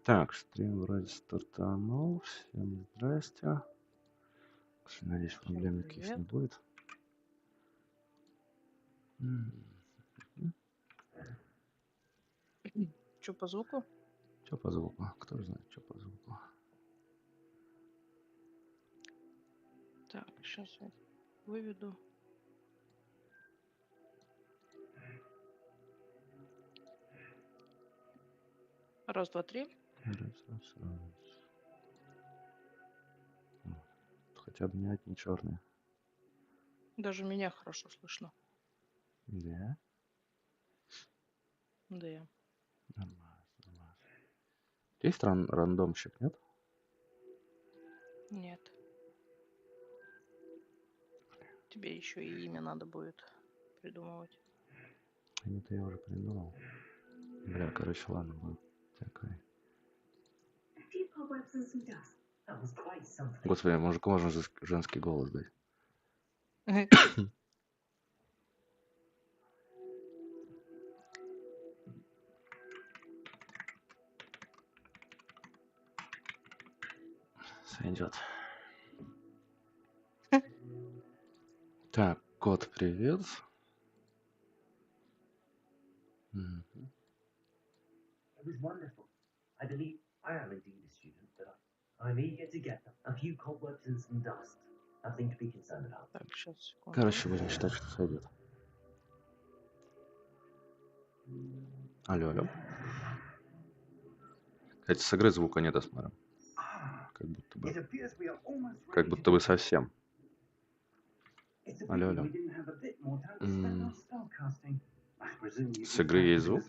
Так, стрим вроде стартанул. Всем здрасте. Надеюсь, проблем никаких не Привет. будет. Что по звуку? Что по звуку? Кто знает, что по звуку? Так, сейчас я выведу. Раз, два, три. Раз. Хотя бы не одни черные. Даже меня хорошо слышно. Да? Да. Нормально. Есть рандомщик, нет? Нет. Тебе еще и имя надо будет придумывать. Это я уже придумал. Бля, короче, ладно, будет такой. Господи, мужику можно женский голос дать. Сойдет. Так, кот, привет. It was wonderful. I believe I am indeed a student, but I'm eager to get them. A few cobwebs and some dust. Nothing to be concerned about. Так, сейчас, секунду. Короче, будем считать, что сойдет. Алло. Кстати, с игры звука нет, смотрим. Как будто бы совсем. Алло. С игры есть звук?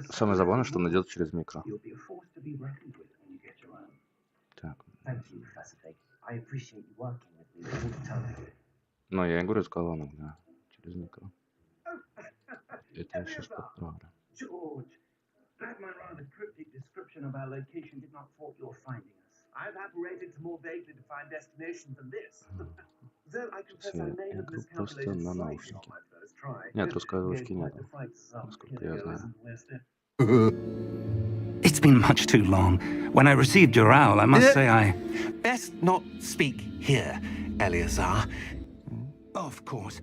Самое забавное, что он идет через микро. Так. Ну, я и говорю, сказал, да, через микро. Это я сейчас подправлю. Glad my rather cryptic description of our location did not fault your finding us. I've operated to more vaguely defined destination than this. Though I confess I may have miscalculated slightly on my first try. Нет, русской озвучки нет, насколько я знаю. It's been much too long. When I received your owl, I must say I... Best not speak here, Eleazar. Of course.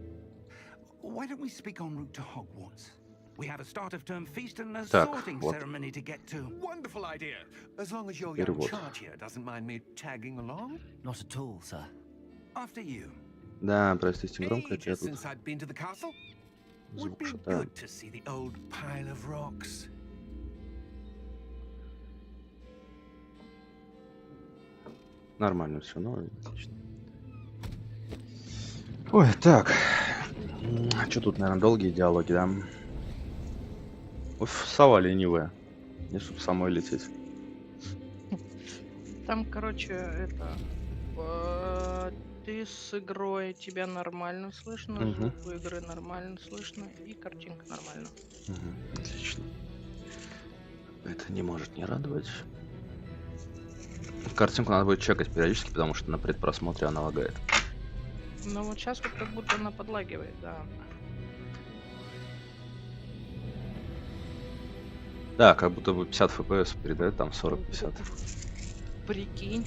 Why don't we speak en route to Hogwarts? We have a start-of-term feast and a sorting ceremony to get to. Wonderful idea. As long as your young charge here doesn't mind me tagging along. Not at all, sir. After you. Да, простите, громко это я тут. Since I'd been to the castle. Звук Would be шатаю. good to see the old pile of rocks. Нормально все, ну, отлично. Ой, так. Что тут, наверное, долгие диалоги, да? Уф, сова ленивая. Не чтоб самой лететь. Там, короче, это... ты с игрой, тебя нормально слышно, звук у игры нормально слышно, и картинка нормально. Отлично. Это не может не радовать. Картинку надо будет чекать периодически, потому что на предпросмотре она лагает. Ну вот сейчас вот как будто она подлагивает, да. Да, как будто бы 50 FPS передает, там 40-50. Прикинь.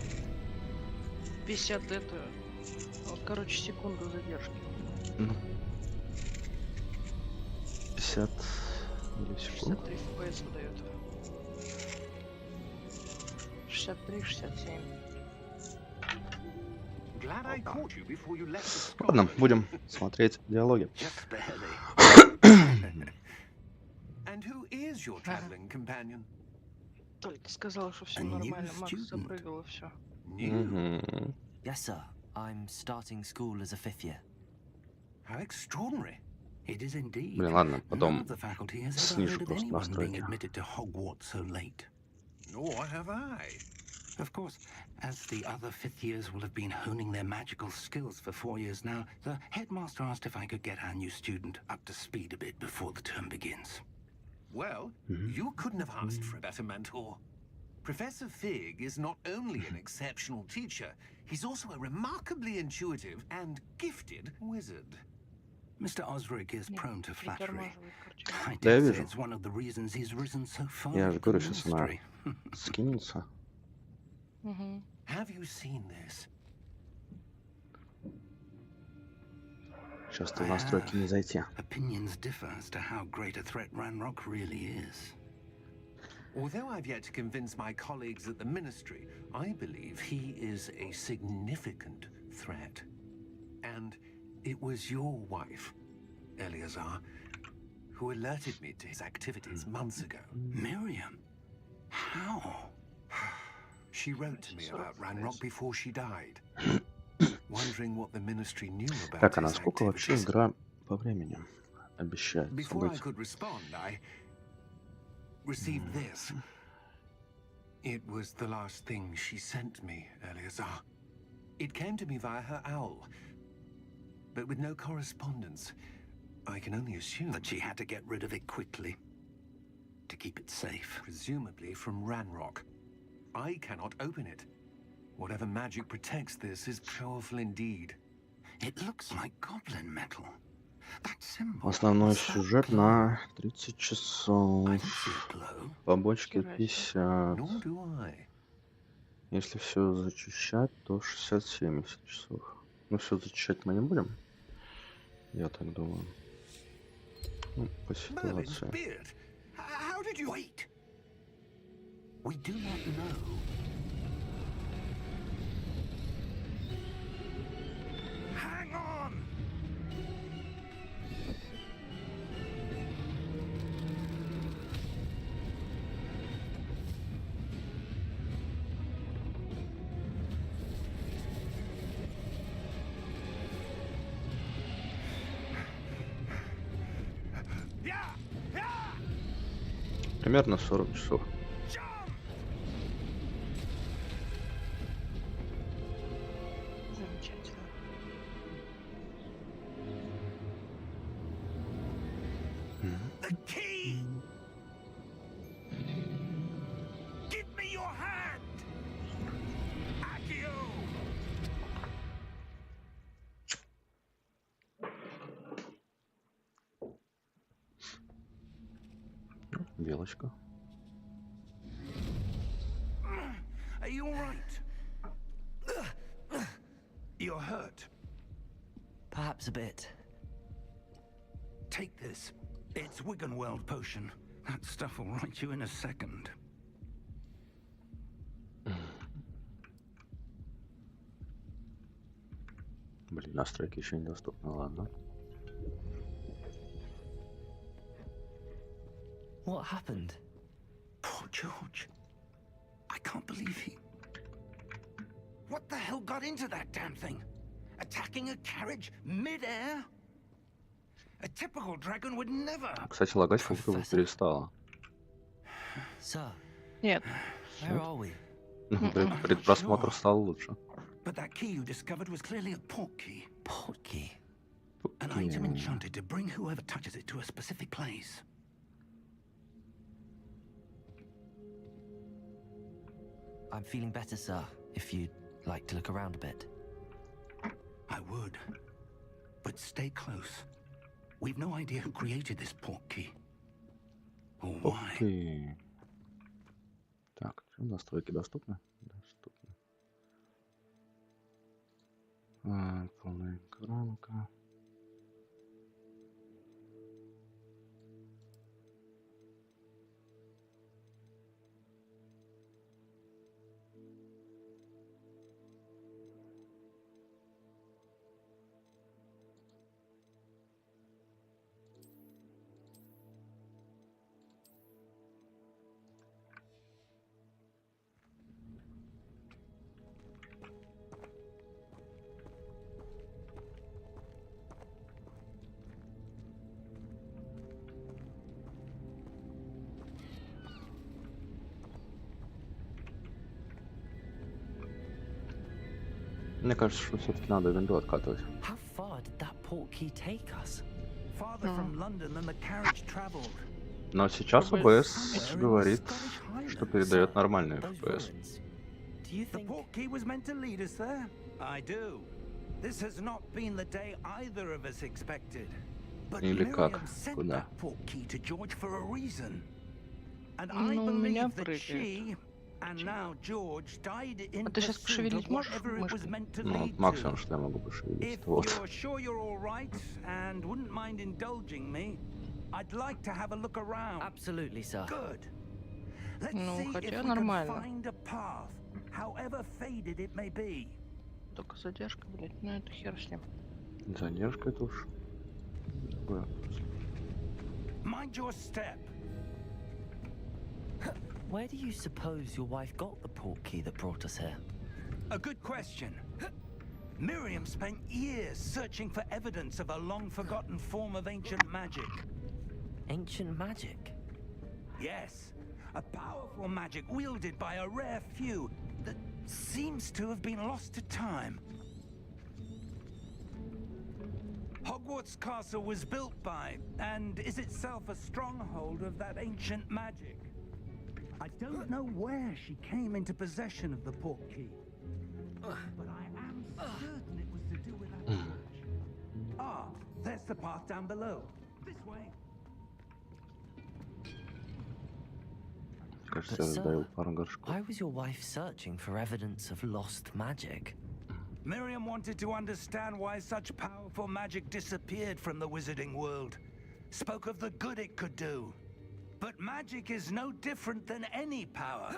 50 это... Вот, короче, секунду задержки. 50 миллисекунд. 63 FPS выдает. 63-67. Ладно, будем смотреть диалоги. And who is your traveling companion? Только сказала, что все нормально. Макс запрыгала, все. Yes, sir. I'm starting school as a fifth year. How extraordinary. It is indeed. Блин, ладно, потом None of the faculty has ever снижу heard of просто anyone being настройки. admitted to Hogwarts so late. Nor have I. Of course, as the other fifth years will have been honing their magical skills for 4 years now, the headmaster asked if I could get our new student up to speed a bit before the term begins. Well, you couldn't have asked for a better mentor. Professor Fig is not only an exceptional teacher, he's also a remarkably intuitive and gifted wizard. Mr. Osric is prone to flattery. Притормаживает картинку. I Да, я did say вижу. it's one of the reasons he's risen so far Я in же the говорю, сейчас она ministry. скинется. Мгм. Have you seen this? Сейчас-то в настройки не зайти. Opinions differ as to how great a threat Ranrock really is. Although I've yet to convince my colleagues at the Ministry, I believe he is a significant threat. And it was your wife, Eleazar, who alerted me to his activities months ago. Miriam? How? She wrote to me about Ranrock before she died, wondering what the Ministry knew about Так, а his насколько вообще activities. игра по времени обещает Before I быть? could respond, I received this. It was the last thing she sent me, Eleazar. It came to me via her owl, but with no correspondence. I can only assume That she had to get rid of it quickly to keep it safe. presumably from Ranrock. I cannot open it. Whatever magic protects this is powerful indeed. It looks like goblin metal. That symbol. Основной what's that сюжет glow? на 30 часов. I don't see a glow. Побочки Нифига себе. 50. Nor do I. Если все зачищать, то 60-70 часов. Ну, все зачищать мы не будем. Я так думаю. Ну, по Merlin's ситуации. beard. How did you... Wait. We do not know. Hang on! Yeah! Yeah! Примерно 40 часов. Jump! Замечательно. The key! Give me your hand! Accio! Белочка. Are you all right? You're hurt. Perhaps a bit. Take this. It's Wiggenweld potion. That stuff will right you in a second. Блин, настройки еще недоступны, ладно. What happened? Poor George. I can't believe he... What the hell got into that damn thing? Attacking a carriage mid-air? A typical dragon would never... Кстати, лагать как будто бы Профессор. перестало. Sir, Нет. where are we? Предпросмотр стал лучше. But that key you discovered was clearly a portkey. Portkey. An item enchanted to bring whoever touches it to a specific place. I'm feeling better, sir, if you'd like to look around a bit. I would. But stay close. We've no idea who created this portkey. Or why. Окей. Так, что, настройки доступны? Доступны. Полная экранка. Мне кажется, что все-таки надо винду откатывать. How far did that portkey take us? Farther from London than the carriage traveled. Но сейчас Чтобы ОБС говорит, что передает нормальный Those FPS. ruins. Do you The think... portkey was meant to lead us there? I do. This has not been the day either of us expected. But Или как? Miriam sent Куда? that portkey to George for a reason. And I Ну, у меня believe that прыгает. she, and now George, died in А ты сейчас pursuit of пошевелить можешь whatever it was мышкой? meant to Ну, lead вот максимум, to. что я могу пошевелить, If это вот. you're sure you're all right and wouldn't mind indulging me, I'd like to have a look around. Absolutely, sir. Good. Let's Ну, see if хотя we нормально. can find a path, however faded it may be. Только задержка, блядь. Ну, это хер с ним. Задержка это уж. Другой вопрос. Mind your step. Where do you suppose your wife got the portkey that brought us here? A good question. Miriam spent years searching for evidence of a long-forgotten form of ancient magic. Ancient magic? Yes, a powerful magic wielded by a rare few that seems to have been lost to time. Hogwarts Castle was built by, and is itself a stronghold of that ancient magic. I don't know where she came into possession of the portkey, but I am certain it was to do with that church. Ah, there's the path down below. This way. Кажется, But, я sir, сдаю пару горшков. why was your wife searching for evidence of lost magic? Miriam wanted to understand why such powerful magic disappeared from the wizarding world. Spoke of the good it could do. But magic is no different than any power.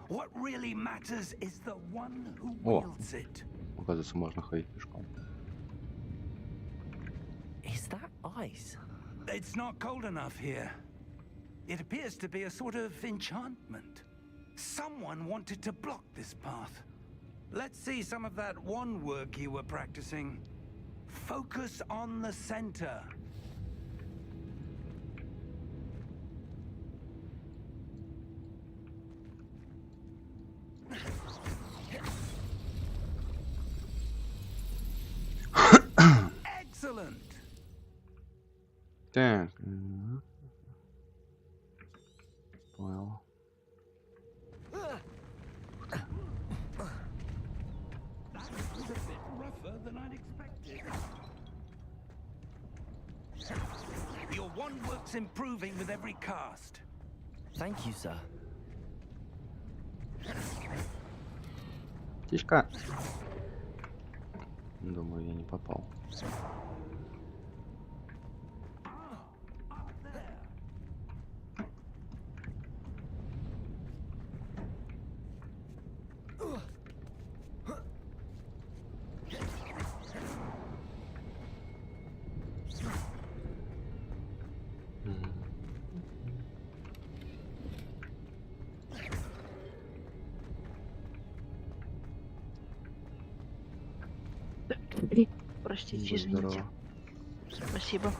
What really matters is the one who О. wields it. Оказывается, можно ходить пешком. Is that ice? It's not cold enough here. It appears to be a sort of enchantment. Someone wanted to block this path. Let's see some of that wand work you were practicing. Focus on the center. Excellent. Так. Понял. That was a bit rougher than I'd expected. Your wand work's improving with every cast. Thank you, sir. Птичка. Думаю, я не попал. Up there. Простите, Будь извините. здорова. Спасибо.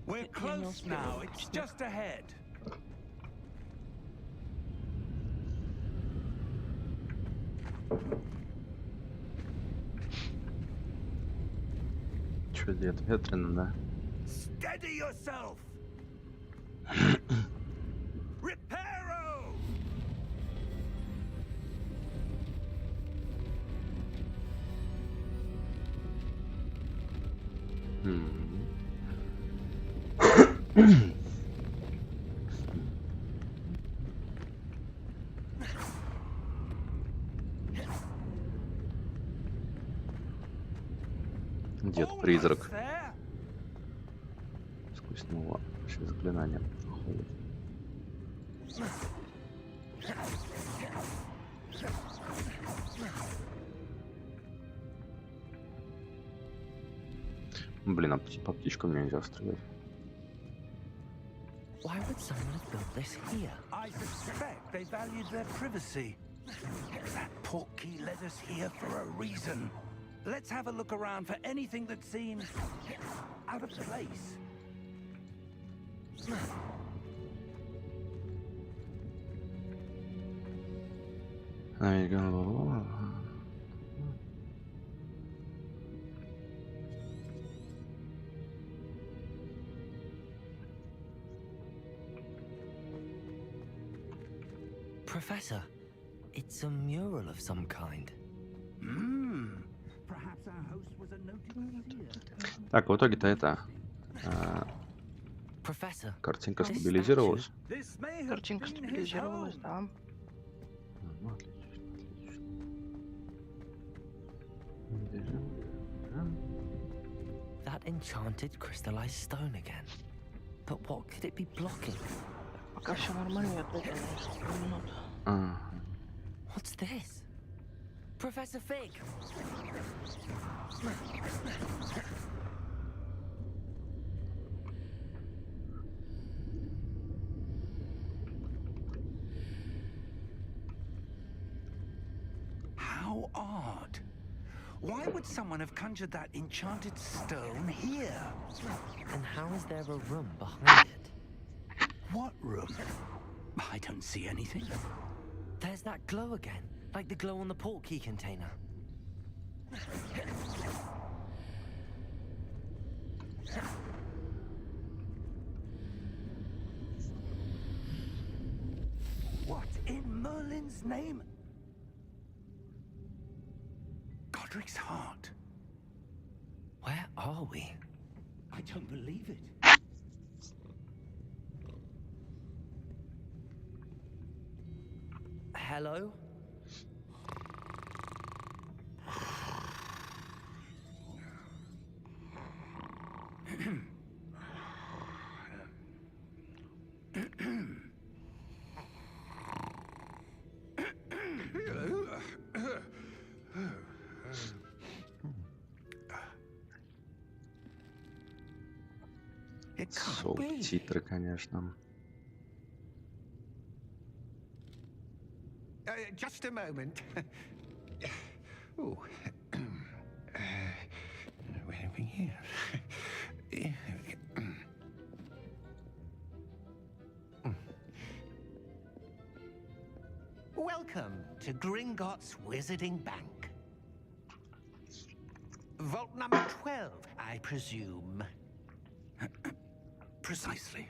We're close now. It's just ahead. Чё, дед, ветрено, да? Steady yourself. Reparo. Дед-призрак. Almost there. Сквозь него вообще заклинание проходит. Блин, а по птичкам нельзя стрелять. Why would someone have built this here? I suspect they valued their privacy. That portkey led us here for a reason. Let's have a look around for anything that seems out of place. Professor, it's a mural of some kind. Perhaps our host was a noted seer. Так, в итоге-то это... Professor, картинка this стабилизировалась. This may have Картинка been his стабилизировалась, home. да. Ну, отлично, отлично. Бежим. that enchanted crystallized stone again. But what could it be blocking? Пока все нормально, я ответил на несколько минут. Ага. What's this? Professor Fig! How odd. Why would someone have conjured that enchanted stone here? And how is there a room behind it? What room? I don't see anything. There's that glow again, like the glow on the portkey container. What in Merlin's name? Godric's heart. Where are we? I don't believe it. Hello? It can't be. Субтитры, конечно. Just a moment. Oh. Where are we here? Welcome to Gringotts Wizarding Bank. Vault number 12, I presume. Precisely.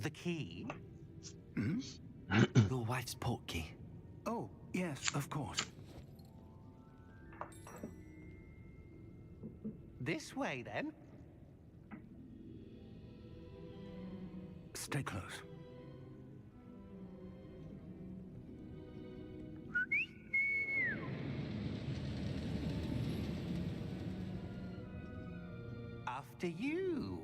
The key? Your wife's portkey. Oh, yes, of course. This way, then. Stay close. After you.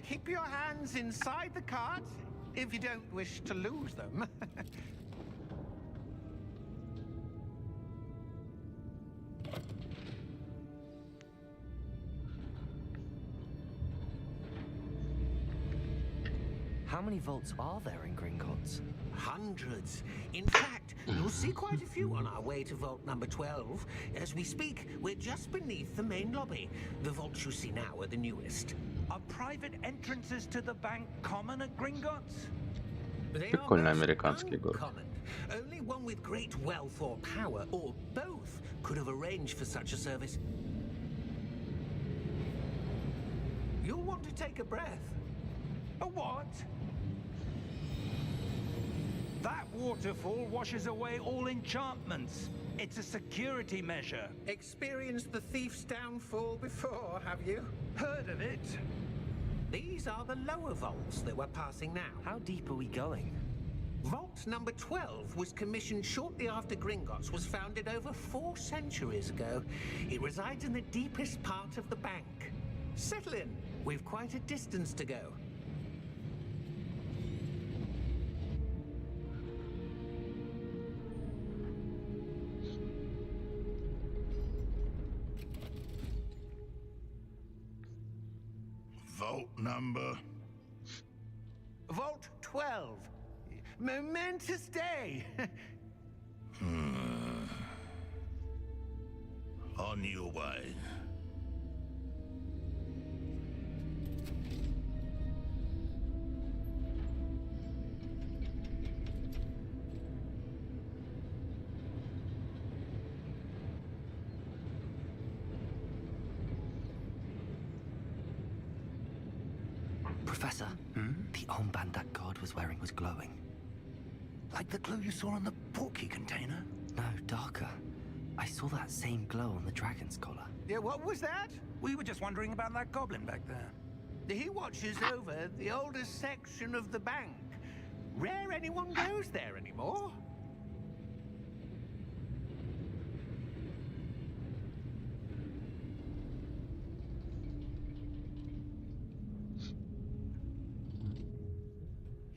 Keep your hands inside the cart if you don't wish to lose them. How many vaults are there in Gringotts? Hundreds. In fact, you'll see quite a few on our way to vault number 12. As we speak, we're just beneath the main lobby. The vaults you see now are the newest. Are private entrances to the bank common at Gringotts? They Прикольный are most американский город. uncommon. Only one with great wealth or power, or both, could have arranged for such a service. You'll want to take a breath. A what? That waterfall washes away all enchantments. It's a security measure. Experienced the thief's downfall before, have you? Heard of it? These are the lower vaults that we're passing now. How deep are we going? Vault number 12 was commissioned shortly after Gringotts was founded over 4 centuries ago. It resides in the deepest part of the bank. Settle in. We've quite a distance to go. Vault number. Vault 12. Momentous day. On your way. Professor, the armband that guard was wearing was glowing. Like the glow you saw on the portkey container? No, darker. I saw that same glow on the dragon's collar. Yeah, what was that? We were just wondering about that goblin back there. He watches over the oldest section of the bank. Rare anyone goes there anymore.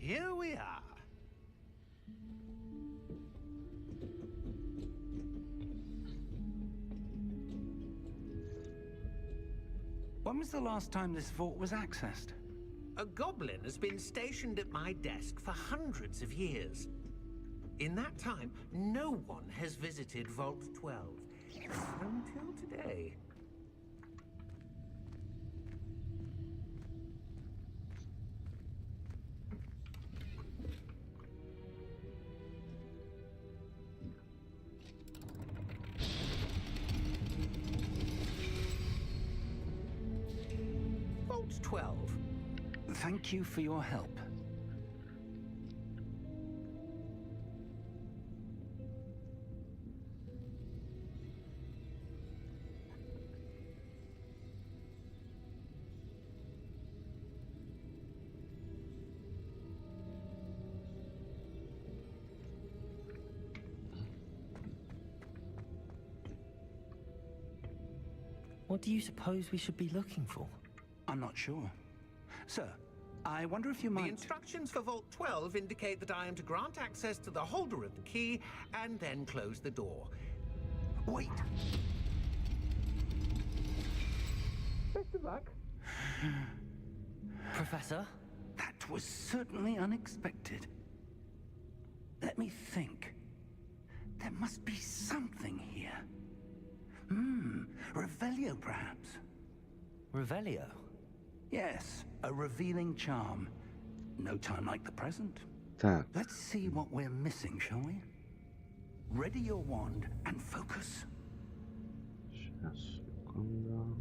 Here we are. When was the last time this vault was accessed? A goblin has been stationed at my desk for hundreds of years. In that time, no one has visited Vault 12. Until today. Vault 12. Thank you for your help. What do you suppose we should be looking for? I'm not sure. Sir, I wonder if you The might... instructions for Vault 12 indicate that I am to grant access to the holder of the key and then close the door. Wait. Best of luck. Professor? That was certainly unexpected. Let me think. There must be something here. Revelio, perhaps. Revelio? Yes, a revealing charm. No time like the present. Так, Let's see what we're missing, shall we? Ready your wand and focus. сейчас, секунду.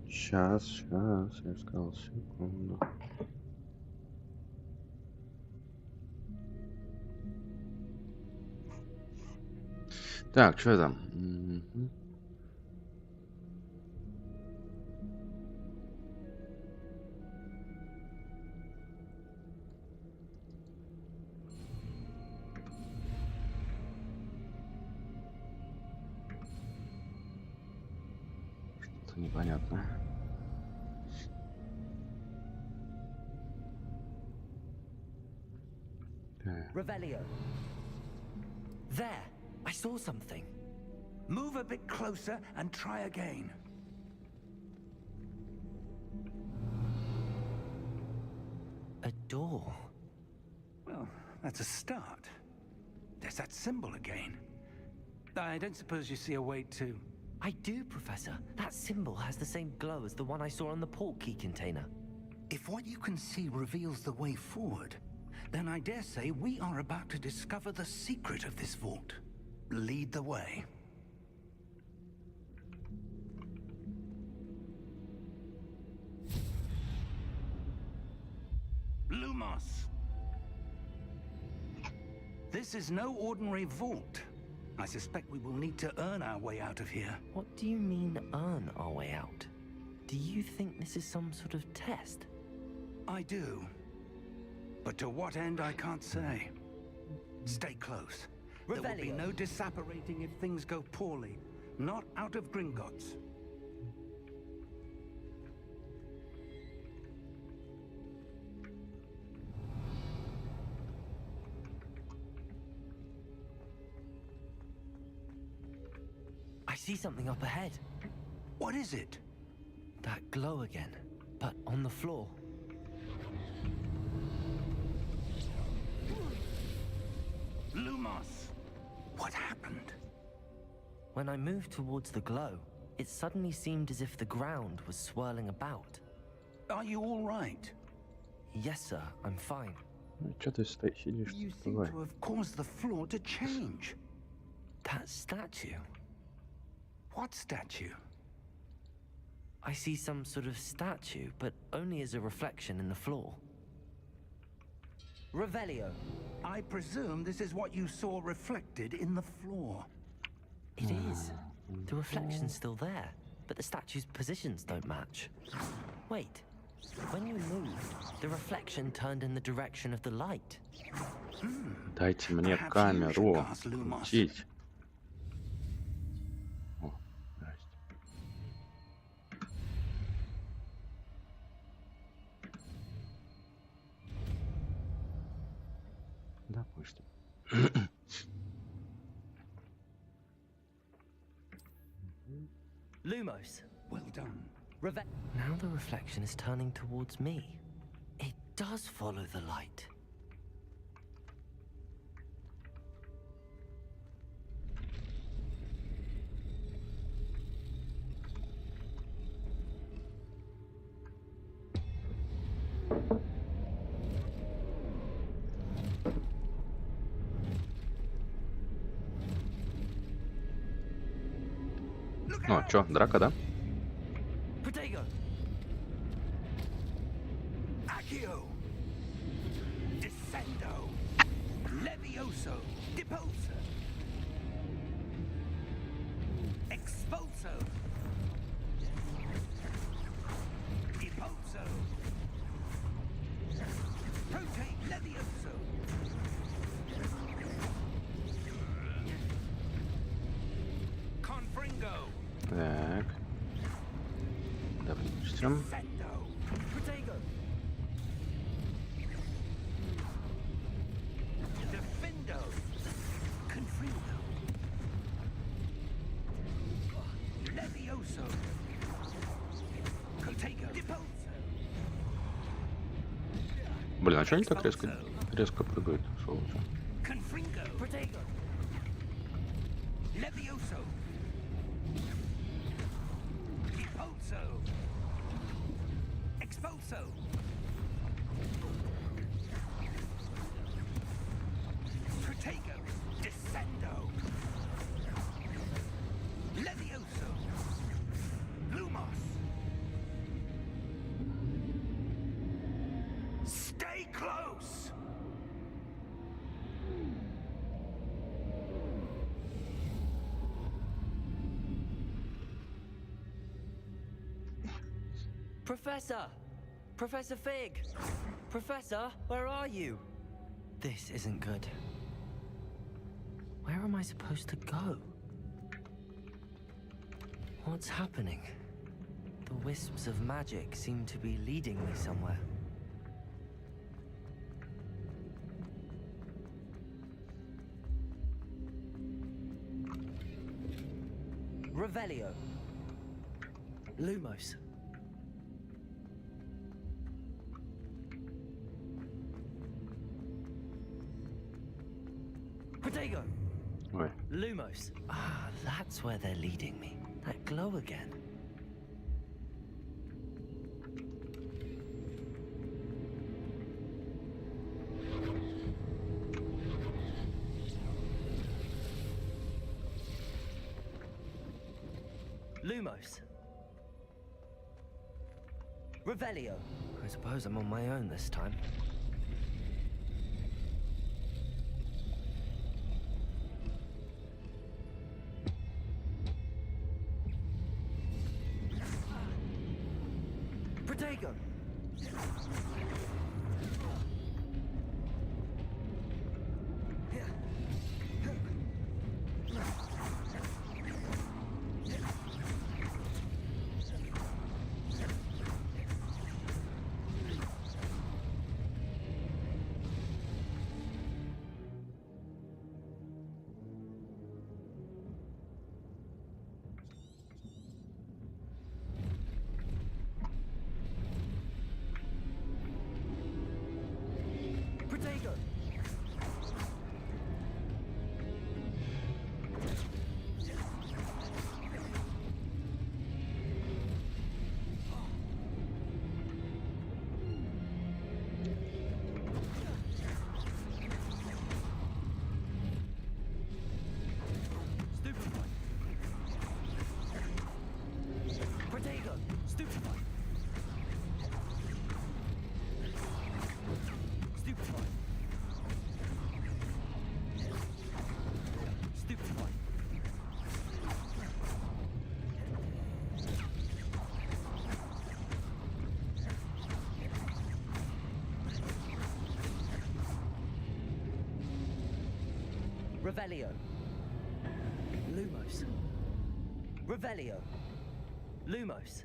Сейчас, я сказал, секунду. Так, что там? Что-то непонятно. Так. Revelio. There! I saw something. Move a bit closer and try again. A door. Well, that's a start. There's that symbol again. I don't suppose you see a way to... I do, Professor. That symbol has the same glow as the one I saw on the portkey container. If what you can see reveals the way forward, then I dare say we are about to discover the secret of this vault. Lead the way. Lumos. This is no ordinary vault. I suspect we will need to earn our way out of here. What do you mean, earn our way out? Do you think this is some sort of test? I do. But to what end, I can't say. Stay close. There will be no disapparating if things go poorly. Not out of Gringotts. I see something up ahead. What is it? That glow again, but on the floor. Lumos! What happened? When I moved towards the glow, it suddenly seemed as if the ground was swirling about. Are you all right? Yes, sir, I'm fine. Что ты сидишь? You seem to have caused the floor to change. That statue. What statue? I see some sort of statue, but only as a reflection in the floor. Revelio. I presume this is what you saw reflected in the floor. It is. The reflection's still there, but the statue's positions don't match. Wait. When you moved, the reflection turned in the direction of the light. Дайте мне камеру. Крутить. О, здрасте. Допустим. Lumos. Well done. Now the reflection is turning towards me. It does follow the light. О, чё, драка, да? Protego. Accio. Descendo. Levioso. Depulso. Expulso. Depulso. Prote Levioso. Confringo. Так. Допустим. Descendo. Protego. Defendo. Confringo. Levioso. Protego. Depulso. Блин, а чё они так резко прыгают? Шо уже? Confringo. Protego. Levioso. Depulso. Expulso. Protego. Descendo. Levioso. Lumos. Stay close. Professor! Professor Fig! Professor, where are you? This isn't good. Where am I supposed to go? What's happening? The wisps of magic seem to be leading me somewhere. Revelio. Lumos. Protego. Ой. Lumos. Ah, that's where they're leading me. That glow again. Lumos. Revelio. I suppose I'm on my own this time. Protego. Revelio. Lumos. Revelio. Lumos.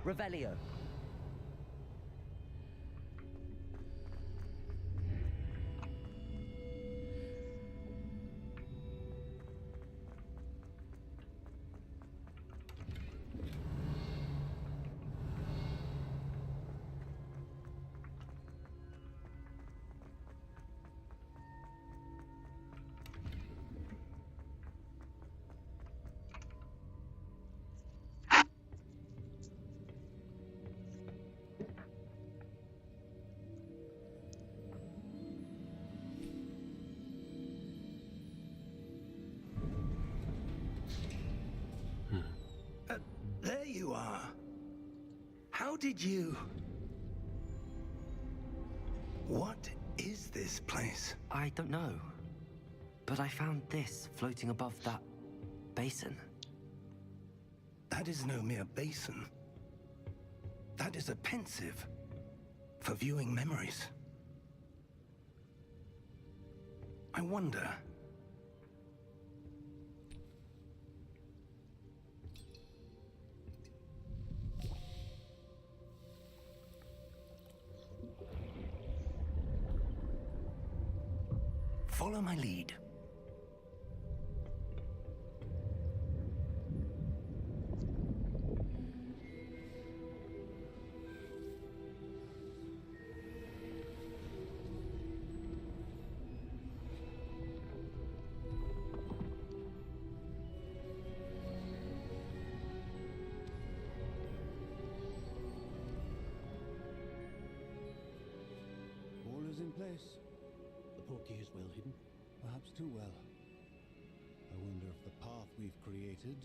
Revelio. There you are. How did you... What is this place? I don't know. But I found this floating above that basin. That is no mere basin. That is a pensive for viewing memories. I wonder... Follow my lead. All is in place. The portkey is well hidden. Perhaps too well. I wonder if the path we've created...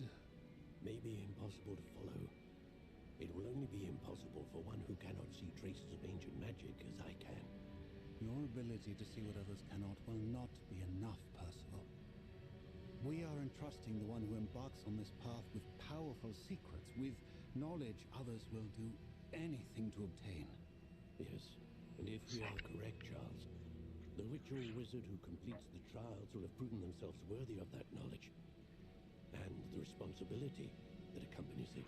May be impossible to follow. It will only be impossible for one who cannot see traces of ancient magic as I can. Your ability to see what others cannot will not be enough, Percival. We are entrusting the one who embarks on this path with powerful secrets, with knowledge others will do anything to obtain. Yes, and if we are correct, Charles, the ritual wizard who completes the trials will have proven themselves worthy of that knowledge, and the responsibility that accompanies it.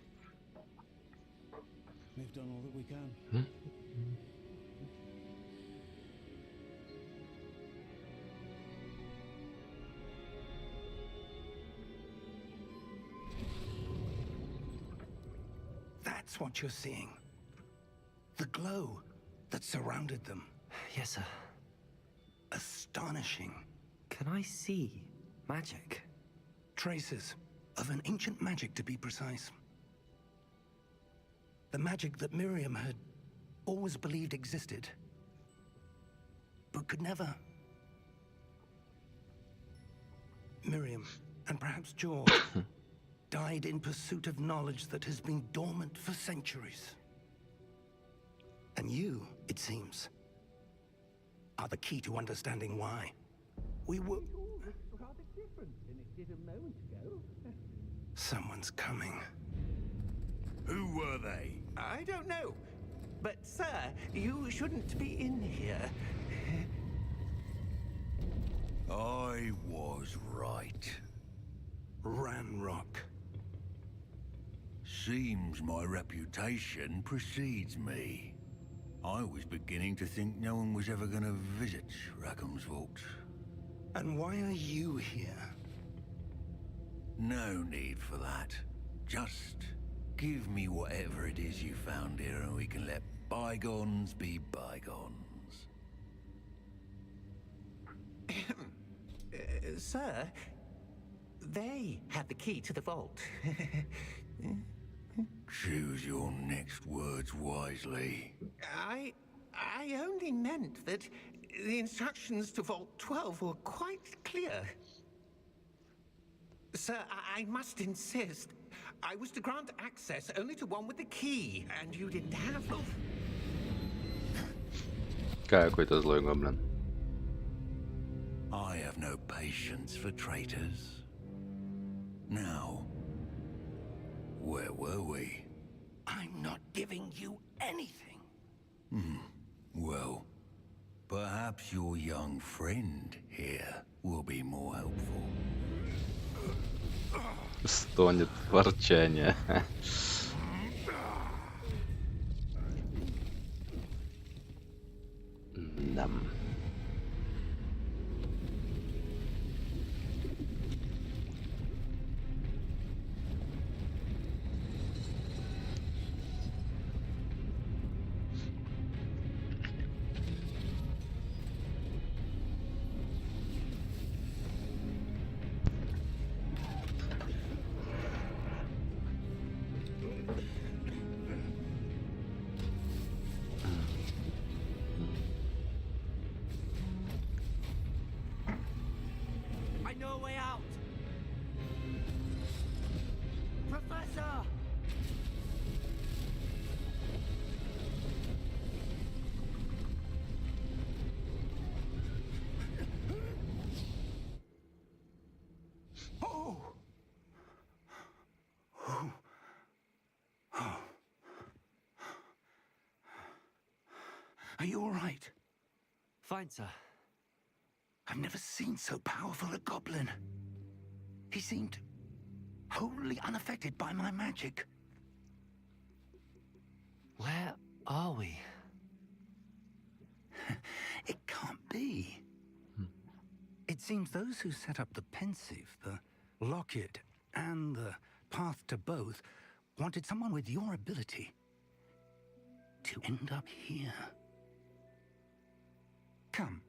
We've done all that we can. That's what you're seeing. The glow that surrounded them. Yes, sir. Astonishing. Can I see magic? Traces of an ancient magic, to be precise. The magic that Miriam had always believed existed, but could never. Miriam, and perhaps George, died in pursuit of knowledge that has been dormant for centuries. And you, it seems, are the key to understanding why. We were... Rather different than it did a moment ago. Someone's coming. Who were they? I don't know. But, sir, you shouldn't be in here. I was right. Ranrock. Seems my reputation precedes me. I was beginning to think no one was ever going to visit Rackham's vault. And why are you here? No need for that. Just give me whatever it is you found here and we can let bygones be bygones. Sir, they have the key to the vault. Choose your next words wisely. I only meant that the instructions to Vault 12 were quite clear. Sir, I must insist. I was to grant access only to one with the key, and you didn't have them. Какой-то злой гоблин. I have no patience for traitors. Now, where were we? I'm not giving you anything. Well, perhaps your young friend here will be more helpful. Стонет ворчание. Да. I know a way out. Professor! Oh! Are you all right? Fine, sir. I've never seen so powerful a goblin. He seemed wholly unaffected by my magic. Where are we? It can't be. It seems those who set up the pensive, the locket, and the path to both wanted someone with your ability to end up here. Come.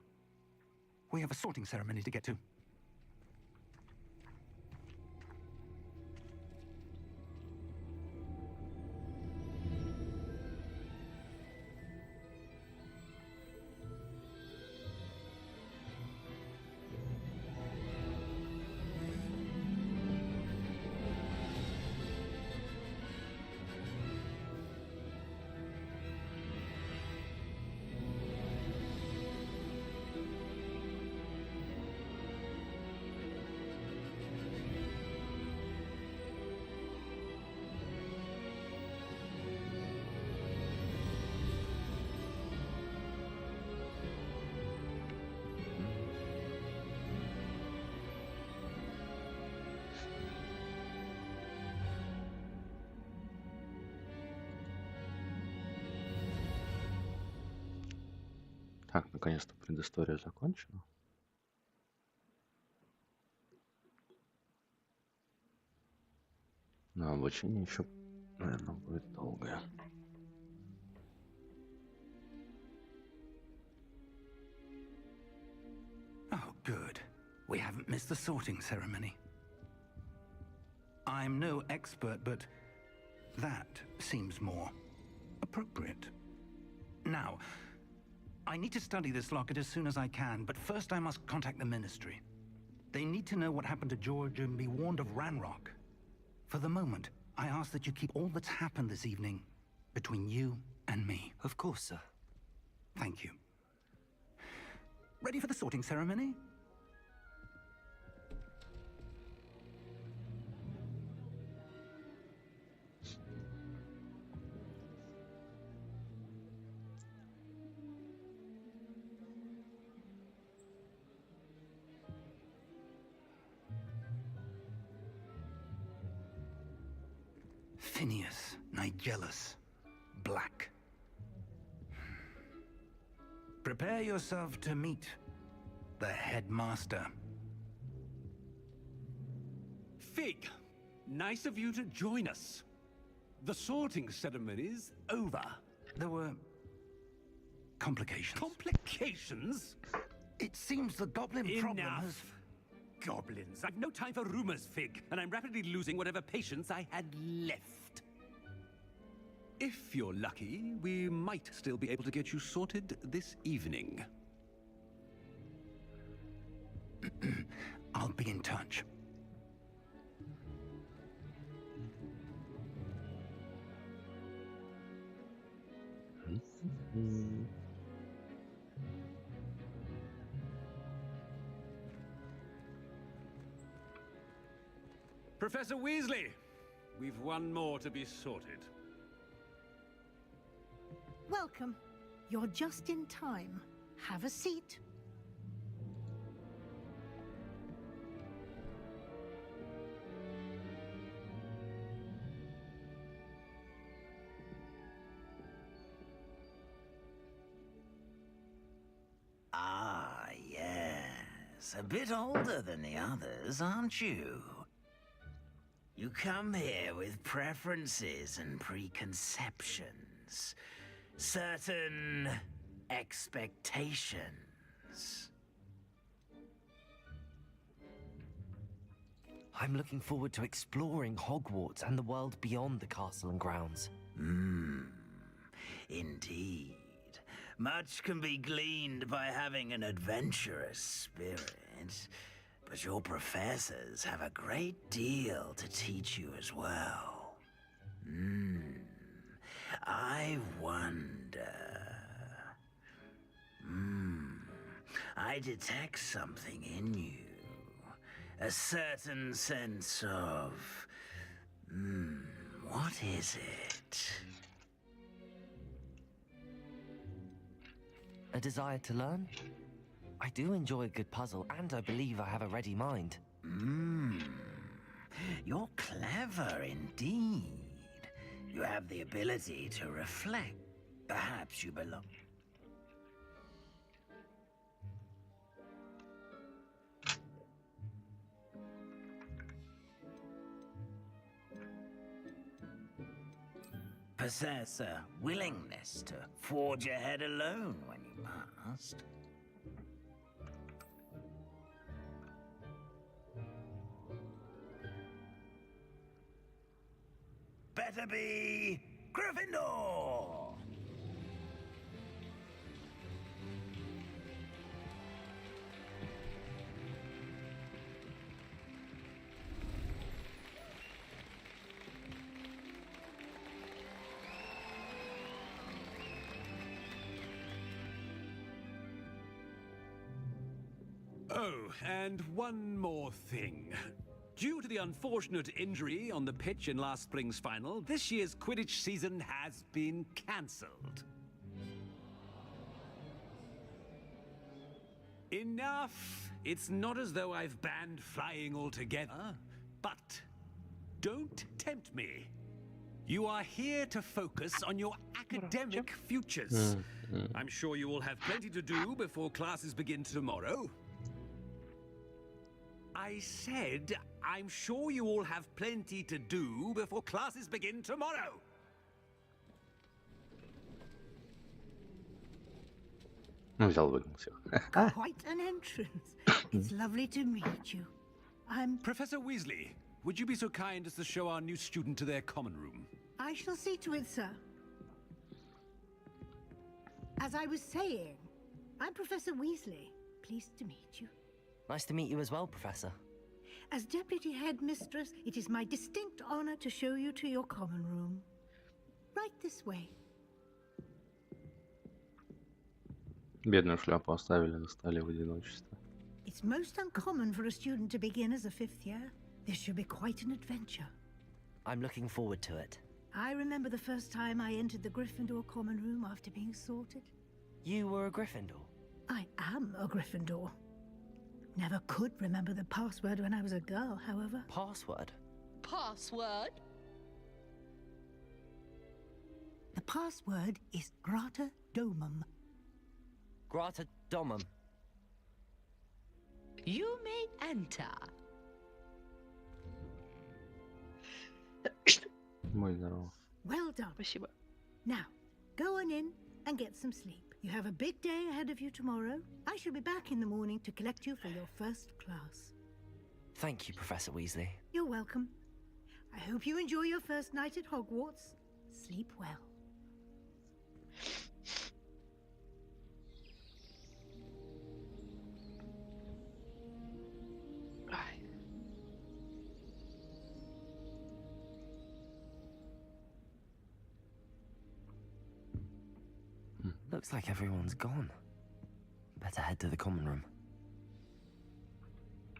We have a sorting ceremony to get to. Так, наконец-то предыстория закончена. На обучение еще Наверное, будет долго. Oh, good. We haven't missed the sorting ceremony. I'm no expert, but that seems more appropriate. Now, I need to study this locket as soon as I can, but first I must contact the Ministry. They need to know what happened to George and be warned of Ranrock. For the moment, I ask that you keep all that's happened this evening between you and me. Of course, sir. Thank you. Ready for the sorting ceremony? Phineas Nigellus Black. Prepare yourself to meet the headmaster. Fig, nice of you to join us. The sorting ceremony's over. There were complications. Complications? It seems the goblin problem has... Enough. Goblins. I've no time for rumors, Fig, and I'm rapidly losing whatever patience I had left. If you're lucky, we might still be able to get you sorted this evening. I'll be in touch. Professor Weasley, we've one more to be sorted. Welcome. You're just in time. Have a seat. Ah, yes. A bit older than the others, aren't you? You come here with preferences and preconceptions. Certain expectations. I'm looking forward to exploring Hogwarts and the world beyond the castle and grounds. Indeed. Much can be gleaned by having an adventurous spirit, but your professors have a great deal to teach you as well. I wonder... I detect something in you. A certain sense of... what is it? A desire to learn? I do enjoy a good puzzle, and I believe I have a ready mind. You're clever indeed. You have the ability to reflect. Perhaps you belong. Possess a willingness to forge ahead alone when you must. Better be Gryffindor! Oh, and one more thing. Due to the unfortunate injury on the pitch in last spring's final, this year's Quidditch season has been cancelled. Enough! It's not as though I've banned flying altogether, but don't tempt me. You are here to focus on your academic futures. I'm sure you will have plenty to do before classes begin tomorrow. I said, I'm sure you all have plenty to do before classes begin tomorrow. Ну, взял выгнал всех. Quite an entrance. It's lovely to meet you. I'm... Professor Weasley, would you be so kind as to show our new student to their common room? I shall see to it, sir. As I was saying, I'm Professor Weasley. Pleased to meet you. Nice to meet you as well, Professor. As Deputy Headmistress, it is my distinct honor to show you to your common room. Right this way. Бедную шляпу оставили на столе в одиночестве. It's most uncommon for a student to begin as a fifth year. This should be quite an adventure. I'm looking forward to it. I remember the first time I entered the Gryffindor common room after being sorted. You were a Gryffindor? I am a Gryffindor. Never could remember the password when I was a girl, however. Password? Password? The password is Grata Domum. Grata Domum. You may enter. Мой здорово. Well done. Спасибо. Now, go on in and get some sleep. You have a big day ahead of you tomorrow. I shall be back in the morning to collect you for your first class. Thank you, Professor Weasley. You're welcome. I hope you enjoy your first night at Hogwarts. Sleep well. Ай. Looks like everyone's gone. Better head to the common room.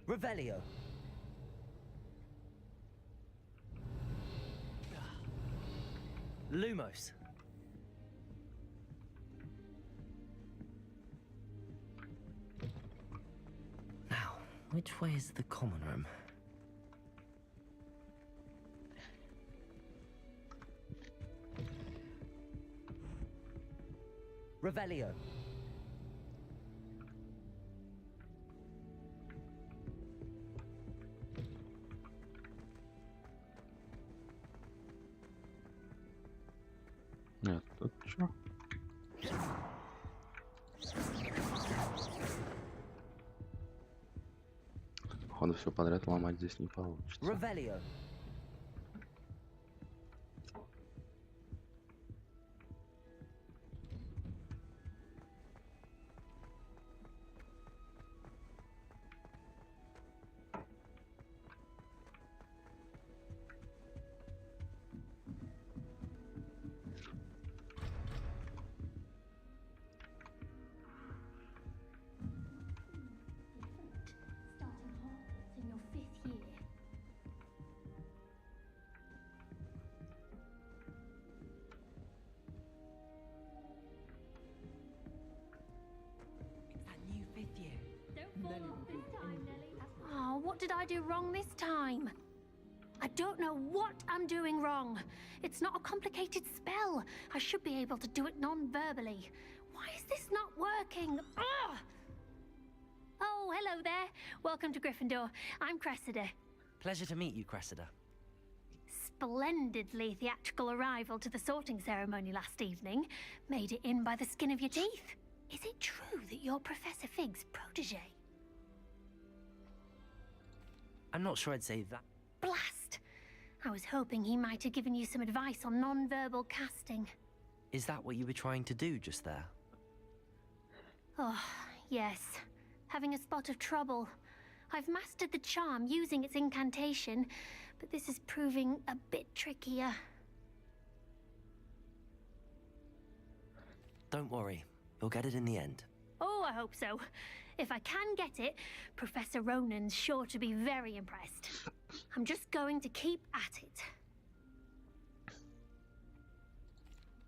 Revelio. Lumos. Now, which way is the common room? Revelio. Нет, тут чё? Походу все подряд ломать здесь не получится. Revelio. Starting Hogwarts in your 5th year. It's that new 5th year. Don't fall off this time, Nelly. Oh, what did I do wrong this time? I don't know what I'm doing wrong. It's not a complicated spell. I should be able to do it non-verbally. Why is this not working? Ugh! Oh, hello there. Welcome to Gryffindor. I'm Cressida. Pleasure to meet you, Cressida. Splendidly theatrical arrival to the sorting ceremony last evening. Made it in by the skin of your teeth. Is it true that you're Professor Fig's protege? I'm not sure I'd say that. Blast! I was hoping he might have given you some advice on non-verbal casting. Is that what you were trying to do just there? Oh, yes. Having a spot of trouble. I've mastered the charm using its incantation, but this is proving a bit trickier. Don't worry. You'll get it in the end. Oh, I hope so. If I can get it, Professor Ronan's sure to be very impressed. I'm just going to keep at it.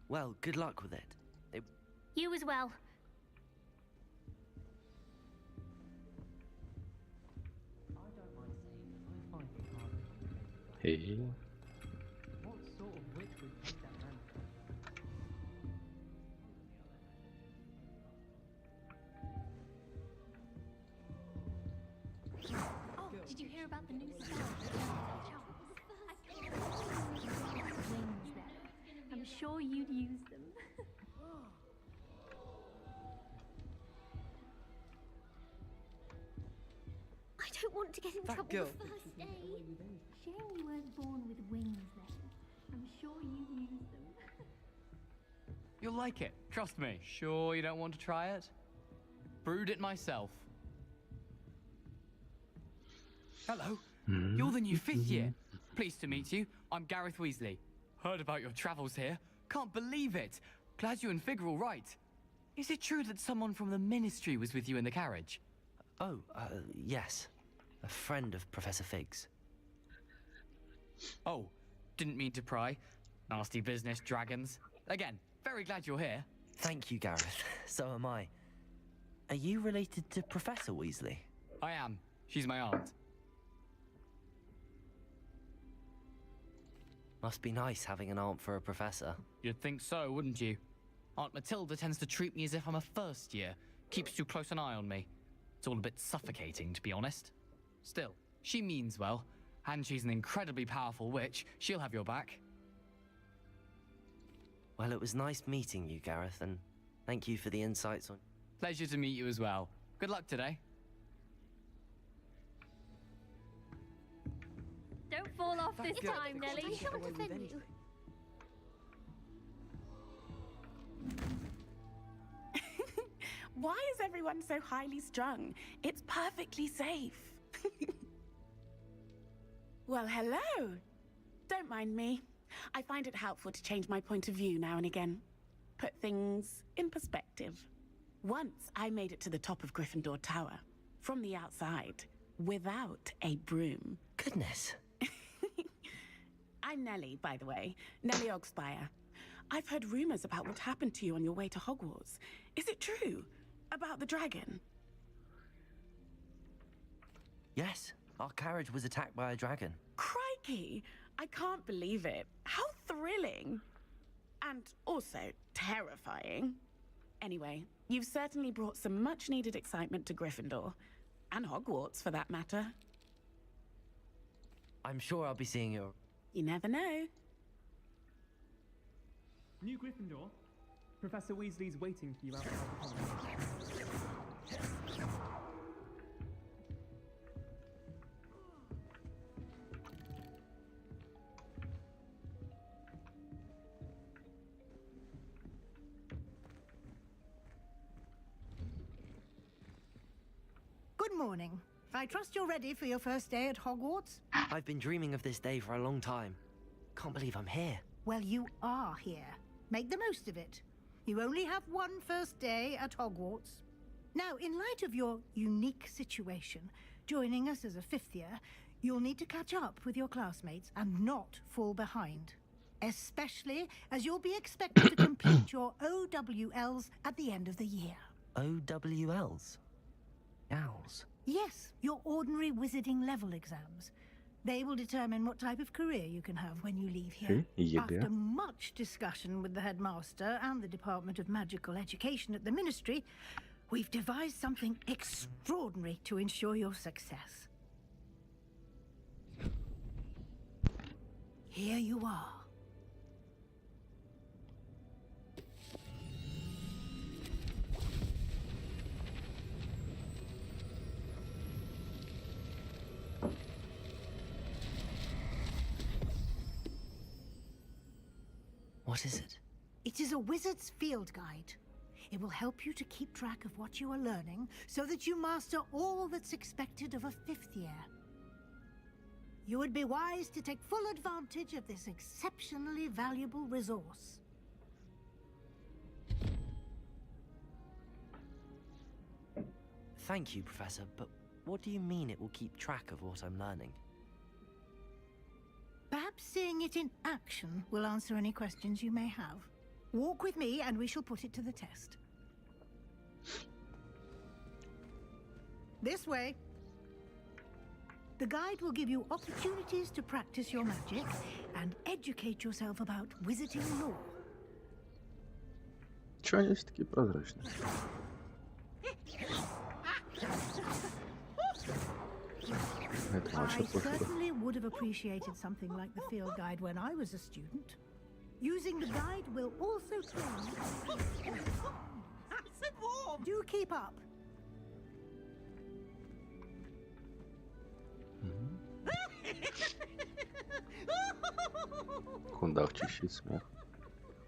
Well, good luck with it. You as well. Hey. What sort of witch would take that man? Oh, Did you hear about the new spell? I can't believe wings there. I'm sure you'd use them. I don't want to get in trouble the first day. Shame you weren't born with wings then. I'm sure you'd use them. You'll like it, trust me. Sure you don't want to try it? Brewed it myself. Hello, you're the new 5th year. Pleased to meet you. I'm Gareth Weasley. Heard about your travels here. Can't believe it. Glad you and Fig are all right. Is it true that someone from the Ministry was with you in the carriage? Oh, yes. A friend of Professor Fig's. Oh, didn't mean to pry. Nasty business, dragons. Again, very glad you're here. Thank you, Gareth. So am I. Are you related to Professor Weasley? I am. She's my aunt. Must be nice having an aunt for a professor. You'd think so, wouldn't you? Aunt Matilda tends to treat me as if I'm a first year. Keeps too close an eye on me. It's all a bit suffocating, to be honest. Still, she means well, and she's an incredibly powerful witch. She'll have your back. Well, it was nice meeting you, Gareth, and thank you for the insights on... Pleasure to meet you as well. Good luck today. Don't fall off this time, Nelly. I shan't offend you. Why is everyone so highly strung? It's perfectly safe. Well, hello. Don't mind me. I find it helpful to change my point of view now and again. Put things in perspective. Once I made it to the top of Gryffindor Tower, from the outside, without a broom. Goodness. I'm Nellie, by the way. Nellie Ogspire. I've heard rumors about what happened to you on your way to Hogwarts. Is it true? About the dragon? Yes, our carriage was attacked by a dragon. Crikey! I can't believe it. How thrilling! And also terrifying. Anyway, you've certainly brought some much-needed excitement to Gryffindor. And Hogwarts, for that matter. I'm sure I'll be seeing you. You never know. New Gryffindor. Professor Weasley's waiting for you outside the college. Good morning. I trust you're ready for your first day at Hogwarts? I've been dreaming of this day for a long time. Can't believe I'm here. Well, you are here. Make the most of it. You only have one first day at Hogwarts. Now, in light of your unique situation, joining us as a 5th year, you'll need to catch up with your classmates and not fall behind. Especially as you'll be expected to complete your OWLs at the end of the year. OWLs? Owls? Yes, your ordinary wizarding level exams. They will determine what type of career you can have when you leave here. After much discussion with the headmaster and the Department of Magical Education at the Ministry, we've devised something extraordinary to ensure your success. Here you are. What is it? It is a wizard's field guide. It will help you to keep track of what you are learning so that you master all that's expected of a 5th year. You would be wise to take full advantage of this exceptionally valuable resource. Thank you, Professor, but what do you mean it will keep track of what I'm learning? Perhaps seeing it in action will answer any questions you may have. Walk with me and we shall put it to the test. This way. The guide will give you opportunities to practice your magic and educate yourself about wizarding lore. Чего они все такие прозрачные? Это вообще I пофигу. certainly would have appreciated something like the field guide when I was a student. Using the guide will also train you. Nice and warm. Do keep up. Кундавчащий смех.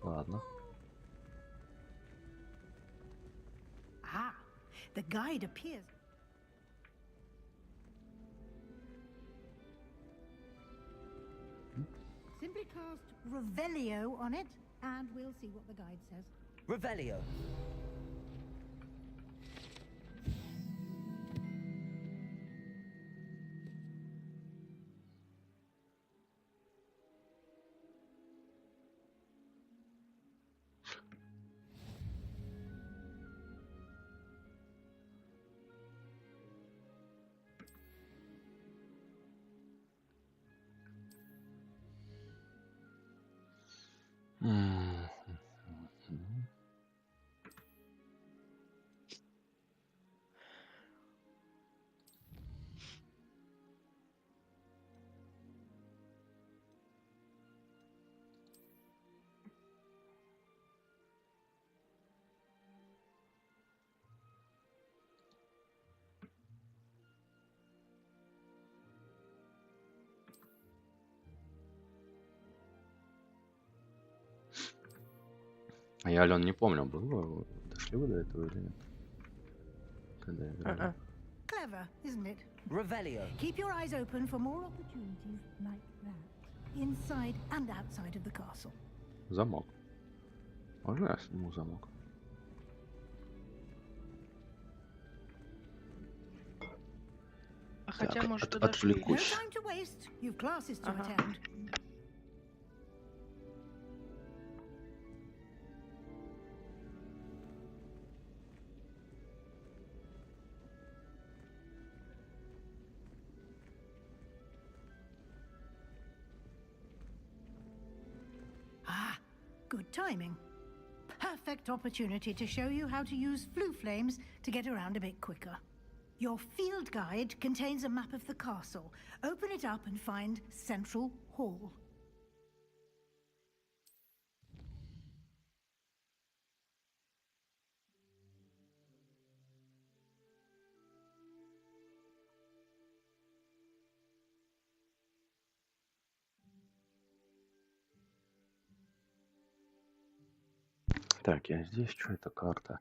Ладно. Ah, the guide appears. Simply cast Revelio on it, and we'll see what the guide says. Revelio. А я, Ален, не помню, было, дошли вы до этого или нет? Когда я играл. Clever, isn't it? Revelio. Keep your eyes open for more opportunities like that, inside and outside of the castle. Замок. Можно я сниму замок? А хотя, Так, может, и дошли. No отвлекусь. time to waste. You've classes to Ага. attend. Ah, good timing. Perfect opportunity to show you how to use flue flames to get around a bit quicker. Your field guide contains a map of the castle. Open it up and find Central Hall. Так, я здесь, что это карта?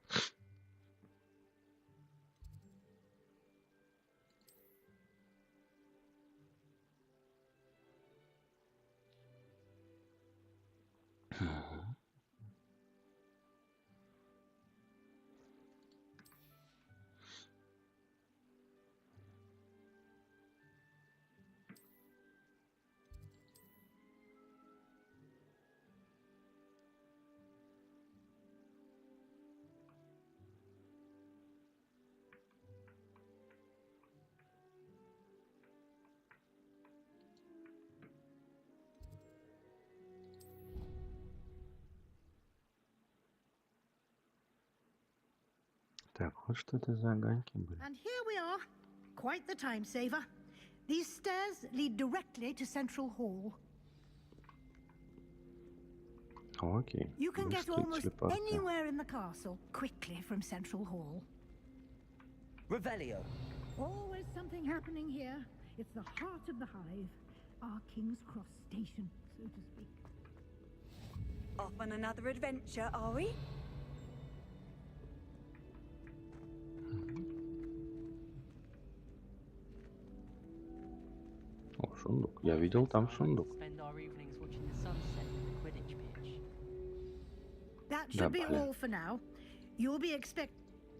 Так, вот что это за огоньки были. And here we are. Quite the time saver. These stairs lead directly to Central Hall. Окей. You can get Быстрый almost телепорт. anywhere in the castle quickly from Central Hall. Revelio. Always something happening here. It's the heart of the hive. Our King's Cross station, so to speak. Off on another adventure, are we? О, сундук. Я видел там сундук. Spend our evenings watching the sunset from the Quidditch pitch. That Да, should be блин. all for now. You'll be expect.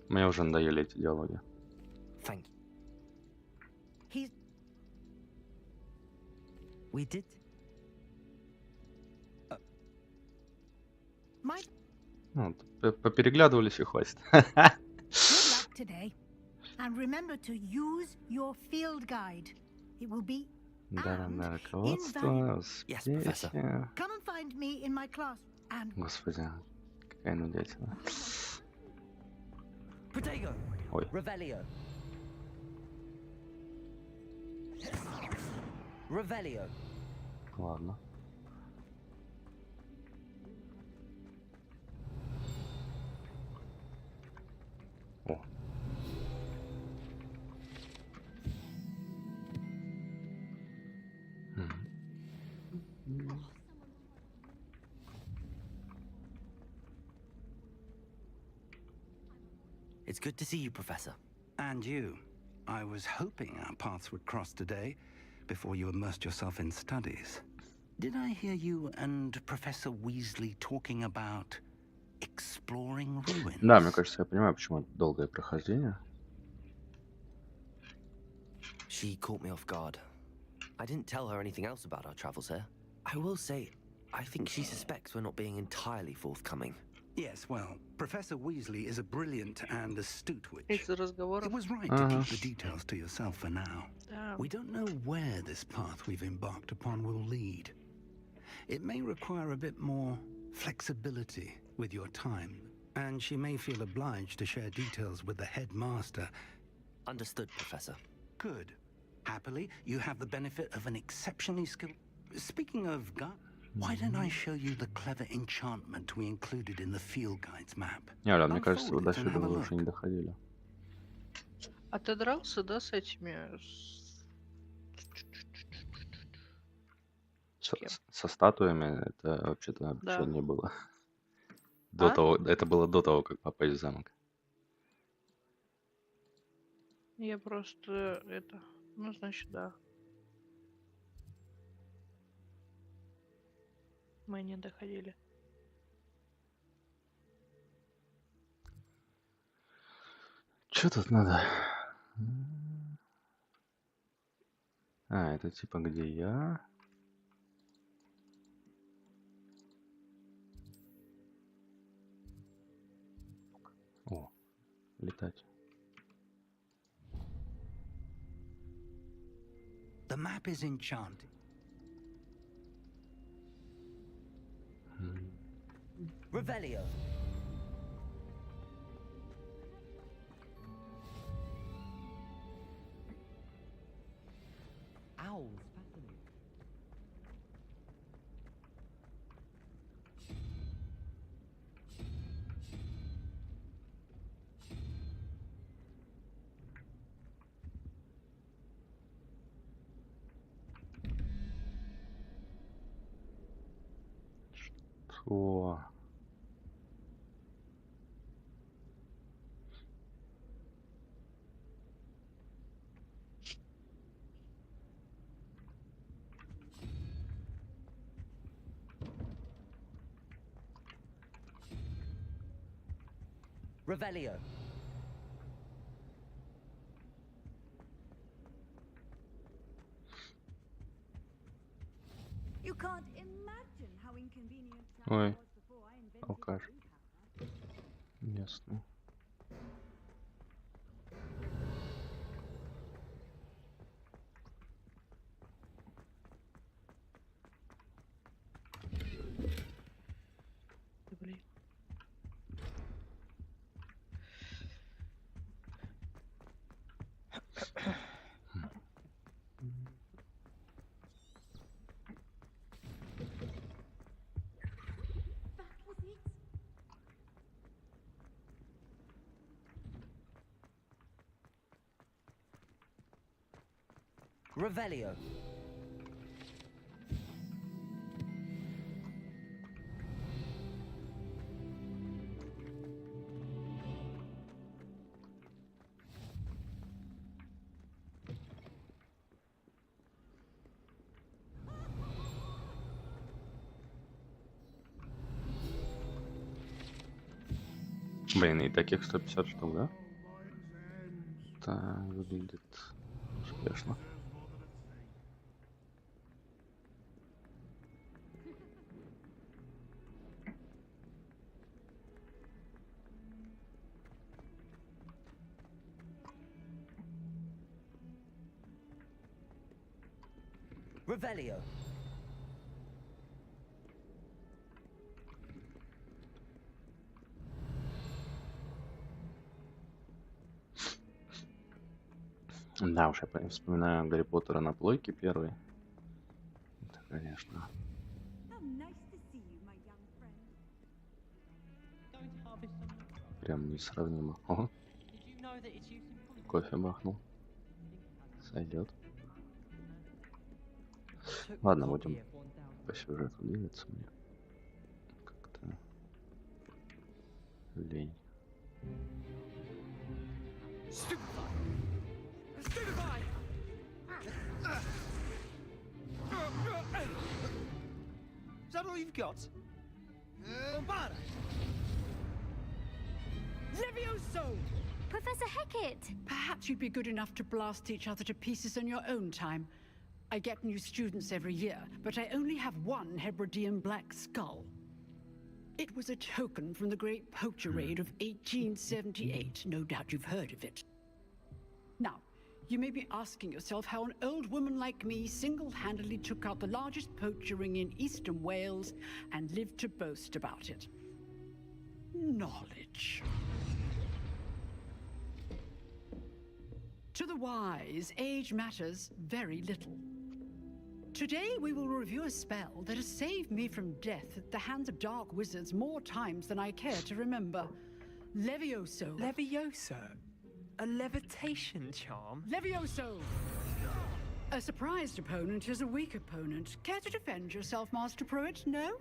Мне уже надоели эти диалоги. Thank you. He's. We did. My Ну, попереглядывались и хватит. good luck today. And remember to use your field guide. It will be. Да, руководство, Yes, Professor. успехи. Come and find me in my class. And Господи, какая нудятина. Protego. Ой. Revelio. Revelio. Ладно. О. It's good to see you, Professor. And you. I was hoping our paths would cross today, before you immersed yourself in studies. Did I hear you and Professor Weasley talking about exploring ruins? Да, мне кажется, я понимаю, почему это долгое прохождение. She caught me off guard. I didn't tell her anything else about our travels here. I will say, I think she suspects we're not being entirely forthcoming. Yes, well, Professor Weasley is a brilliant and astute witch. Из-за разговоров. It was right to keep the details to yourself for now. Да. We don't know where this path we've embarked upon will lead. It may require a bit more flexibility with your time, and she may feel obliged to share details with the headmaster. Understood, Professor. Good. Happily, you have the benefit of an exceptionally skilled... Speaking of why don't I show you the clever enchantment we included in the field guide's map? Не, мне кажется, вы до сюда вы уже не доходили. А ты дрался, да, с этими... Со статуями это вообще-то Да. обучение было. До того, это было до того, как попасть в замок. Я просто это... Ну, значит, да. Мы не доходили. Что тут надо? А, это типа где я? О, летать. The map is enchanted. Revelio. Owls, fascinating. О. Revelio. You can't imagine how inconvenient Ой, was before I invented алкаш. Ясно. Блин. Revelio. Блин, и таких 150 штук, да? Это выглядит успешно. Revelio. Да уж, я вспоминаю Гарри Поттера на плойке первый. конечно. How nice to see you, my young friend. Going to harvest some. Прям несравнимо. Ого, Did you know that its use in culinary? кофе бахнул. Сойдет. Took the Ладно, copy будем of 1000. по сюжету двигаться мне. Как-то лень. Stupefy! Stupefy! Is that all you've got? Bombada! Levioso! Professor Hecat! Perhaps you'd be good enough to blast each other to pieces in your own time. I get new students every year, but I only have one Hebridean black skull. It was a token from the Great Poacher Raid of 1878. No doubt you've heard of it. Now, you may be asking yourself how an old woman like me single-handedly took out the largest poacher ring in eastern Wales and lived to boast about it. Knowledge. To the wise, age matters very little. Today we will review a spell that has saved me from death at the hands of dark wizards more times than I care to remember. Levioso. Levioso? A levitation charm? Levioso! A surprised opponent is a weak opponent. Care to defend yourself, Master Pruitt? No?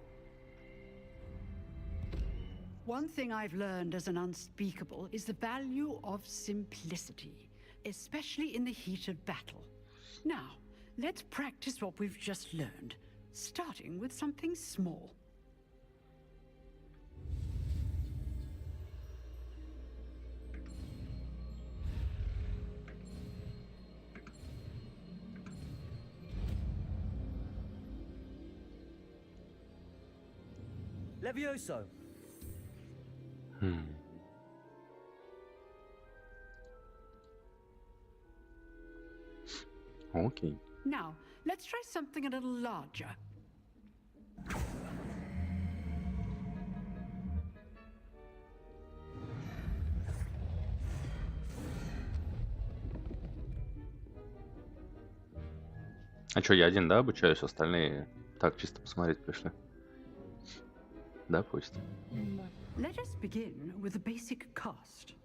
One thing I've learned as an unspeakable is the value of simplicity, especially in the heat of battle. Now, let's practice what we've just learned, starting with something small. Levioso! Окей. Now, let's try something a little larger. А чё, я один, да, обучаюсь? Остальные так чисто посмотреть пришли? Да, пусть. Let us begin with the basic cast.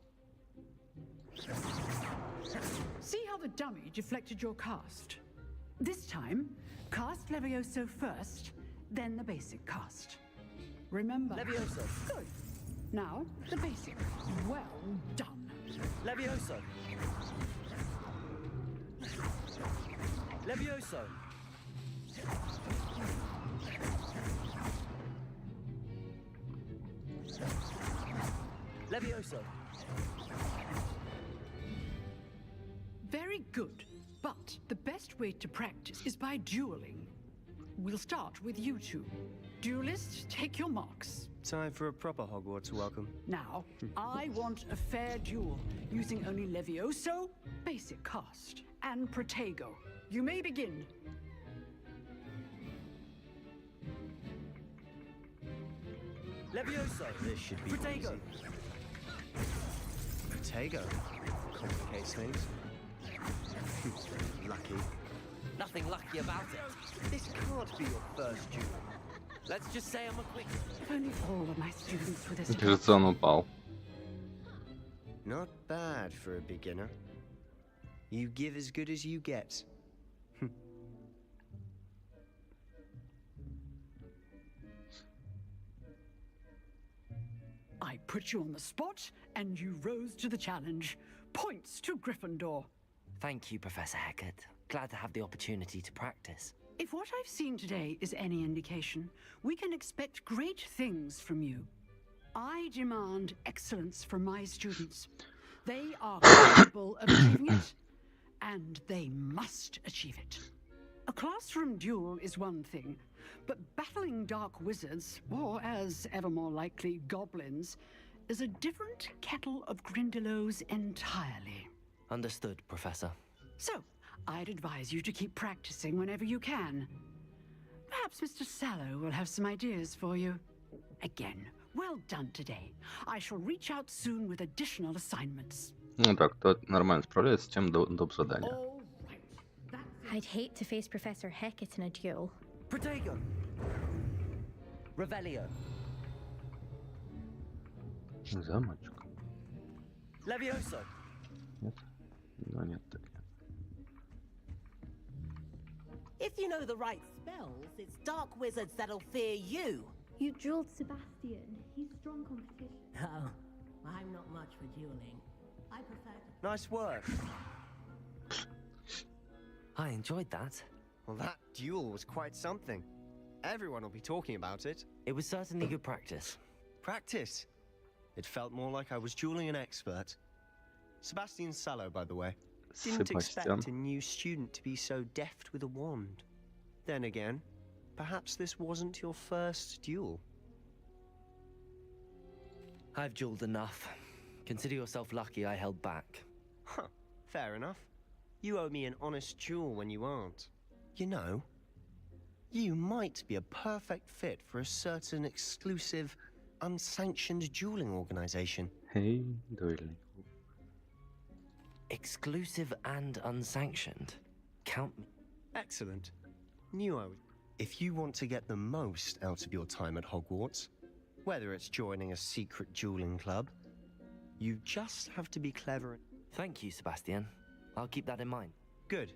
See how the dummy deflected your cast? This time, cast Levioso first, then the basic cast. Remember? Levioso. Good. Now, the basic. Well done. Levioso! Levioso! Levioso! Very good. But the best way to practice is by dueling. We'll start with you two. Duelists, take your marks. Time for a proper Hogwarts welcome. Now, I want a fair duel, using only Levioso, basic cast, and Protego. You may begin. Levioso! This should be Protego! Protego complicates things. Lucky. Nothing lucky about it. This can't be your first duel. Let's just say I'm a quick. If only all of my students were this. Кажется, он упал. Not bad for a beginner. You give as good as you get. I put you on the spot, and you rose to the challenge. Points to Gryffindor. Thank you, Professor Hecat. Glad to have the opportunity to practice. If what I've seen today is any indication, we can expect great things from you. I demand excellence from my students. They are capable of achieving it, and they must achieve it. A classroom duel is one thing, but battling dark wizards, or as ever more likely, goblins, is a different kettle of Grindylows entirely. Understood, Professor. So, I'd advise you to keep practicing whenever you can. Perhaps Mr. Sallow will have some ideas for you. Again, well done today. I shall reach out soon with additional assignments. Ну так, кто нормально справляется с тем доп. Задания. I'd hate to face Professor Hecat in a duel. Protego! Revelio. Замочек. Levioso. Нет? Ну нет, так нет. If you know the right spells, it's dark wizards that'll fear you. You drilled Sebastian. He's strong competition. Oh, I'm not much for dueling. I prefer to... Nice work. I enjoyed that. Well, that duel was quite something. Everyone will be talking about it. It was certainly good practice. Practice? It felt more like I was dueling an expert. Sebastian Sallow, by the way. Didn't expect a new student to be so deft with a wand. Then again, perhaps this wasn't your first duel. I've dueled enough. Consider yourself lucky I held back. Huh, fair enough. You owe me an honest duel when you aren't. You know, you might be a perfect fit for a certain exclusive, unsanctioned dueling organization. Hey, dueling. Exclusive and unsanctioned. Count me. Excellent. Knew I would. If you want to get the most out of your time at Hogwarts, whether it's joining a secret dueling club, you just have to be clever. Thank you, Sebastian. I'll keep that in mind. Good.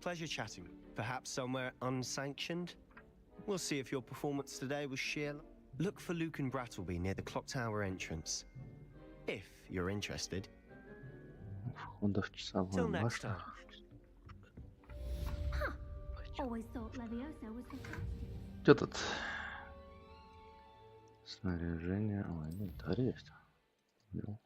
Pleasure chatting. Perhaps somewhere unsanctioned? We'll see if your performance today was sheer. Look for Luke and Brattleby near the clock tower entrance. If you're interested. Till next time. Huh. Always thought Levioso was for Sebastian. Что тут? Снаряжение. Ой, инвентарь есть. Ну.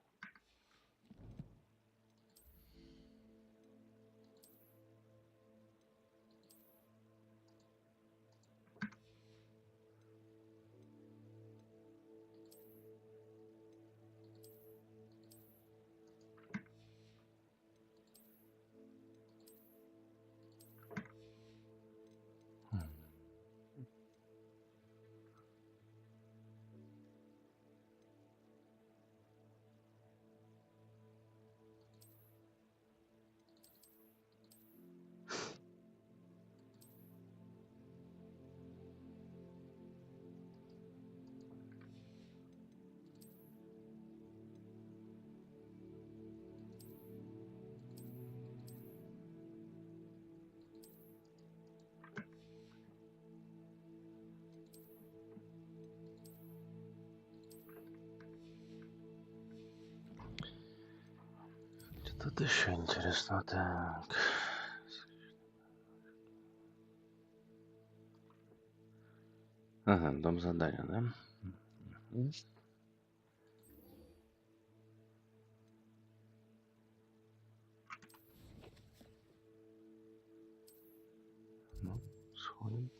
Тут еще интересно, так. Ага, дом задания, да? Мгм. Ну, сходим.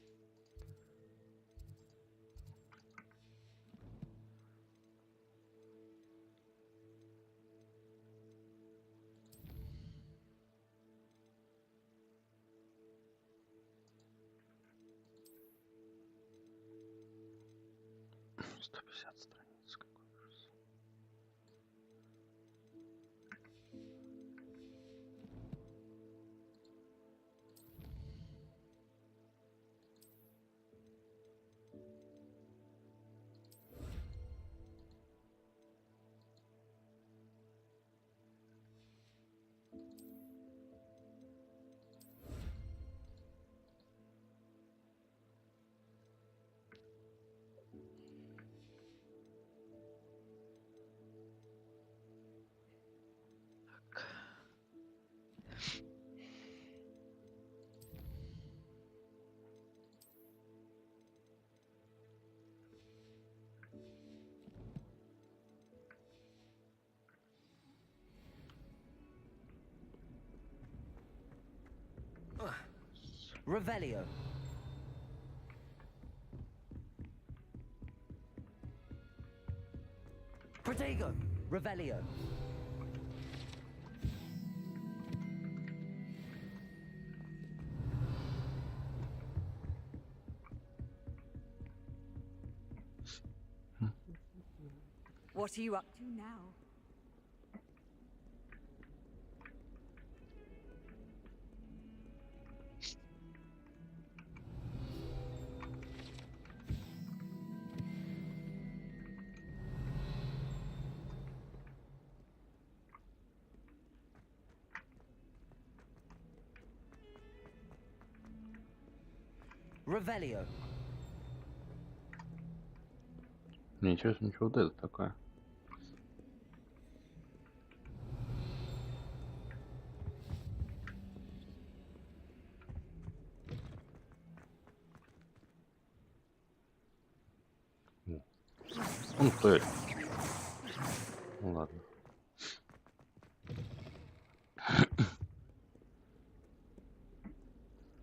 Сто 150 страниц. Какой ужас. Revelio. Protego. Revelio. What are you up to now? Revelio. Мне интересно, что вот это такое. Он стоит. Ну ладно.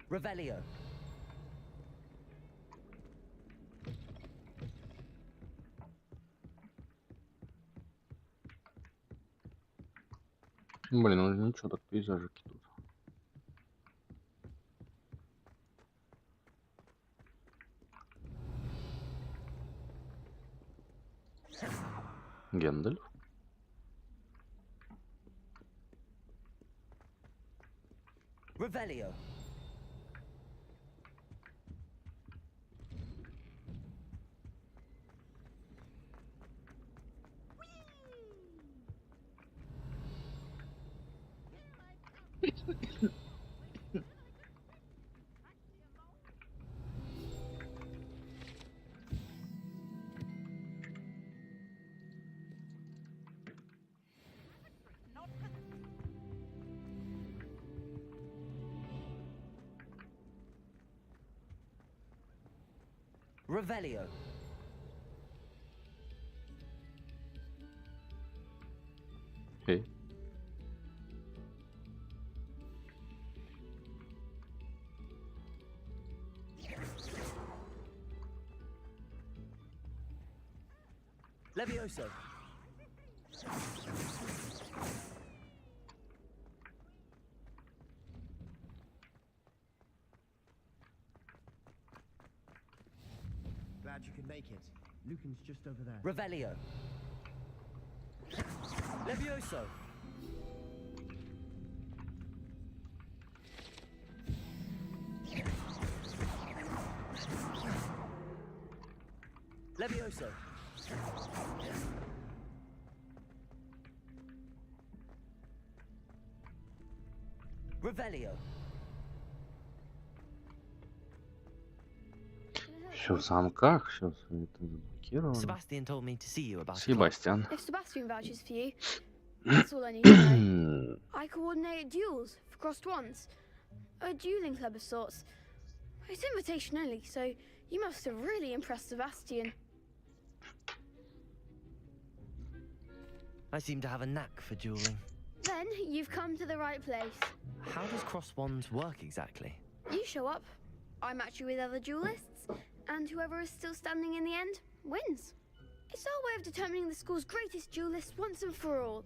Revelio. Блин, ну ничего, так пейзажики тут. Гендальф. Revelio. Revelio. Окей. Levioso. Glad you could make it. Lucan's just over there. Revelio. Levioso. Levioso. Revelio. Все в замках, все это заблокировано. Sebastian told me to see you about it. Себастьян. If Sebastian vouches for you, that's all I need to know. I coordinate duels for crossed wands. A dueling club of sorts. It's invitation only, so you must have really impressed Sebastian. I seem to have a knack for dueling. Then you've come to the right place. How does cross wands work exactly? You show up, I match you with other duelists, and whoever is still standing in the end wins. It's our way of determining the school's greatest duelist once and for all.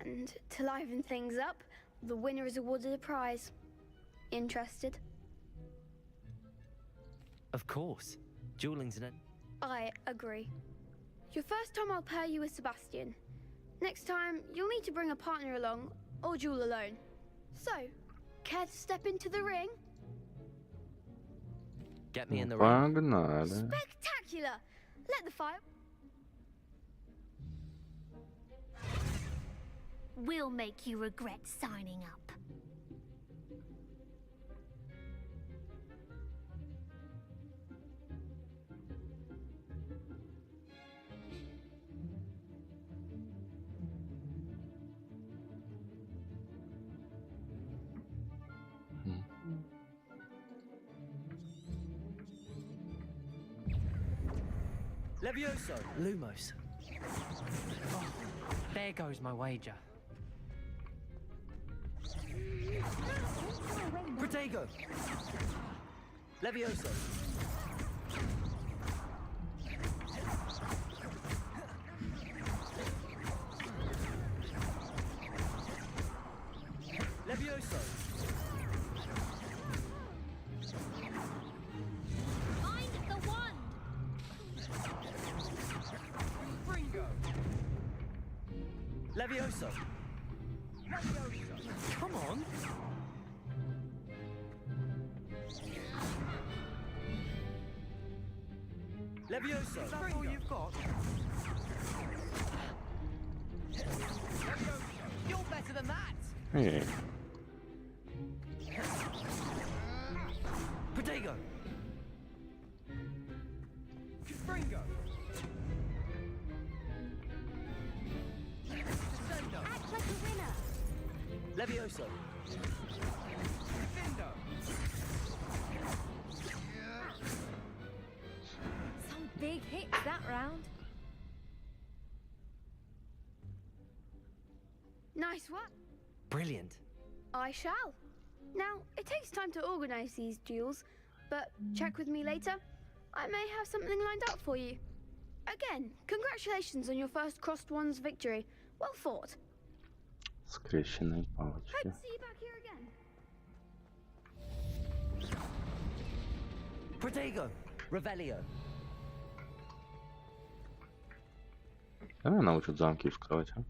And to liven things up, the winner is awarded a prize. Interested? Of course. Dueling's an... I agree. Your first time I'll pair you with Sebastian. Next time, you'll need to bring a partner along, or duel alone. So, care to step into the ring? Get me in the ring. Погнали. Spectacular! Let the fire... We'll make you regret signing up. Levioso. Lumos. Oh, there goes my wager. Protego. Levioso. Levioso. Find the wand. Bringo. Levioso. Levioso. Come on. Levioso. Is that all you've got? Levioso. You're better than that. Эй. Protego. Some big hits that round. Nice work. Brilliant. I shall. Now, it takes time to organize these duels, but check with me later. I may have something lined up for you. Again, congratulations on your first Crossed Ones victory. Well fought. Скрещенные палочки. Hope to see you back here again. Protego, Revelio. Давай научат замки вскрывать, а?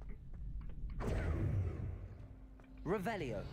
Revelio.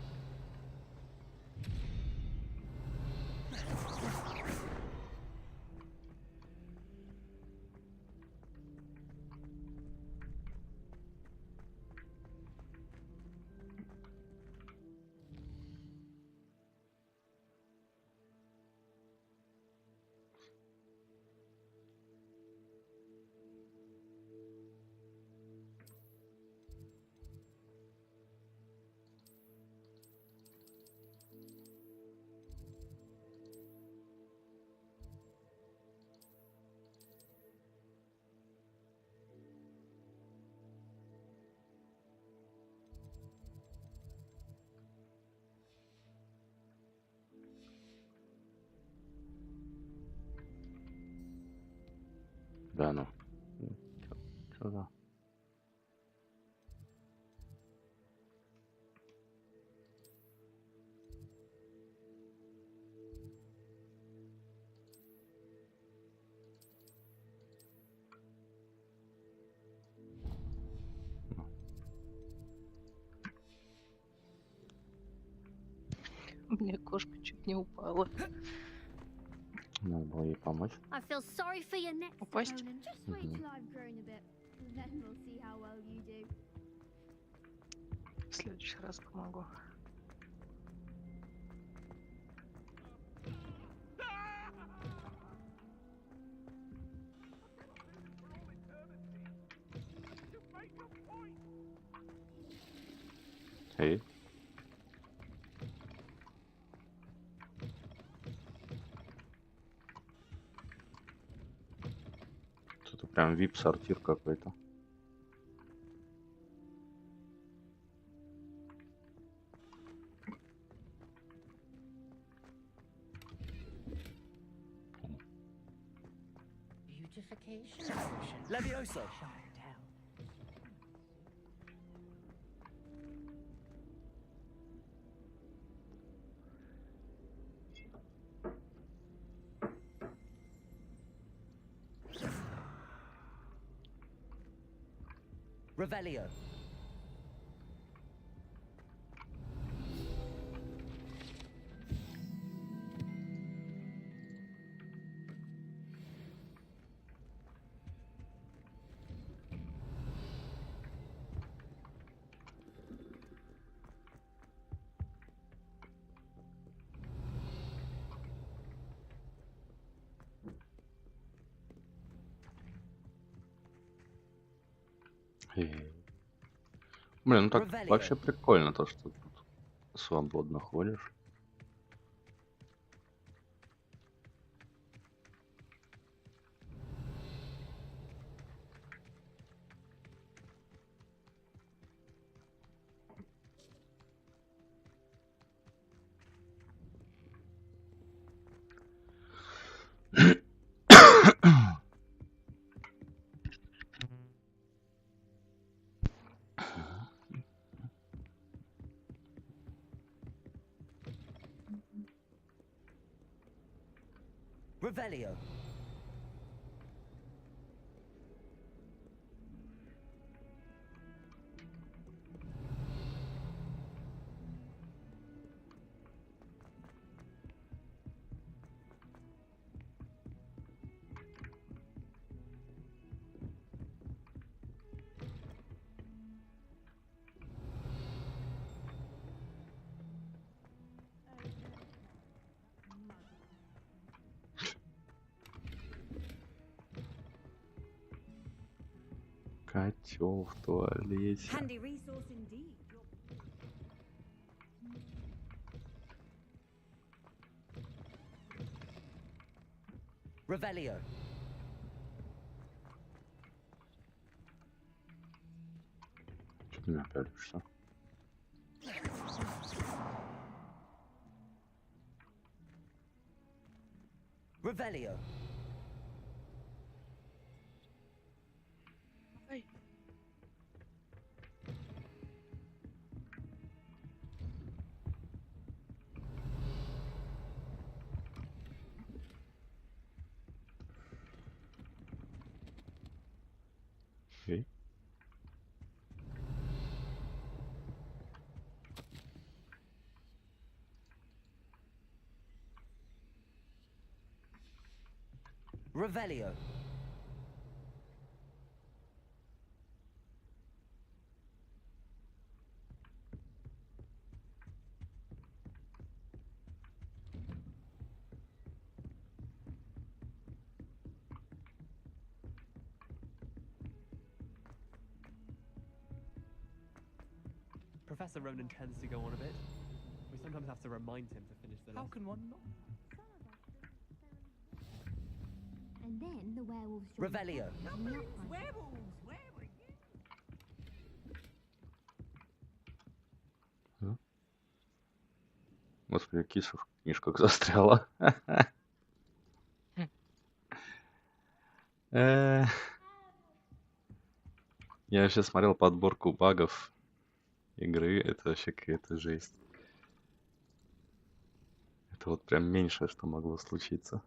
Да ну. Чё за? Мне кошка чуть не упала. Надо было ей помочь. I feel sorry for your next Упасть? opponent. Just wait till I've grown a bit, then we'll see how well you do. В следующий раз помогу. Эй. Это прям вип-сортир какой-то. Beautification. Levioso. Revelio. Блин, ну так вообще прикольно то, что тут свободно ходишь. Revelio. Котел в туалете. Handy resource indeed. Revelio. Что ты меня пялишься? Revelio. Ай. Окей. Revelio. Professor Ronan tends to go on a bit. We sometimes have to remind him to finish the lesson. How can one not? And then the werewolves. Revelio. Господи, киса в книжках застряла. Я вообще смотрел подборку багов игры. Это вообще какая-то жесть. Это вот прям меньшее, что могло случиться.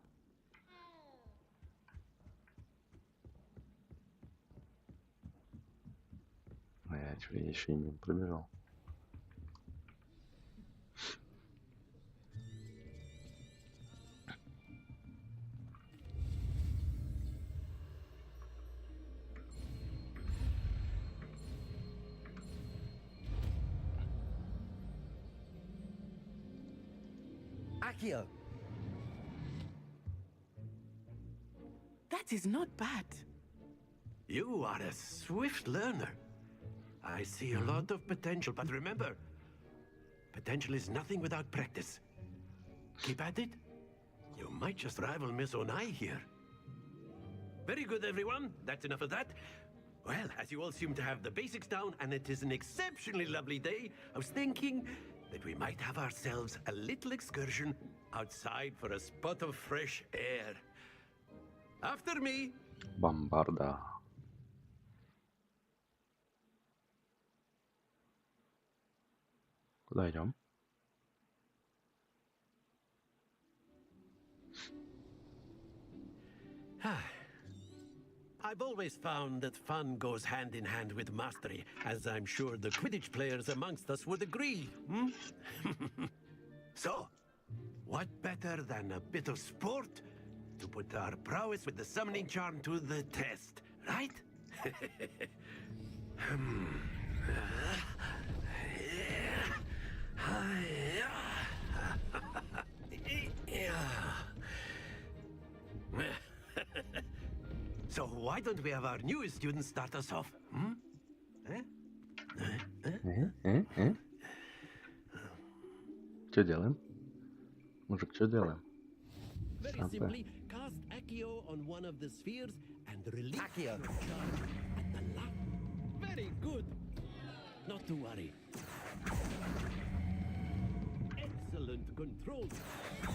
А я еще и не пробежал. Accio. That is not bad. You are a swift learner. I see a lot of potential, but remember, potential is nothing without practice. Keep at it. You might just rival Miss Onai here. Very good, everyone. That's enough of that. Well, as you all seem to have the basics down, and it is an exceptionally lovely day, I was thinking that we might have ourselves a little excursion outside for a spot of fresh air. After me. Бомбарда. Куда идем? I've always found that fun goes hand in hand with mastery, as I'm sure the Quidditch players amongst us would agree. So, what better than a bit of sport to put our prowess with the summoning charm to the test, right? So why don't we have our newest student start us off? Что делаем? Мужик, что делаем? Very simply, cast Accio on one of the spheres and release your charm at the last. Very good. Not to worry. Excellent control.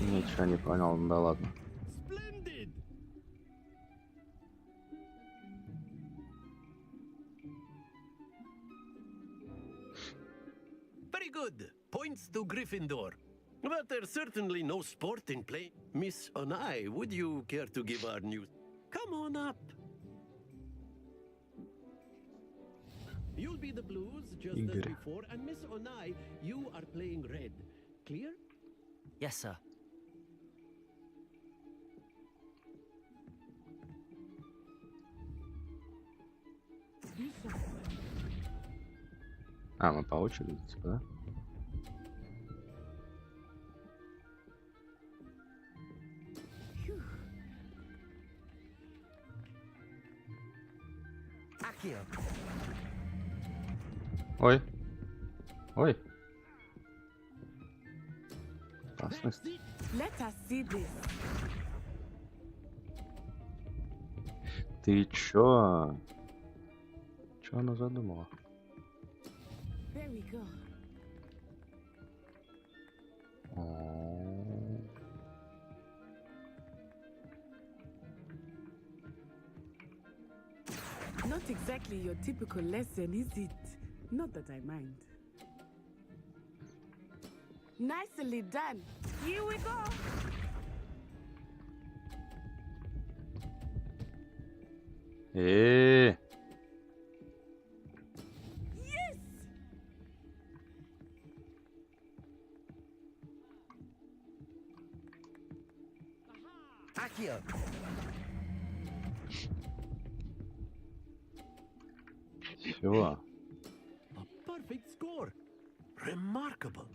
Ничего не понял, да ладно. Splendid. Very good. Points to Gryffindor. But there's certainly no sport in play. Miss Onai, would you care to give our news? Come on up. You'll be the blues just as before, and Miss Onai, you are playing red. Clear? Yes, sir. А, мы по очереди, типа, да? Ой. Ой. Опасность. Let us see this. Ты чё? Чё она задумала? There we go. Not exactly your typical lesson, is it? Not that I mind. Nicely done. Here we go. Yes. Accio. Все. A perfect score. Remarkable.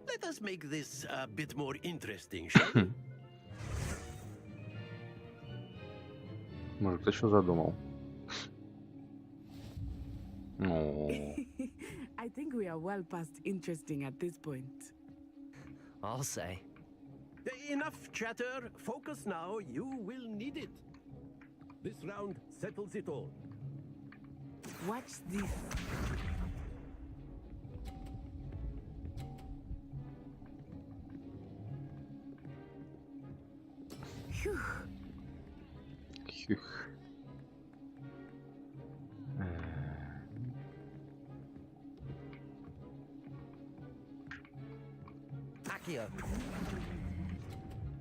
Let us make this a bit more interesting, shall we? Может, ты что задумал? Ну. I think we are well past interesting at this point. I'll say. Enough chatter. Focus now. You will need it. This round settles it all. Watch this. Phew. Пhew. Accio.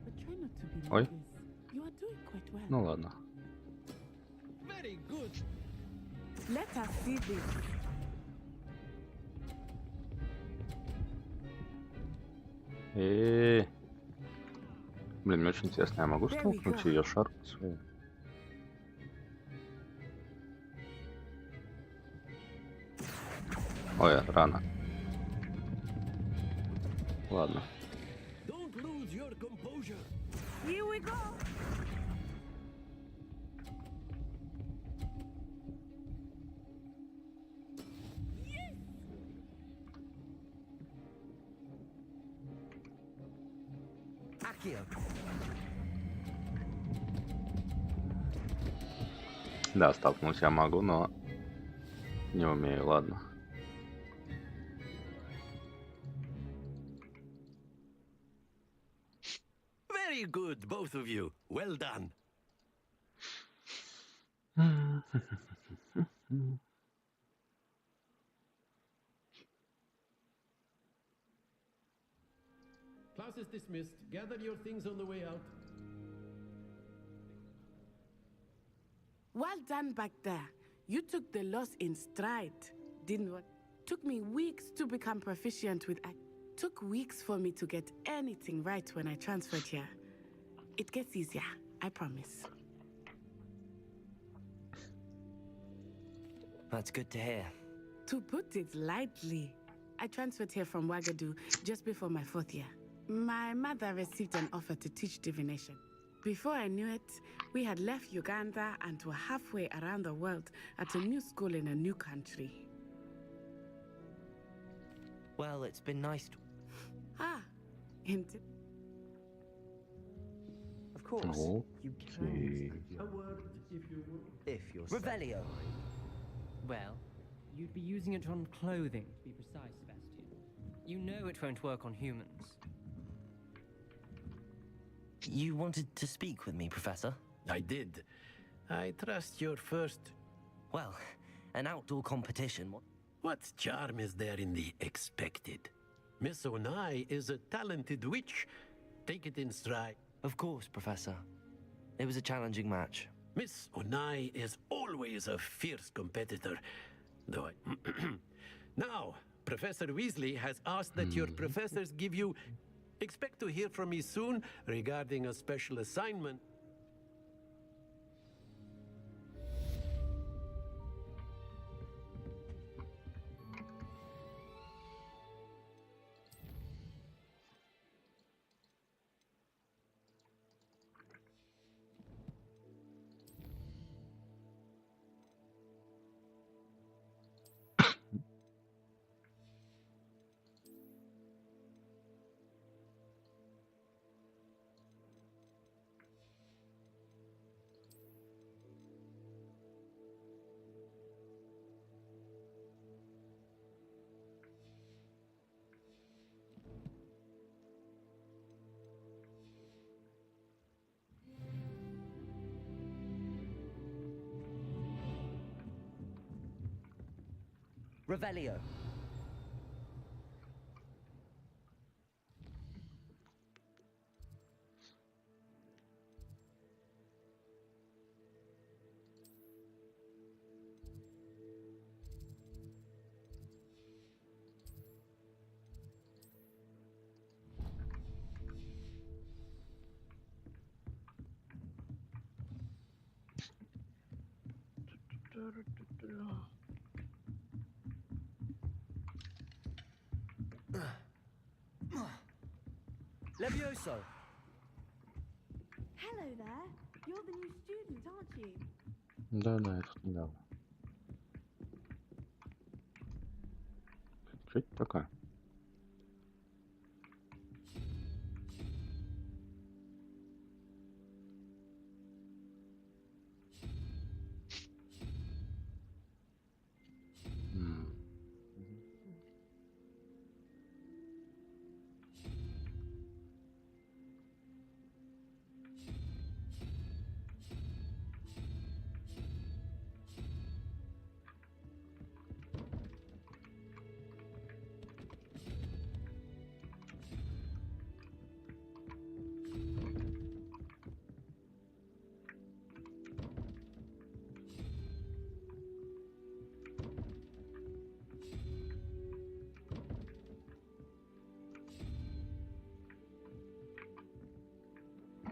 But try not to be Ой. like this. You are doing quite well. Ну ладно. Very good. Let us see this. Блин, мне очень интересно, я могу столкнуть ее шар свой? Ой, рано. Ладно. Don't lose your composure. Here we go. Accio. Да, столкнуть я могу, но не умею, ладно. Very good, both of you. Well done. Class is dismissed. Gather your things on the way out. Well done back there. You took the loss in stride, didn't what? Took me weeks to become proficient with took weeks for me to get anything right when I transferred here. It gets easier, I promise. That's good to hear. To put it lightly, I transferred here from Wagadu just before my 4th year. My mother received an offer to teach divination. Before I knew it, we had left Uganda and were halfway around the world at a new school in a new country. Well, it's been nice to... Of course, you Okay. can. A word, if you would. If you're so Revelio. Well, you'd be using it on clothing, to be precise, Sebastian. You know it won't work on humans. You wanted to speak with me, Professor? I did. I trust your first... Well, an outdoor competition. What charm is there in the expected? Miss Onai is a talented witch. Take it in stride. Of course, Professor. It was a challenging match. Miss Onai is always a fierce competitor, though I... Now, Professor Weasley has asked that your professors give you... Expect to hear from me soon regarding a special assignment. Revelio. Levioso. Hello there. You're the new student, aren't you? Да, я тут недавно. Что это такое?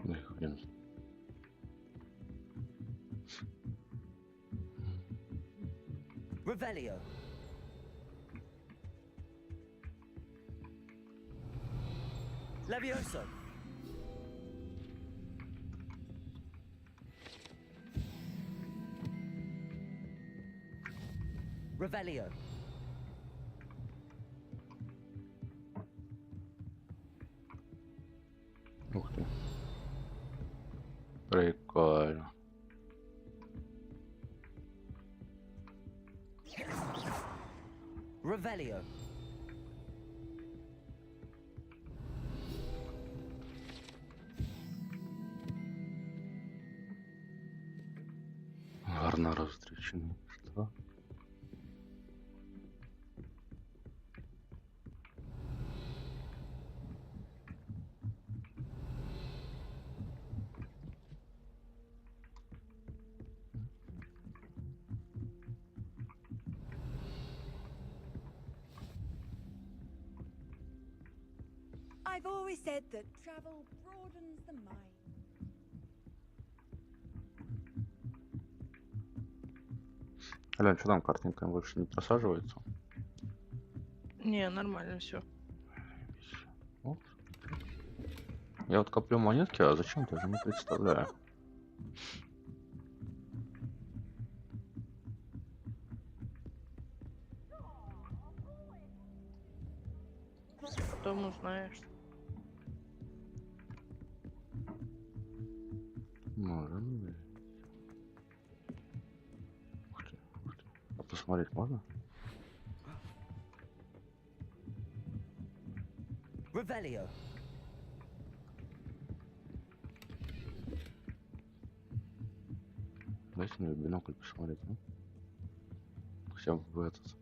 Да и хрен. Revelio. Levioso. Revelio. Ух ты. Прикольно. Revelio. Гарно роздрічений. Що? I've always said that travel broadens the mind. Ален, что там, картинка больше не просаживается? Не, нормально все. Вот. Я вот коплю монетки, а зачем, даже не представляю. Потом узнаешь. Может быть. Ух ты, ух ты. А посмотреть можно? Revelio. Дайте мне в бинокль посмотреть, ну? Хотя бы в этот.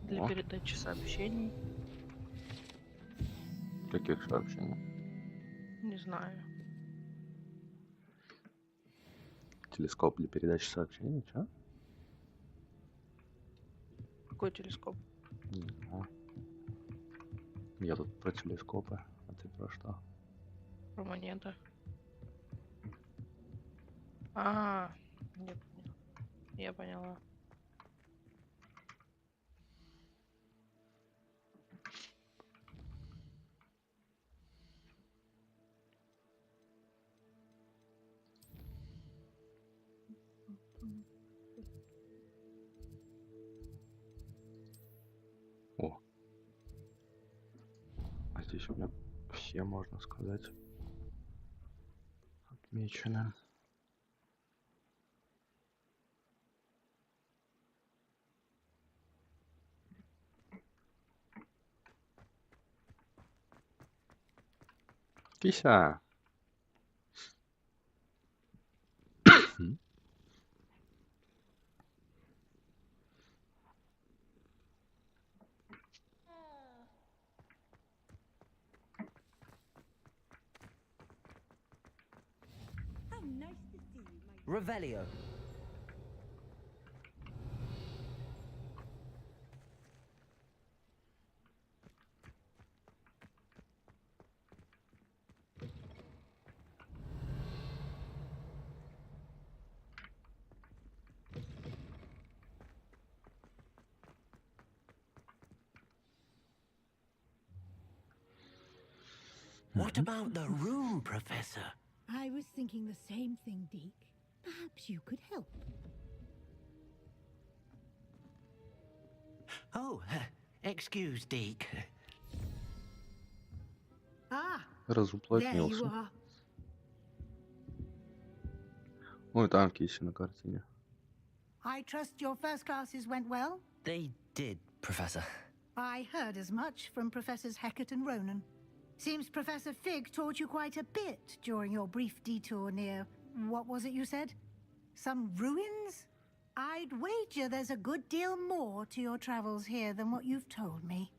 Для О. передачи сообщений. Каких сообщений? Не знаю. Телескоп для передачи сообщений, что? Какой телескоп? Не знаю. Я тут про телескопы, а ты про что? Про монеты. А, нет, я поняла. О. А здесь у меня все, можно сказать, отмечены. Кися. Revelio. What about the room, Professor? I was thinking the same thing, Deke. Perhaps you could help. Oh, excuse, Deke. Ah, there you Разуплотнился. are. Ой, там Киси на картине. I trust your first classes went well? They did, Professor. I heard as much from Professors Hecat and Ronan. Seems Professor Fig taught you quite a bit during your brief detour near... what was it you said? Some ruins? I'd wager there's a good deal more to your travels here than what you've told me.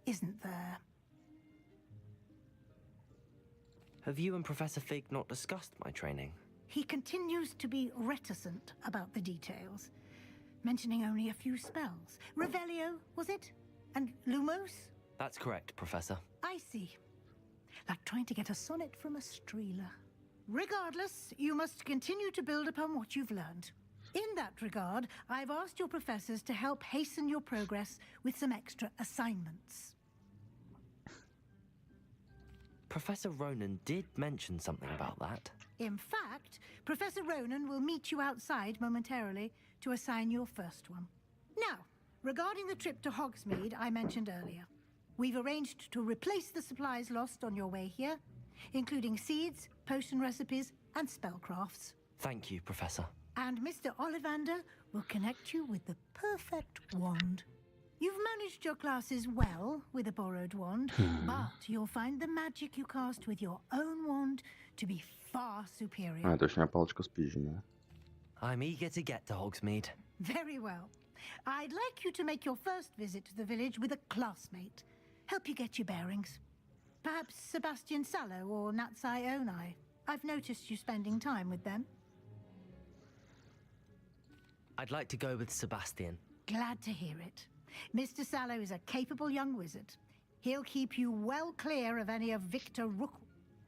Isn't there? Have you and Professor Fig not discussed my training? He continues to be reticent about the details, mentioning only a few spells. Revelio, was it? And Lumos? That's correct, Professor. I see. Like trying to get a sonnet from a streeler. Regardless, you must continue to build upon what you've learned. In that regard, I've asked your professors to help hasten your progress with some extra assignments. Professor Ronan did mention something about that. In fact, Professor Ronan will meet you outside momentarily to assign your first one. Now, regarding the trip to Hogsmeade I mentioned earlier, we've arranged to replace the supplies lost on your way here, including seeds, potion recipes, and spellcrafts. Thank you, Professor. And Mr. Ollivander will connect you with the perfect wand. You've managed your classes well with a borrowed wand, but you'll find the magic you cast with your own wand to be far superior. А, точно, палочка спизженная. I'm eager to get to Hogsmeade. Very well. I'd like you to make your first visit to the village with a classmate. Help you get your bearings. Perhaps Sebastian Sallow or Natsai Onai. I've noticed you spending time with them. I'd like to go with Sebastian. Glad to hear it. Mr. Sallow is a capable young wizard. He'll keep you well clear of any of Victor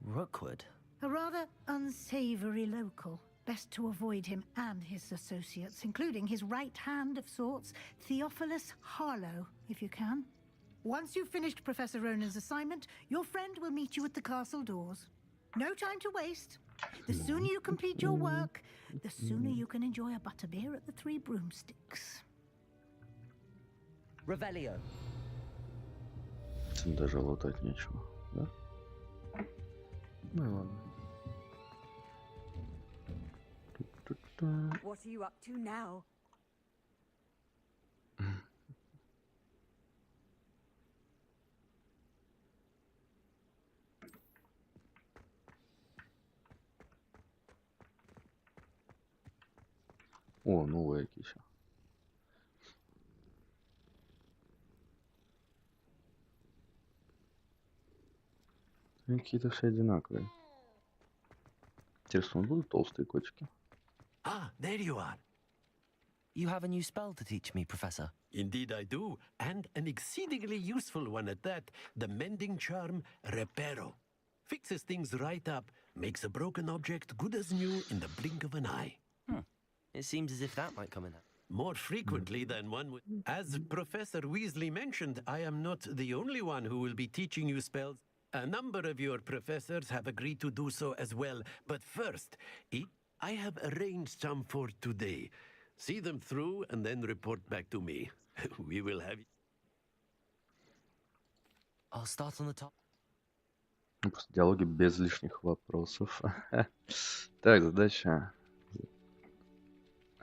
Rookwood? A rather unsavory local. Best to avoid him and his associates, including his right hand of sorts, Theophilus Harlow, if you can. Once you've finished Professor Ronan's assignment, your friend will meet you at the castle doors. No time to waste. The sooner you complete your work, the sooner you can enjoy a butterbeer at the Three Broomsticks. Revelio. Даже лутать нечего, да? Ну и ладно. What are you up to now? О, новая кися. Какие-то все одинаковые. Интересно, будут толстые котики? Ah, there you are. You have a new spell to teach me, Professor. Indeed I do, and an exceedingly useful one at that. The mending charm, Reparo. Fixes things right up, makes a broken object good as new in the blink of an eye. It seems as if that might come in handy. More frequently than one would. As Professor Weasley mentioned, I am not the only one who will be teaching you spells. A number of your professors have agreed to do so as well. But first, I have arranged some for today. See them through and then report back to me. We will have... I'll start on the top. Просто диалоги без лишних вопросов. Так, задача.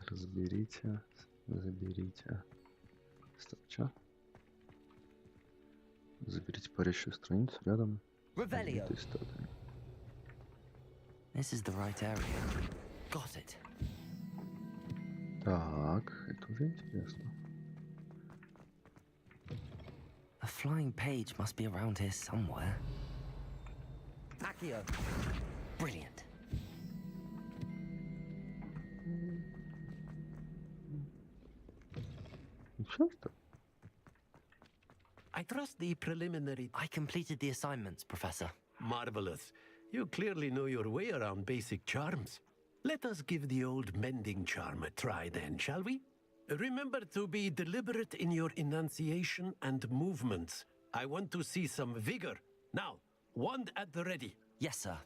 Разберите, заберите. Стоп, чё? Заберите парящую страницу рядом. Revelio. This is the right area. Got it. Так, это уже интересно. A flying page must be around here somewhere. Accio. Brilliant. Часто? I trust the preliminary... I completed the assignments, Professor. Marvelous. You clearly know your way around basic charms. Let us give the old mending charm a try then, shall we? Remember to be deliberate in your enunciation and movements. I want to see some vigor. Now, wand at the ready. Yes, sir.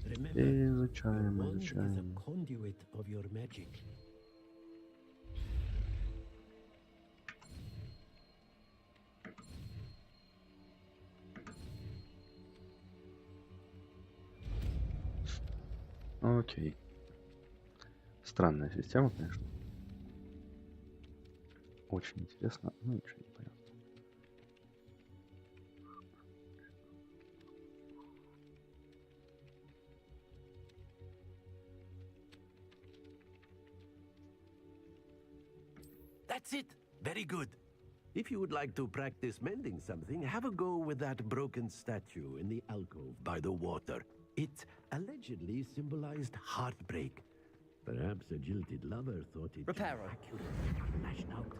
Remember, Изучаем, wand is изучаем. a conduit of your magic. Окей. Странная система, конечно. Очень интересно, но ничего не понятно. That's it. Very good. If you would like to practice mending something, have a go with that broken statue in the alcove by the water. It allegedly symbolized heartbreak. Perhaps a jilted lover thought it Reparo. lashed out.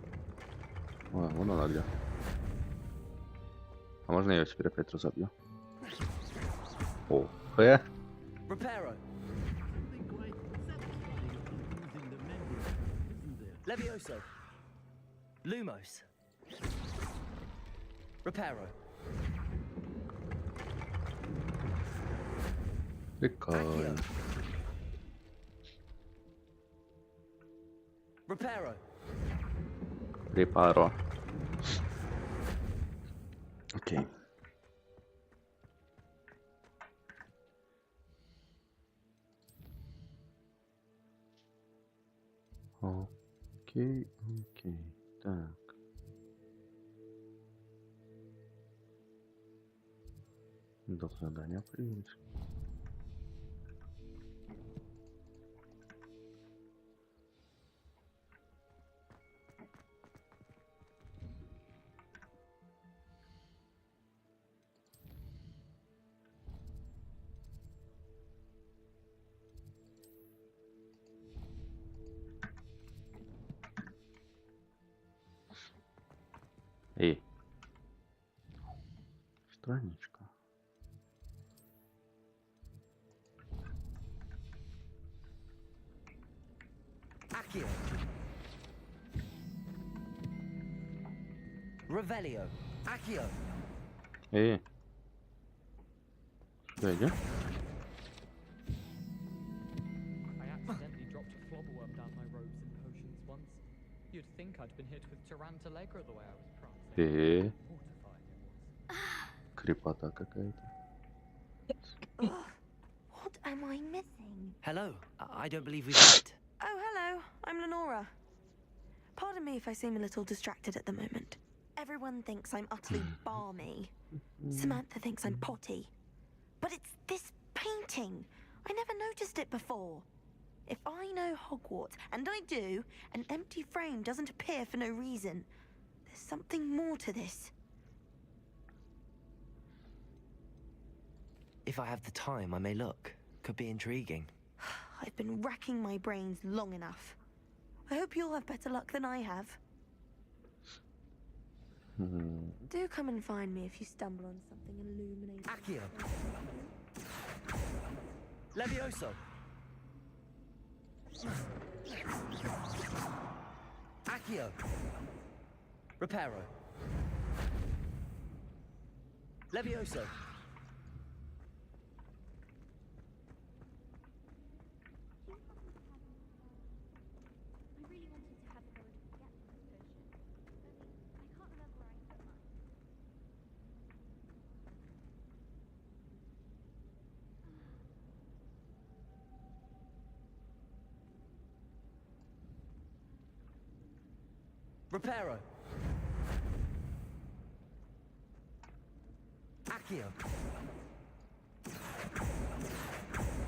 О, вон она где. А можно я ее теперь опять разобью? О, Reparo. Levioso. Lumos. Reparo. Прикольно. Reparo. Репаро. Окей. Окей, окей. Так. До задания появились. Эй. Страничка. Accio. Revelio. Accio. Эй. Сюда иди. I accidentally dropped a flobberworm down my robes and potions once. You'd think I'd been hit with Tarantallegra the way I was prancing. Крепота какая-то. What am I missing? Hello. I don't believe we've met. Oh, hello. I'm Lenora. Pardon me if I seem a little distracted at the moment. Everyone thinks I'm utterly balmy. Samantha thinks I'm potty. But it's this painting. I never noticed it before. If I know Hogwarts, and I do, an empty frame doesn't appear for no reason. There's something more to this. If I have the time, I may look. Could be intriguing. I've been racking my brains long enough. I hope you'll have better luck than I have. Do come and find me if you stumble on something illuminating. Accio. Levioso. Accio. Reparo. Levioso. Reparo. Accio.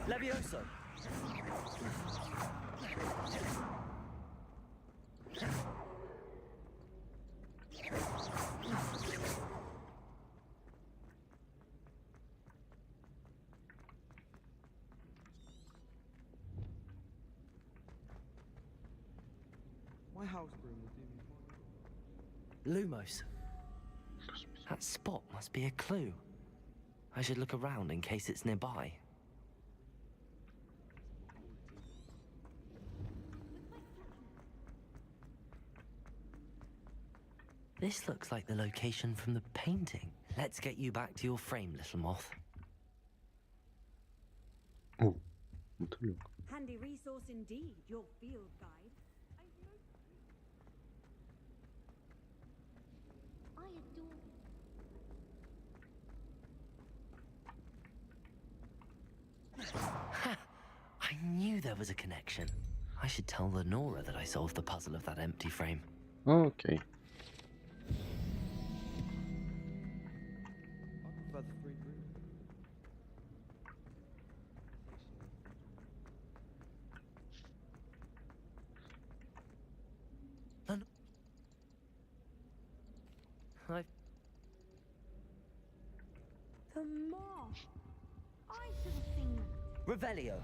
Levioso. My house broom will do me fine. Lumos. That spot must be a clue. I should look around in case it's nearby. This looks like the location from the painting. Let's get you back to your frame, little moth. Oh, мотылек. Handy resource indeed, your field guide. I adore I knew there was a connection. I should tell Lenora that I solved the puzzle of that empty frame. Okay. I prefer the free broom. The moth. I should have seen that. Revelio.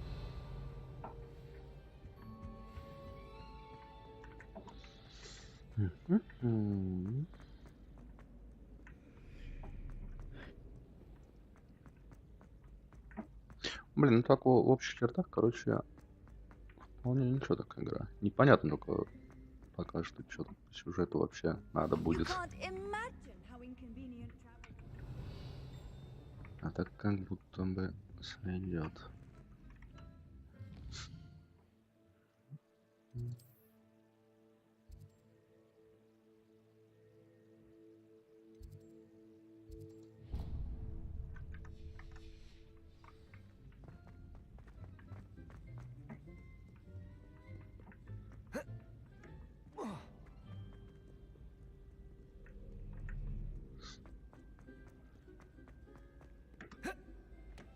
Блин, ну так в общих чертах, короче, вполне ничего такая игра. Непонятно только пока что там по сюжету вообще надо You будет. can't imagine how inconvenient travel. А так как будто бы сойдет.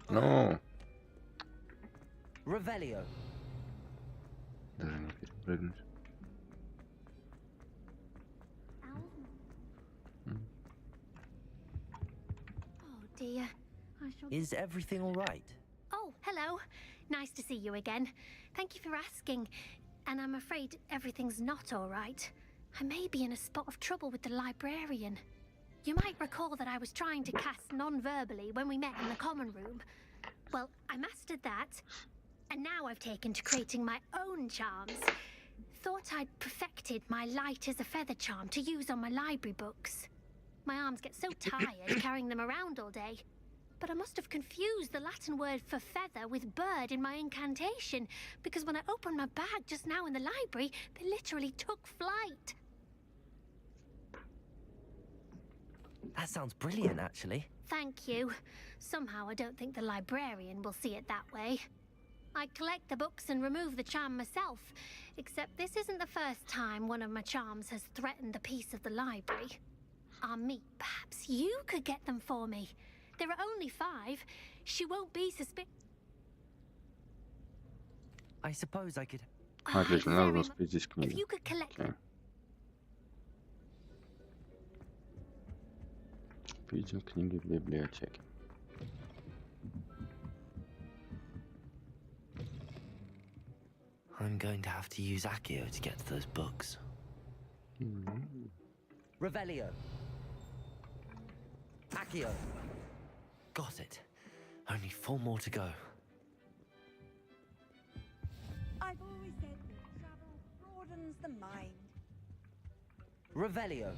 Ну, Revelio. даже не перепрыгнуть. Oh dear. I shall... Is everything all right? Oh, hello. Nice to see you again. Thank you for asking. And I'm afraid everything's not all right. I may be in a spot of trouble with the librarian. You might recall that I was trying to cast non-verbally when we met in the common room. Well, I mastered that, and now I've taken to creating my own charms. Thought I'd perfected my light as a feather charm to use on my library books. My arms get so tired carrying them around all day. But I must have confused the Latin word for feather with bird in my incantation, because when I opened my bag just now in the library, they literally took flight. That sounds brilliant, actually. Thank you. Somehow I don't think the librarian will see it that way. I collect the books and remove the charm myself, except this isn't the first time one of my charms has threatened the peace of the library. Perhaps you could get them for me. There are only 5. She won't be I suppose I could... Отлично, надо успеть здесь If книги. you could collect Окей. Видим книги в библиотеке. I'm going to have to use Accio to get to those books. Revelio. Accio. Got it. Only 4 more to go. I've always said that travel broadens the mind. Revelio.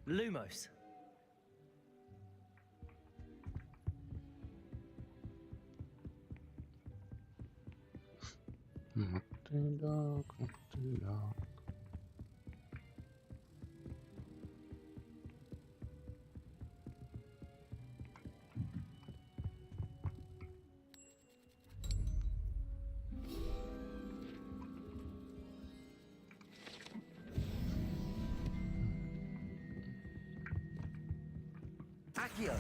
Lumos. Мотылек, мотылек. Accio.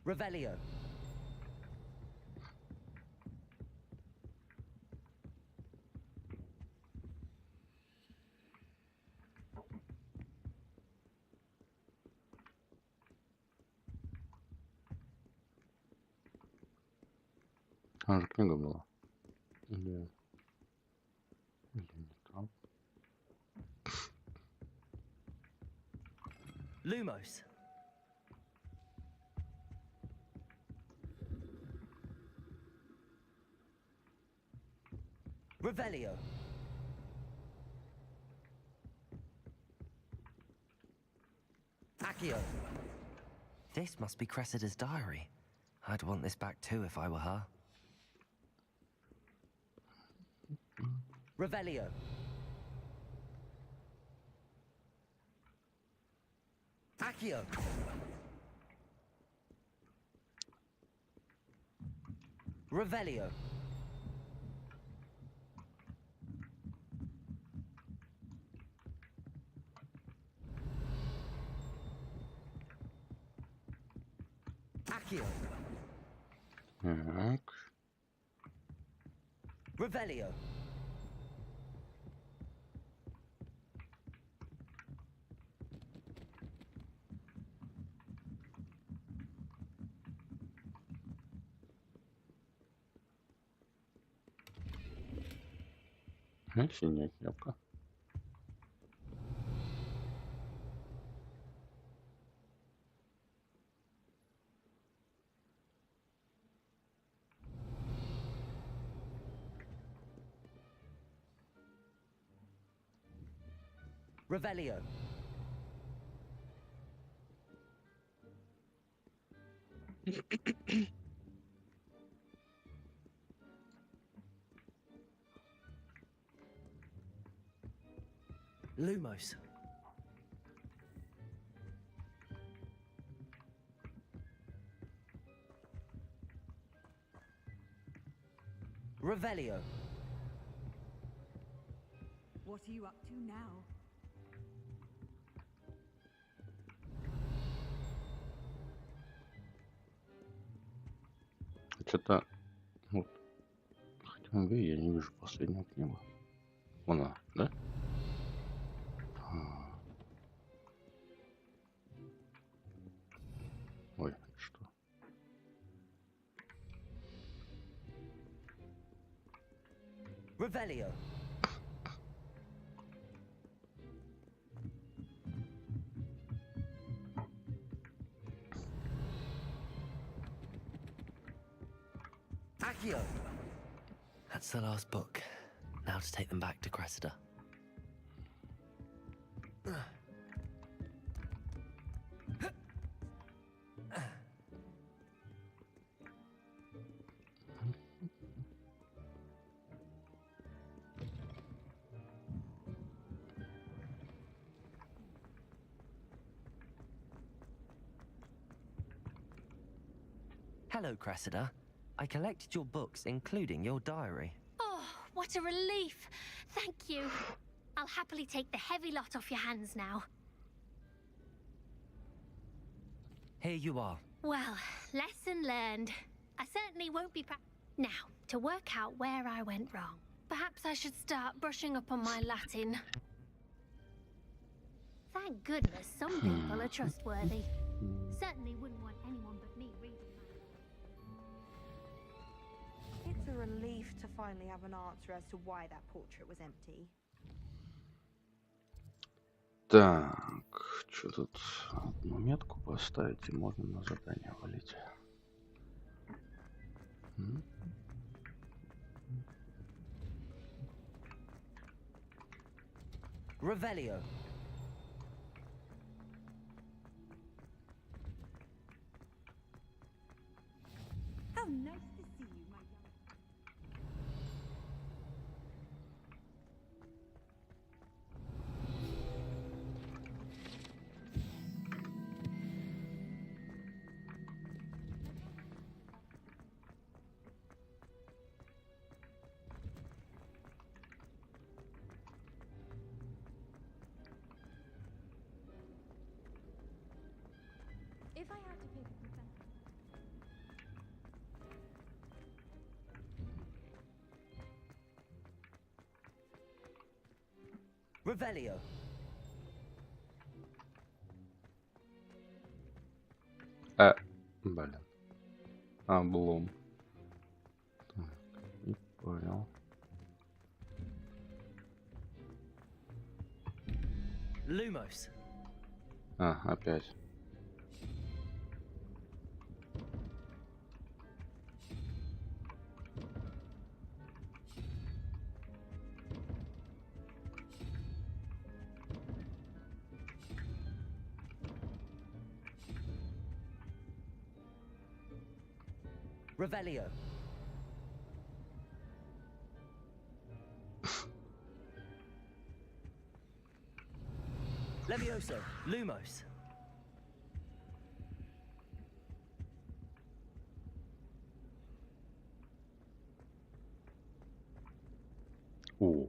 Revelio. Там же книга была. Или не там. Lumos. Revelio. Accio. This must be Cressida's diary. I'd want this back too if I were her. Revelio. Accio. Revelio. Accio. Так. Revelio. Синяя кнопка. Revelio. Lumos. Revelio. What are you up to now? Что-то вот, хотя бы я не вижу последнего книгу. Вон она, да? Ой, что? Revelio. Accio. That's the last book. Now to take them back to Cressida. Hello, Cressida. I collected your books, including your diary. Oh, what a relief. Thank you. I'll happily take the heavy lot off your hands now. Here you are. Well, lesson learned. I certainly won't be Now, to work out where I went wrong. Perhaps I should start brushing up on my Latin. Thank goodness some people are trustworthy. Certainly wouldn't want anyone but me reading that. It's a relief to finally have an answer as to why that portrait was empty. Так, что тут? Одну метку поставить, и можно на задание валить. Revelio. How nice to see you, my young. If I had to pick a professor. Revelio. Блин. Облом. Так, не понял. Lumos. Опять. Revelio. Levioso. Lumos. О.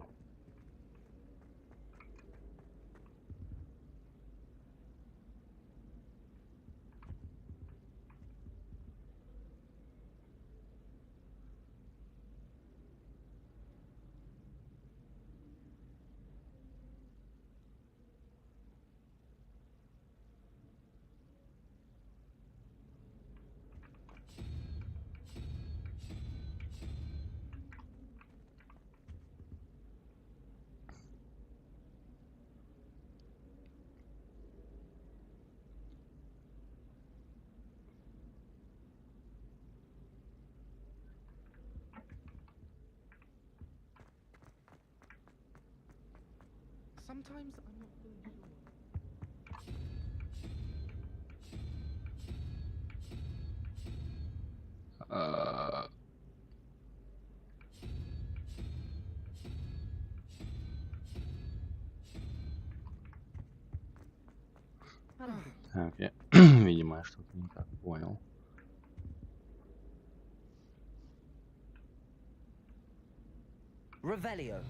Sometimes I'm not really sure. Так, я, видимо, я что-то не так понял. Revelio.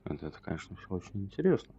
Это, конечно, все очень интересно.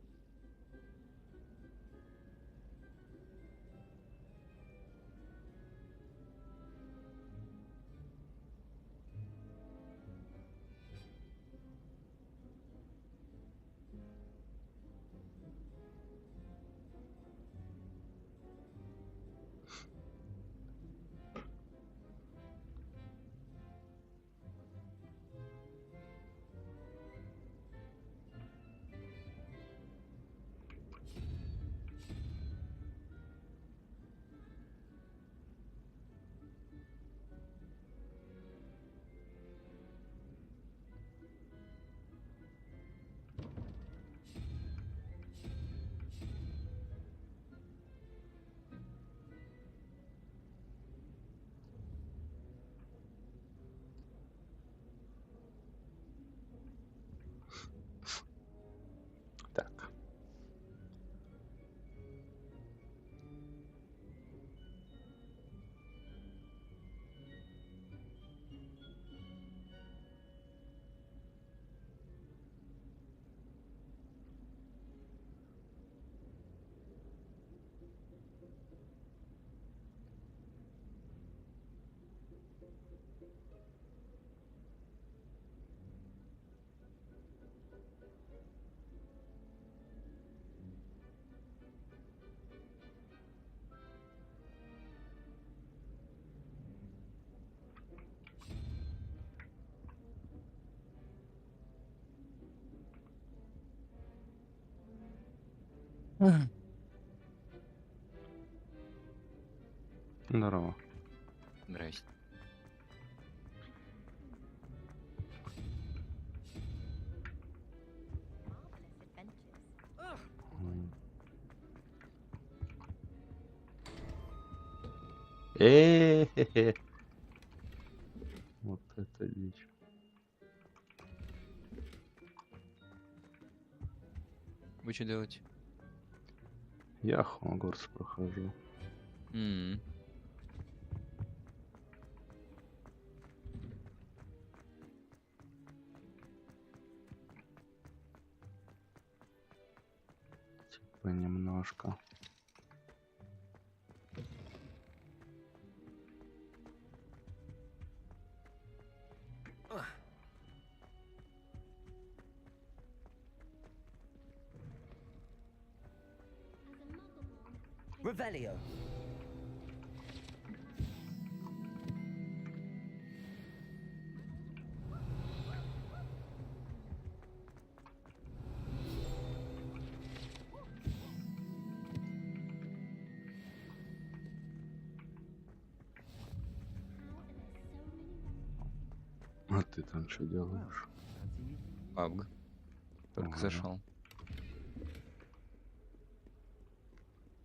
Здорово. Здрасте. Э-хе-хе. Вот это дичь. Вы что делаете? Я Хогвартс прохожу. Типа немножко. Revelio. А ты там что делаешь? Пабг. Только зашел.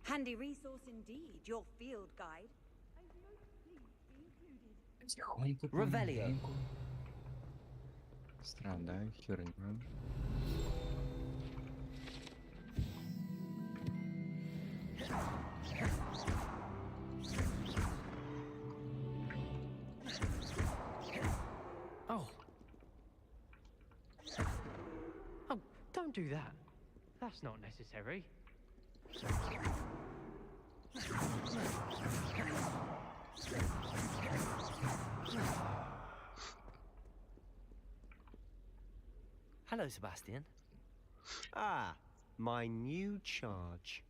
Handy resource indeed, your field guide. Тихонько, помаленьку. Страдаю херню. Oh. Oh, don't do that. That's not necessary. Hello, Sebastian. Ah, my new charge.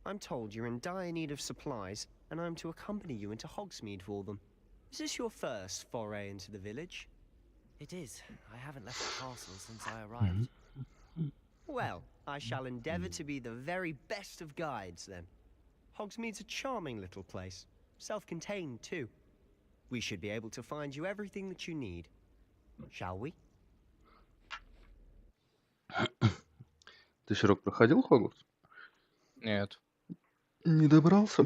I'm told you're in dire need of supplies, and I'm to accompany you into Hogsmeade for them. Is this your first foray into the village? It is. I haven't left the castle since I arrived. Well, I shall endeavour to be the very best of guides, then. Hogsmeade's a charming little place. Self-contained, too. We should be able to find you everything that you need. Shall we? Ты, Серег, проходил Хогвартс? Нет. Не добрался?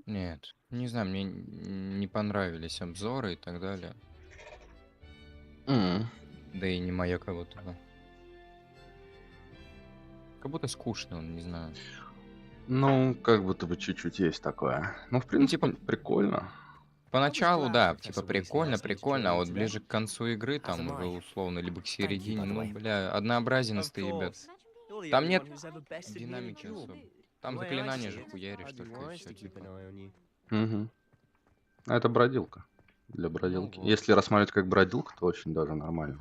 Нет. Не знаю, мне не понравились обзоры и так далее. Да и не моя как будто бы. Как будто скучно, он, не знаю. Ну, как будто бы чуть-чуть есть такое. Ну, в принципе, прикольно. Поначалу, да, типа прикольно, а вот ближе к концу игры, там уже условно, либо к середине, ну, бля, однообразие настоебет. Там нет динамики особо. Там заклинания же хуяришь только и все, типа. Угу. Это бродилка. Для бродилки. Ну, вот. Если рассматривать как бродилку, то очень даже нормально.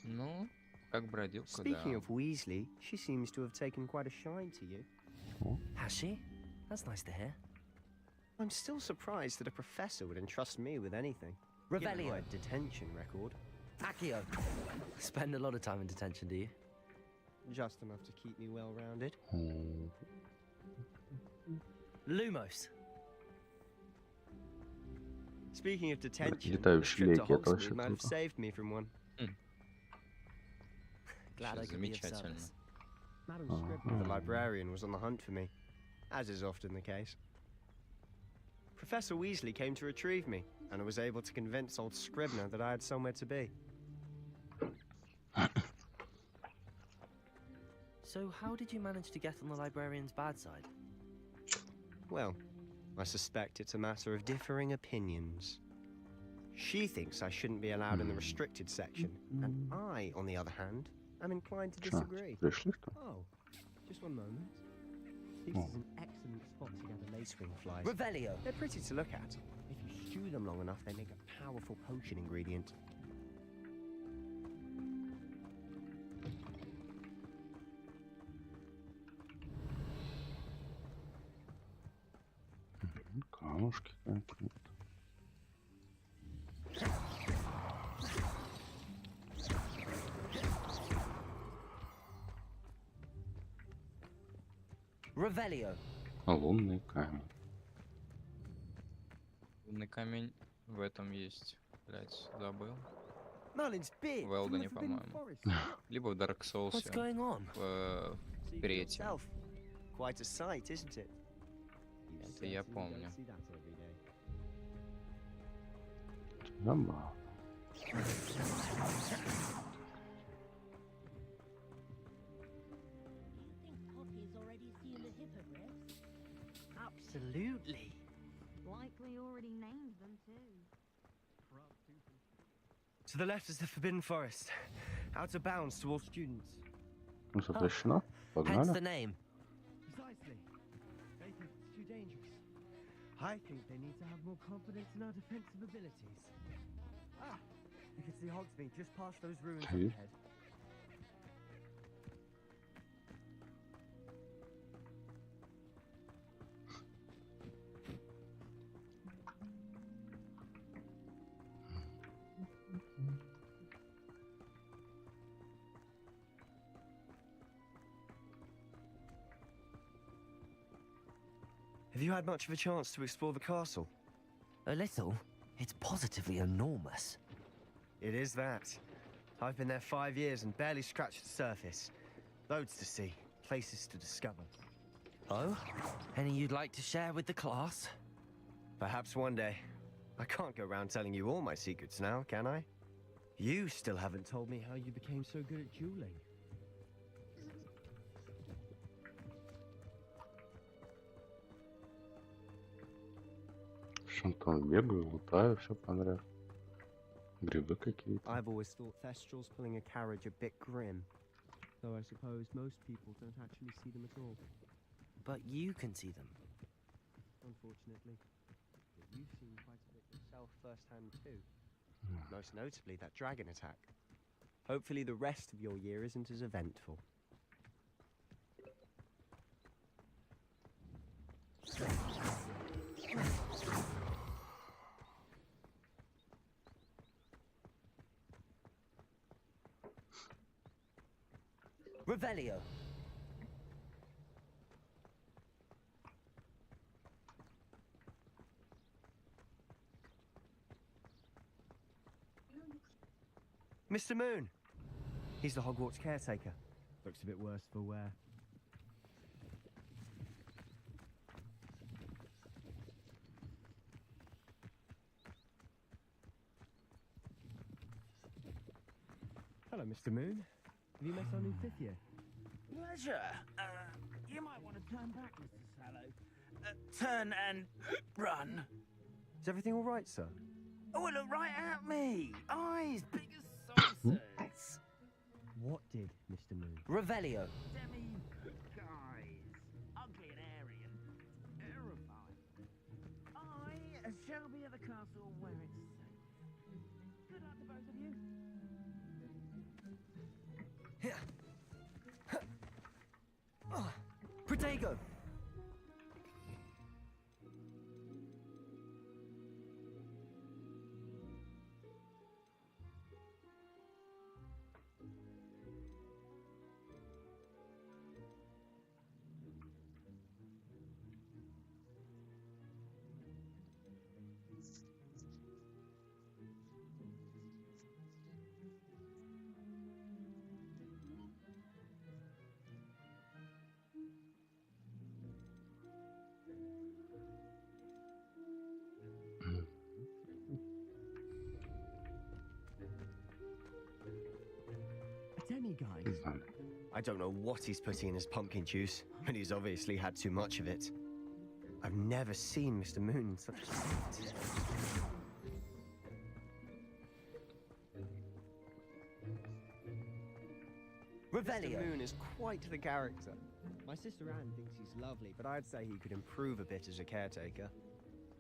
Ну, как бродилка, Speaking да. of Weasley, she seems to have taken quite a shine to you. Has she? That's nice to hear. I'm still surprised that a professor would entrust me with anything. Given Revelio. my detention record. Accio. Spend a lot of time in detention, do you? Just enough to keep me well-rounded. Lumos. Speaking of detention, Летающие this trip to лейки, это вообще Hogsmeade might have круто. saved me from one. Glad I could be of Замечательно. service. Madam Scribner, the librarian, was on the hunt for me, as is often the case. Professor Weasley came to retrieve me, and I was able to convince old Scribner that I had somewhere to be. So how did you manage to get on the librarian's bad side? Well, I suspect it's a matter of differing opinions. She thinks I shouldn't be allowed in the restricted section, and I, on the other hand, am inclined to disagree. Oh, just one moment. This is an excellent spot to gather lacewing flies. Revelio. They're pretty to look at. If you stew them long enough, they make a powerful potion ingredient. Камушки какие-то. Revelio. Лунный камень. Лунный камень в этом есть. Блять, забыл. Merlin's beard В from the Элдоне, Forbidden по-моему. Forest. Либо в Dark Souls. What's going on? В See for третьем. yourself. Quite a sight, isn't it? Это я помню. Забавно. Poppy's already seen the hippogriffs. Absolutely. Like we already named them too. To the left is the Forbidden Forest. Out of bounds to all students. Запрещено? Hence Погнали. the name. Precisely. They think it's too dangerous. I think they need to have more confidence in our defensive abilities. Ah, you can see Hogsmeade just past those ruins up Hey. ahead. Have you had much of a chance to explore the castle? A little. It's positively enormous. It is that. I've been there 5 years and barely scratched the surface. Loads to see, places to discover. Oh? Any you'd like to share with the class? Perhaps one day. I can't go around telling you all my secrets now, can I? You still haven't told me how you became so good at dueling. Шантон, бегаю, лутаю, все подряд. Грибы какие-то. I've always thought Thestrals pulling a carriage a bit grim. Though I suppose most people don't actually see them at all. But you can see them. Unfortunately. But you've seen quite a bit yourself firsthand too. Most notably that dragon attack. Hopefully the rest of your year isn't as eventful. Revelio. Mr. Moon! He's the Hogwarts caretaker. Looks a bit worse for wear. Hello, Mr. Moon. Have you met our new fifth year? Pleasure. You might want to turn back, Mr. Sallow. Turn and run. Is everything all right, sir? Oh, look right at me. Eyes big as saucers. What did, Mr. Moon? Revelio. Demi guys. Ugly and airy and terrifying. I shall be at the castle where it's safe. Good luck to both of you. Protego. Guys. I don't know what he's putting in his pumpkin juice, but he's obviously had too much of it. I've never seen Mr. Moon in such a state. Revelio. Mr. Moon is quite the character. My sister Anne thinks he's lovely, but I'd say he could improve a bit as a caretaker.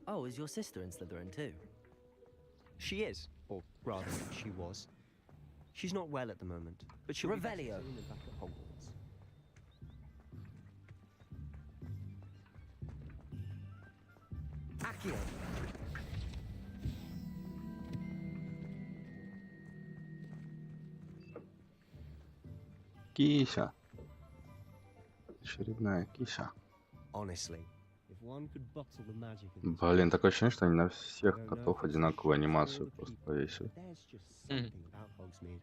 Oh, is your sister in Slytherin too? She is, or rather, she was. She's not well at the moment, but she'll be better Revelio. soon and back at Hogwarts. Accio. Кися. Очередная кися. Honestly, if one could bottle the magic of these Блин, такое ощущение, что они на I всех don't know котов if it's одинаковую true for all анимацию the просто people, повесили. but there's just something about Hogsmeade.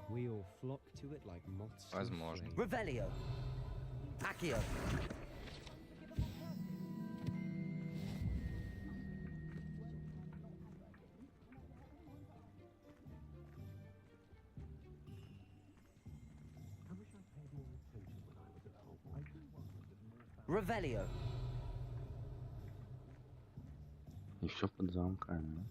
We all flock to it like moths to a Возможно. flame. Revelio. Accio. Revelio. И все под замками.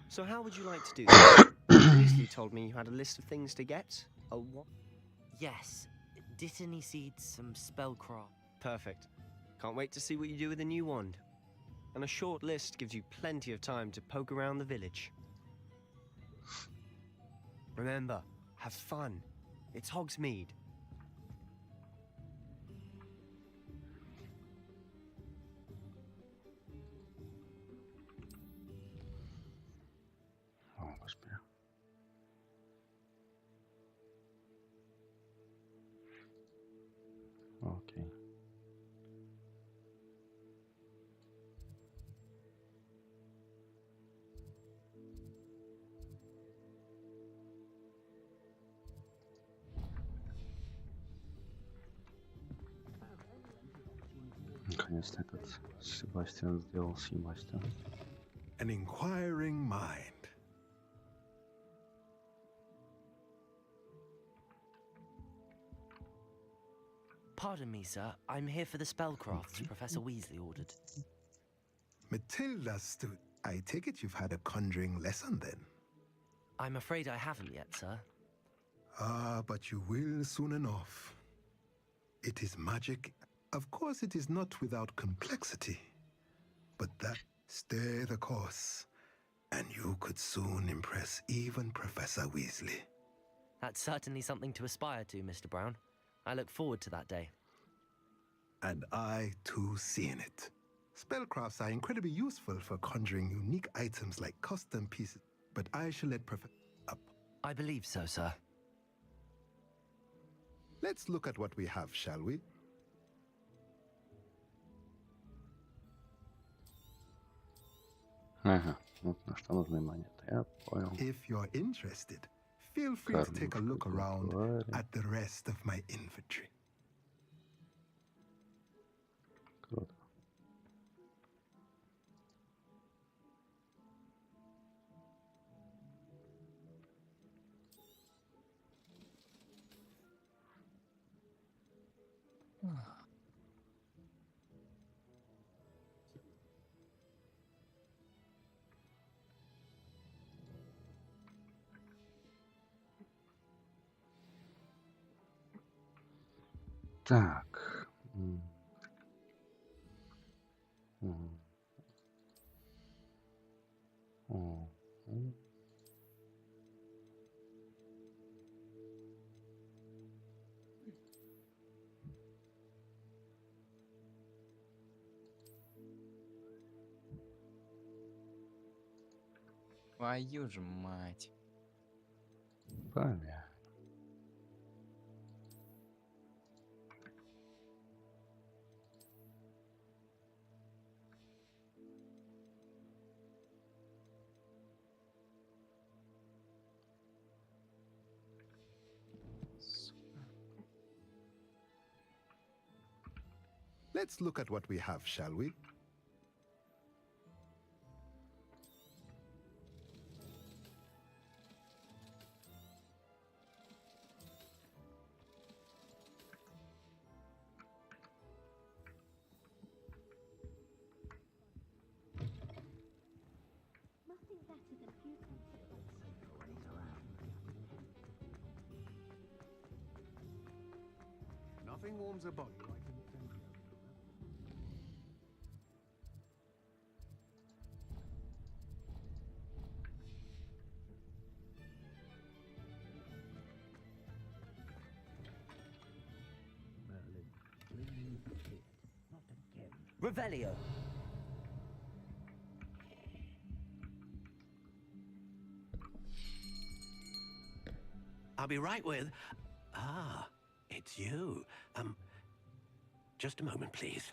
So how would you like to do this? Weasley told me you had a list of things to get. A what? Yes. Dittany seeds, some spellcraft. Perfect. Can't wait to see what you do with the new wand. And a short list gives you plenty of time to poke around the village. Remember, have fun. It's Hogsmeade. О, господи. Окей. Наконец-то этот Себастьян сделал Себастьян. An inquiring mind. Pardon me, sir. I'm here for the spellcrafts Professor Weasley ordered. Matilda stood. I take it you've had a conjuring lesson then? I'm afraid I haven't yet, sir. Ah, but you will soon enough. It is magic. Of course, it is not without complexity. But that, stay the course, and you could soon impress even Professor Weasley. That's certainly something to aspire to, Mr. Brown. I look forward to that day. And I, too, seen it. Spellcrafts are incredibly useful for conjuring unique items like custom pieces, but I shall let Professor up. I believe so, sir. Let's look at what we have, shall we? Ага, вот на что нужны монеты, я понял. If you're interested, feel free to take a look around at the rest of my inventory. Круто. Так. Твою же мать. Понятно. Let's look at what we have, shall we? Nothing warms a body like an incendiary. Revelio. I'll be right with... Ah, it's you. just a moment, please.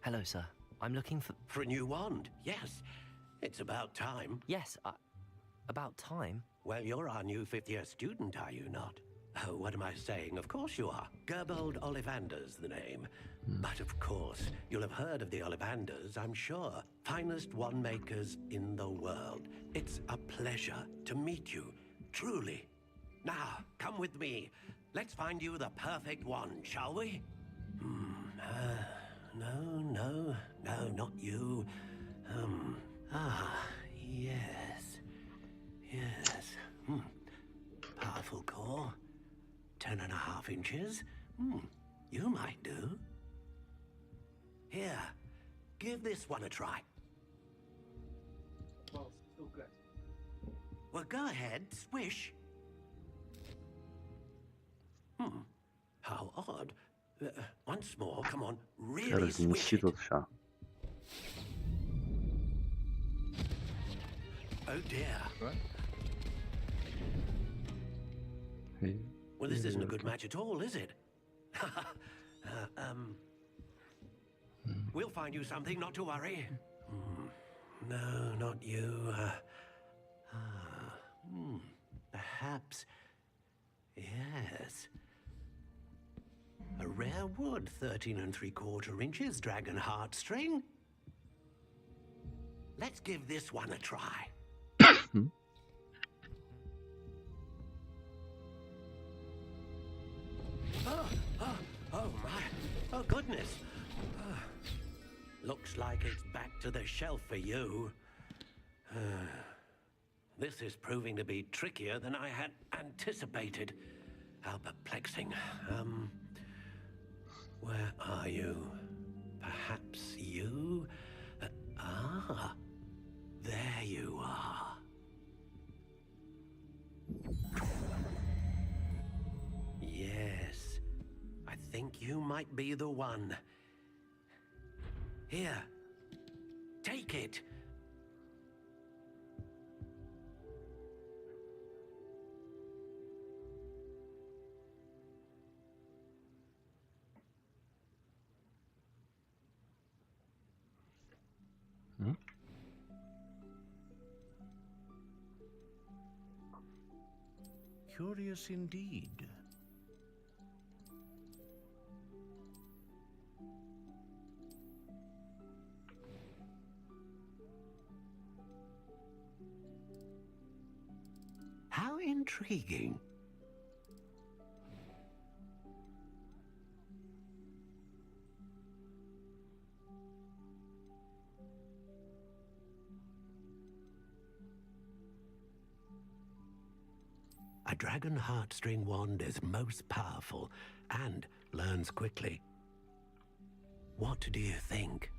Hello, sir. I'm looking for... For a new wand, yes. It's about time. Yes, about time? Well, you're our new fifth-year student, are you not? Oh, what am I saying? Of course you are. Gerbold Ollivander's the name. But of course, you'll have heard of the Ollivanders, I'm sure. Finest wand makers in the world. It's a pleasure to meet you, truly. Now, come with me. Let's find you the perfect wand, shall we? No, not you. Yes. Powerful core. 10.5 inches. You might do. Here, give this one a try. Well, still good. Well, go ahead, swish. How odd. Once more, come on, really swish it. Все. Oh dear. What? Well, this isn't a good match at all, is it? We'll find you something, not to worry. No, not you. Perhaps. Yes. A rare wood, 13 3/4 inches, dragon heartstring. Let's give this one a try. Oh my. Oh goodness. Looks like it's back to the shelf for you. This is proving to be trickier than I had anticipated. How perplexing. Where are you? Perhaps you? There you are. Yes, I think you might be the one. Here, take it. Curious indeed. How intriguing. A dragon heartstring wand is most powerful and learns quickly. What do you think?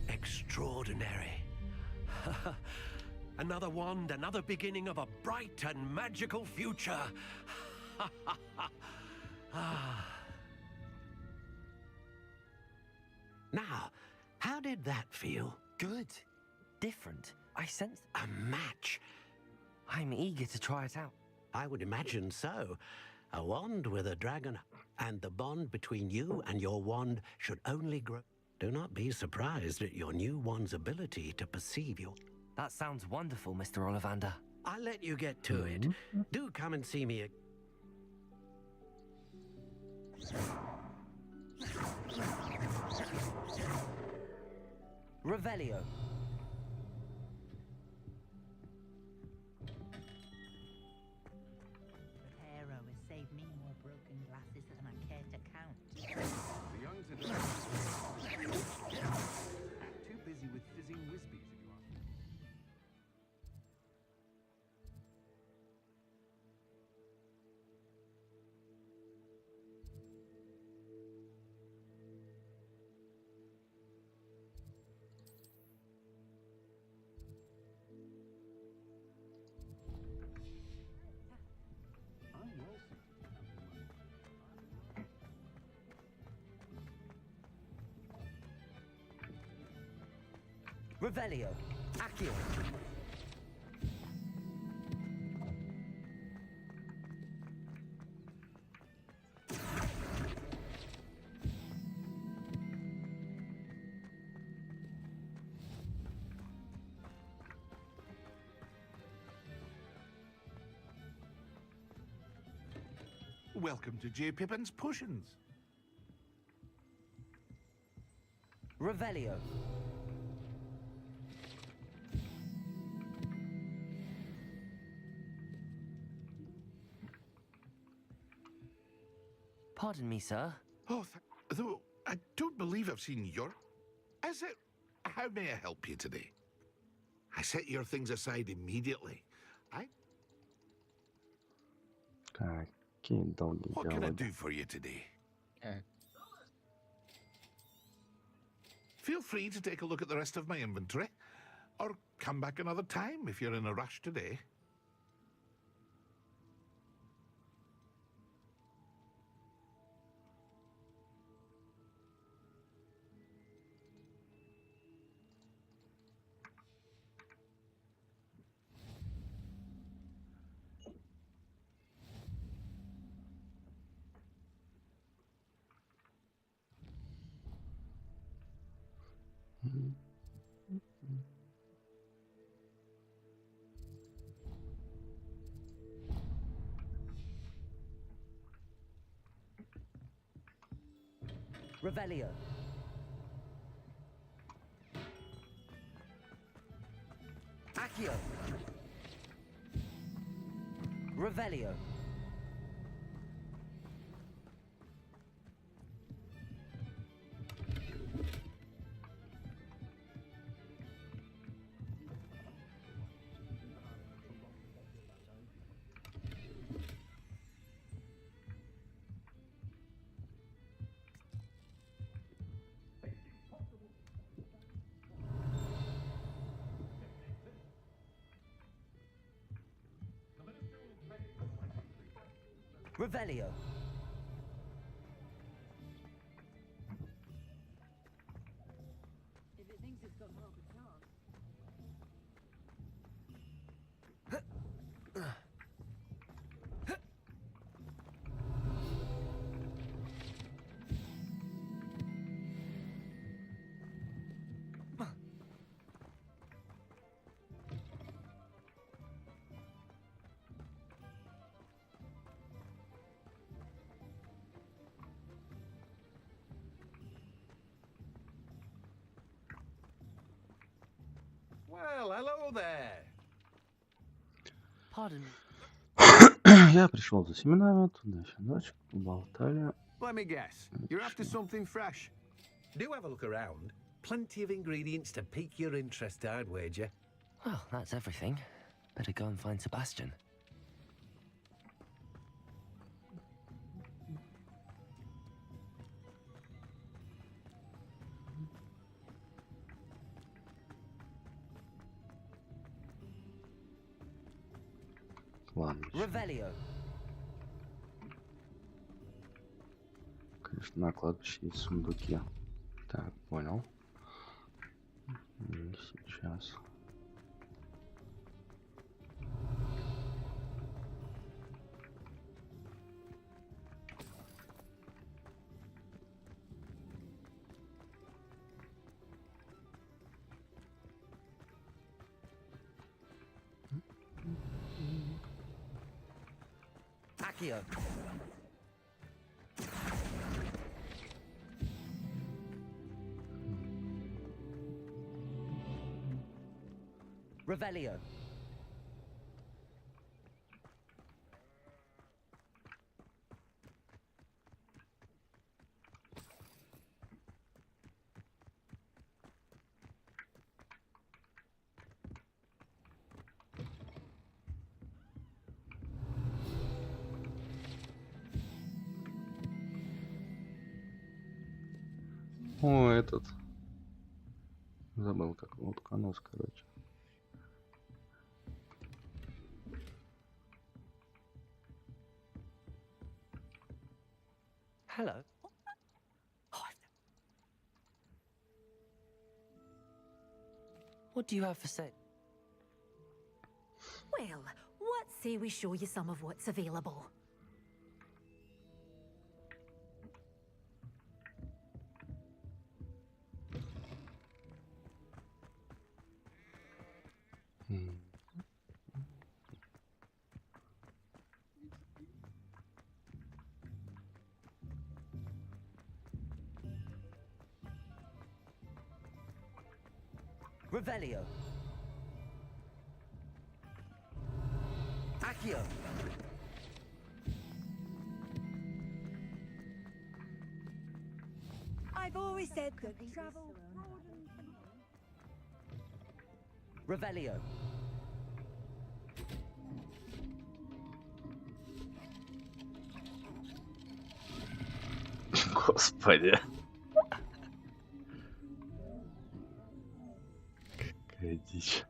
Extraordinary. Another wand, another beginning of a bright and magical future. Now, how did that feel? Good. Different. I sense a match. I'm eager to try it out. I would imagine so. A wand with a dragon, and the bond between you and your wand should only grow. Do not be surprised at your new wand's ability to perceive your... That sounds wonderful, Mr. Ollivander. I'll let you get to it. Do come and see me. Revelio. Hero has saved me more broken glasses than I care to count. The young today too busy with fizzing whizbees, if you ask me. Revelio. Accio. Welcome to J. Pippin's Potions. Revelio. Pardon me, sir. Oh, though I don't believe I've seen your... Is it? How may I help you today? I set your things aside immediately. Какие долгие What can I диалоги. do for you today? Feel free to take a look at the rest of my inventory, or come back another time if you're in a rush today. Revelio. Accio. Revelio. Revelio. If it thinks it's got half a chance. Well, hello there. Pardon. Я пришел за семенами, туда-сюда, поболтали. Let me guess. You're after something fresh. Do have a look around. Plenty of ingredients to pique your interest, I'd wager. Well, that's everything. Better go and find Sebastian. Ладно. Revelio. Конечно, на кладбище есть сундуки. Так, понял. И сейчас. Accio. Revelio. О, этот. Забыл, как утконос, короче. Hello. What do you have for sale? Well, what say we show you some of what's available? Revelio. Accio. I've always said that travel broadens the mind. Revelio. Господи. Какая дичь.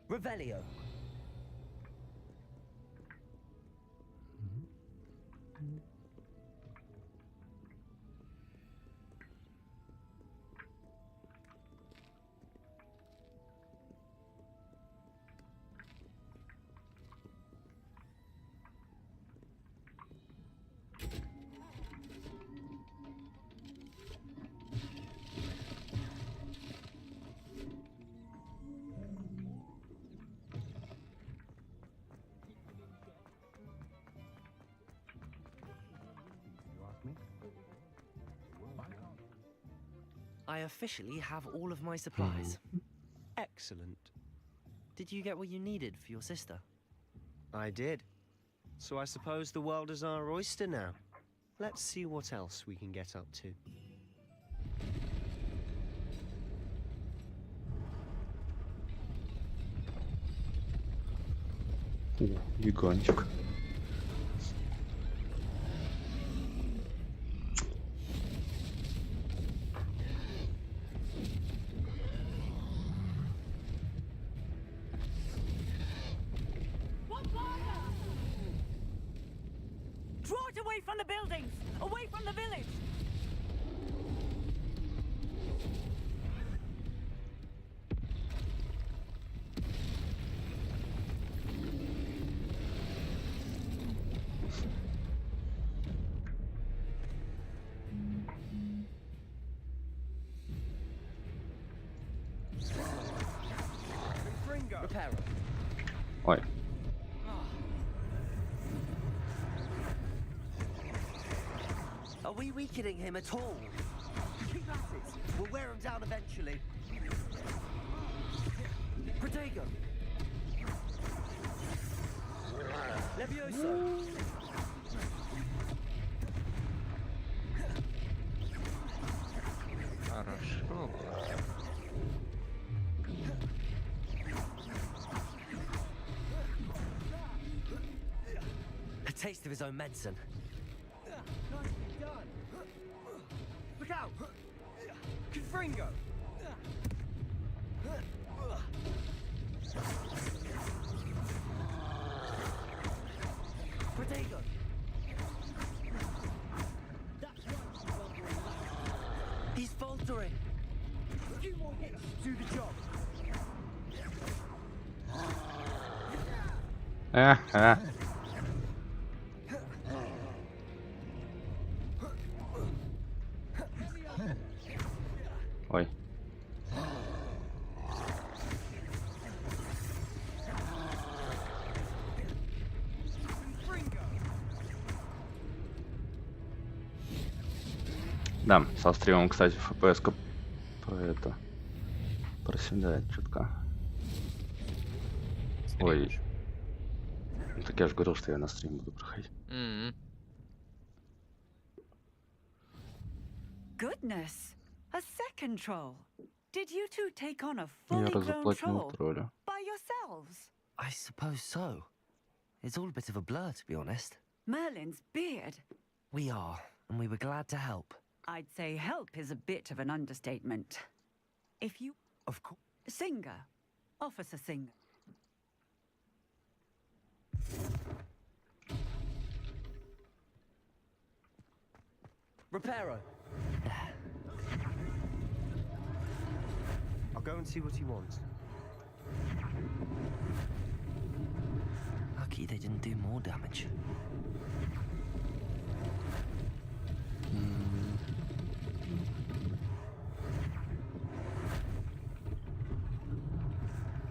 Revelio. I officially have all of my supplies. Excellent. Did you get what you needed for your sister? I did. So I suppose the world is our oyster now. Let's see what else we can get up to. Гигантик. Draw it away from the buildings! Away from the village! Reparo. Ой. Are we weakening him at all? Keep at it. We'll wear him down eventually. Protego. Levioso. Хорошо. A taste of his own medicine. Nicely done. Look out! Confringo! Protego. He's faltering. A few more hits to do the job. Ой. Да, со стримом, кстати, FPS-ка проседает чутка. Ой. Ну, так я же говорил, что я на стрим буду проходить. Goodness, a second troll. Did you two take on a Я fully grown разоплатил troll тролля. by yourselves? I suppose so. It's all a bit of a blur, to be honest. Merlin's beard. We are, and we were glad to help. I'd say help is a bit of an understatement. If you... Of course. Singer. Officer Singer. Reparo. I'll go and see what he wants. Lucky they didn't do more damage.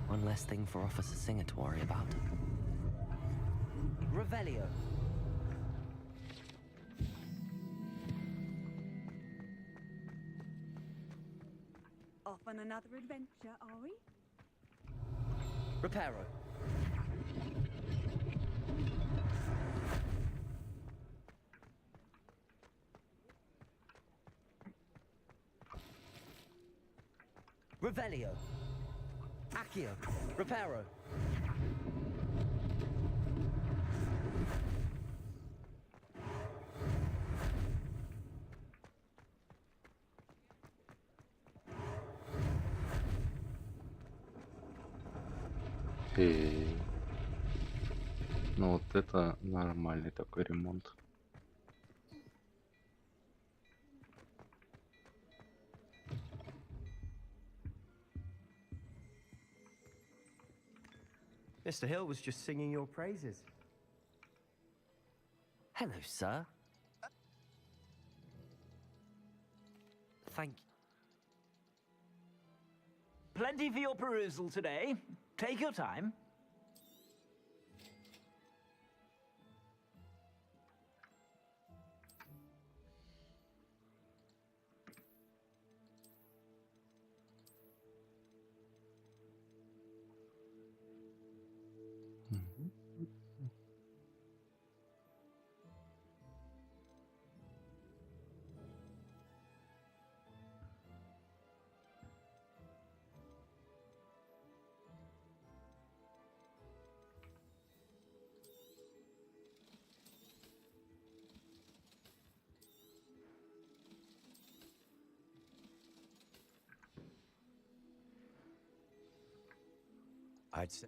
One less thing for Officer Singer to worry about. Revelio. Off on another adventure, are we? Reparo. Revelio. Accio. Reparo. Окей. Ну вот это нормальный такой ремонт. Mr. Hill was just singing your praises. Hello, sir. Thank you. Plenty for your perusal today. Take your time. I'd say.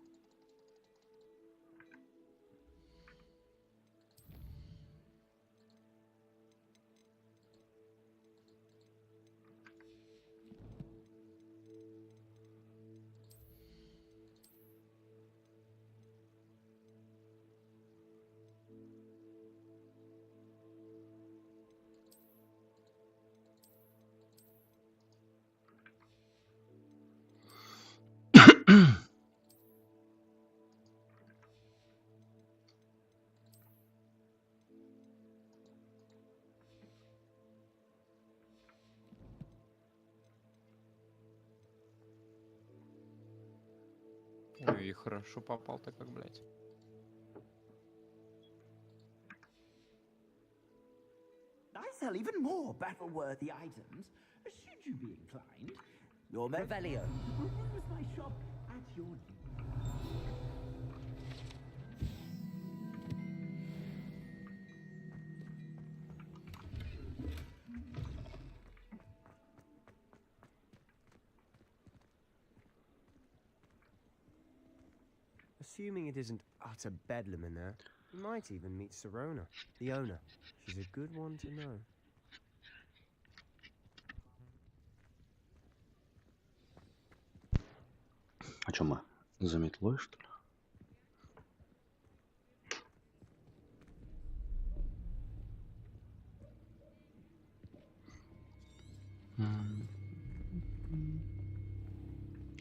Ой, и хорошо попал-то как, блядь. I sell even more battle-worthy items, should you be inclined. Your Revelio. Peruse my shop at your Assuming it isn't utter bedlam in there, you might even meet Serona, the owner. She's a good one to know. А чё мы? За метлой, что ли?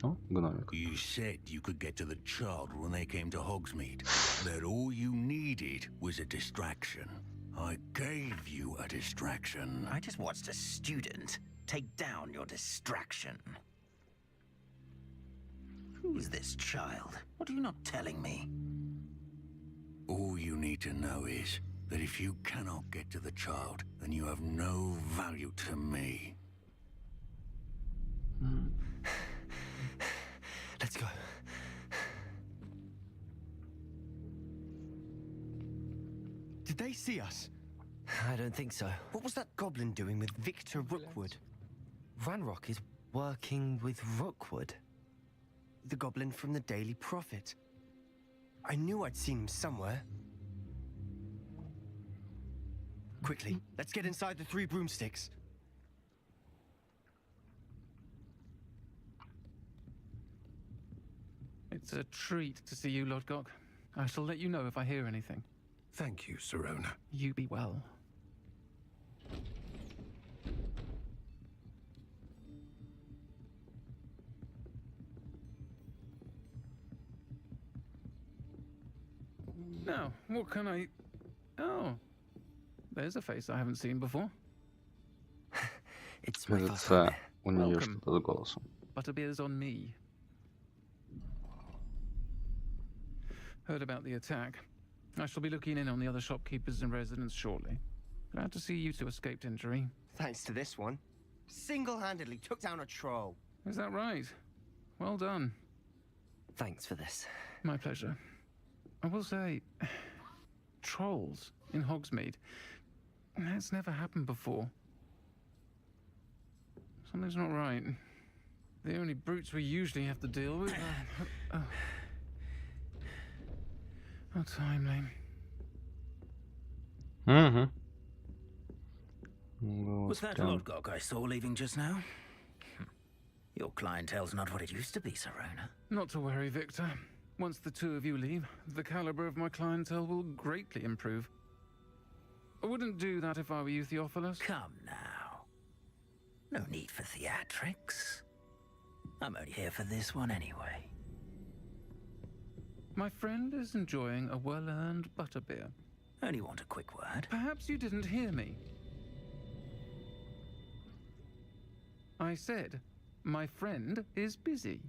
О, гномик. You said you could get to the child when they came to Hogsmeade. That all you needed was a distraction. I gave you a distraction. I just watched a student take down your distraction. Who is this child? What are you not telling me? All you need to know is that if you cannot get to the child, then you have no value to me. Let's go. Did they see us? I don't think so. What was that goblin doing with Victor Rookwood? Ranrock is working with Rookwood. The goblin from the Daily Prophet. I knew I'd seen him somewhere. Quickly, let's get inside the 3 broomsticks. It's a treat to see you, Lodgok. I shall let you know if I hear anything. Thank you, Sirona. You be well. Now, what can I... Oh, there's a face I haven't seen before. It's my Кажется, у нее что-то с голосом. Butterbeer's on me. Heard about the attack. I shall be looking in on the other shopkeepers and residents shortly. Glad to see you two escaped injury. Thanks to this one. Single-handedly took down a troll. Is that right? Well done. Thanks for this. My pleasure. I will say, trolls in Hogsmeade. That's never happened before. Something's not right. The only brutes we usually have to deal with are... How timely. Mm-hmm. Was that Lodgok I saw leaving just now? Your clientele's not what it used to be, Sirona. Not to worry, Victor. Once the two of you leave, the caliber of my clientele will greatly improve. I wouldn't do that if I were you, Theophilus. Come now. No need for theatrics. I'm only here for this one anyway. My friend is enjoying a well-earned butterbeer. Only want a quick word. Perhaps you didn't hear me. I said, my friend is busy.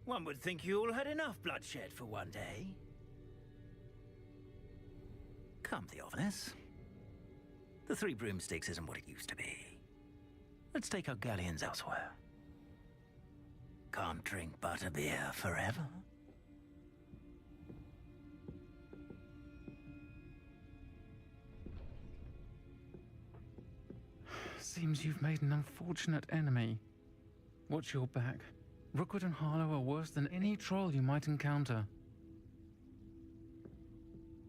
One would think you all had enough bloodshed for one day. Come, Theophilus. The 3 broomsticks isn't what it used to be. Let's take our galleons elsewhere. Can't drink butterbeer forever. Seems you've made an unfortunate enemy. Watch your back. Rookwood and Harlow are worse than any troll you might encounter.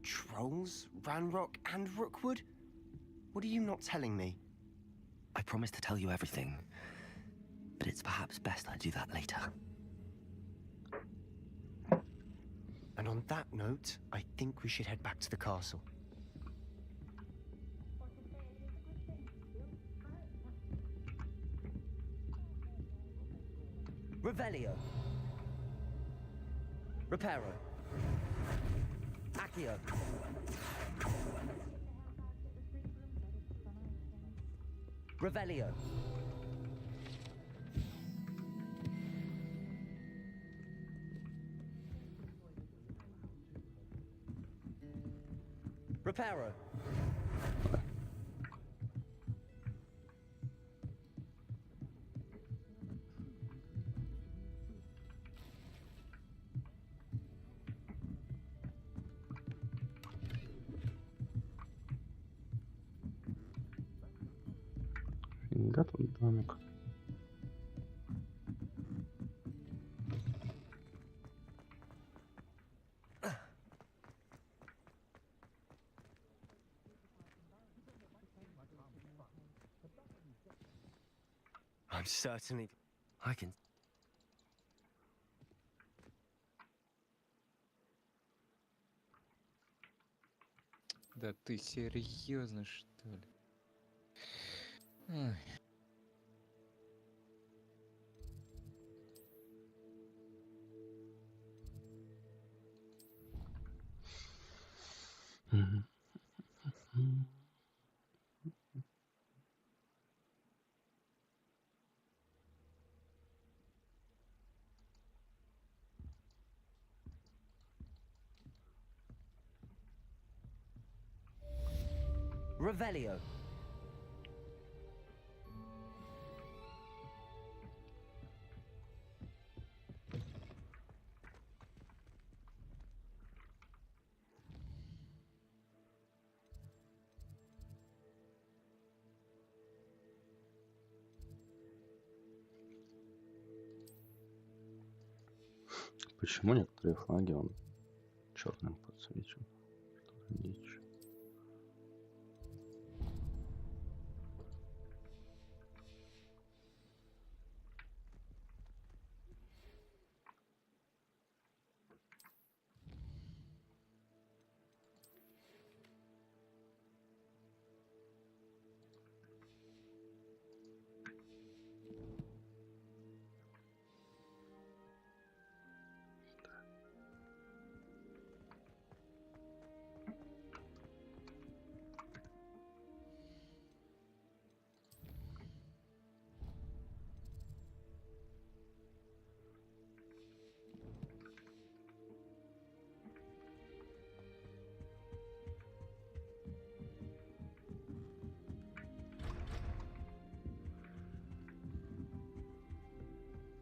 Trolls? Ranrock and Rookwood? What are you not telling me? I promised to tell you everything, but it's perhaps best I do that later. And on that note, I think we should head back to the castle. Revelio. Reparo. Accio. Revelio. Reparo. Фига тут домик. I'm certainly... I can... Да ты серьезно, что ли? Ой. Revelio. Почему некоторые флаги он черным подсвечен? Что за дичь?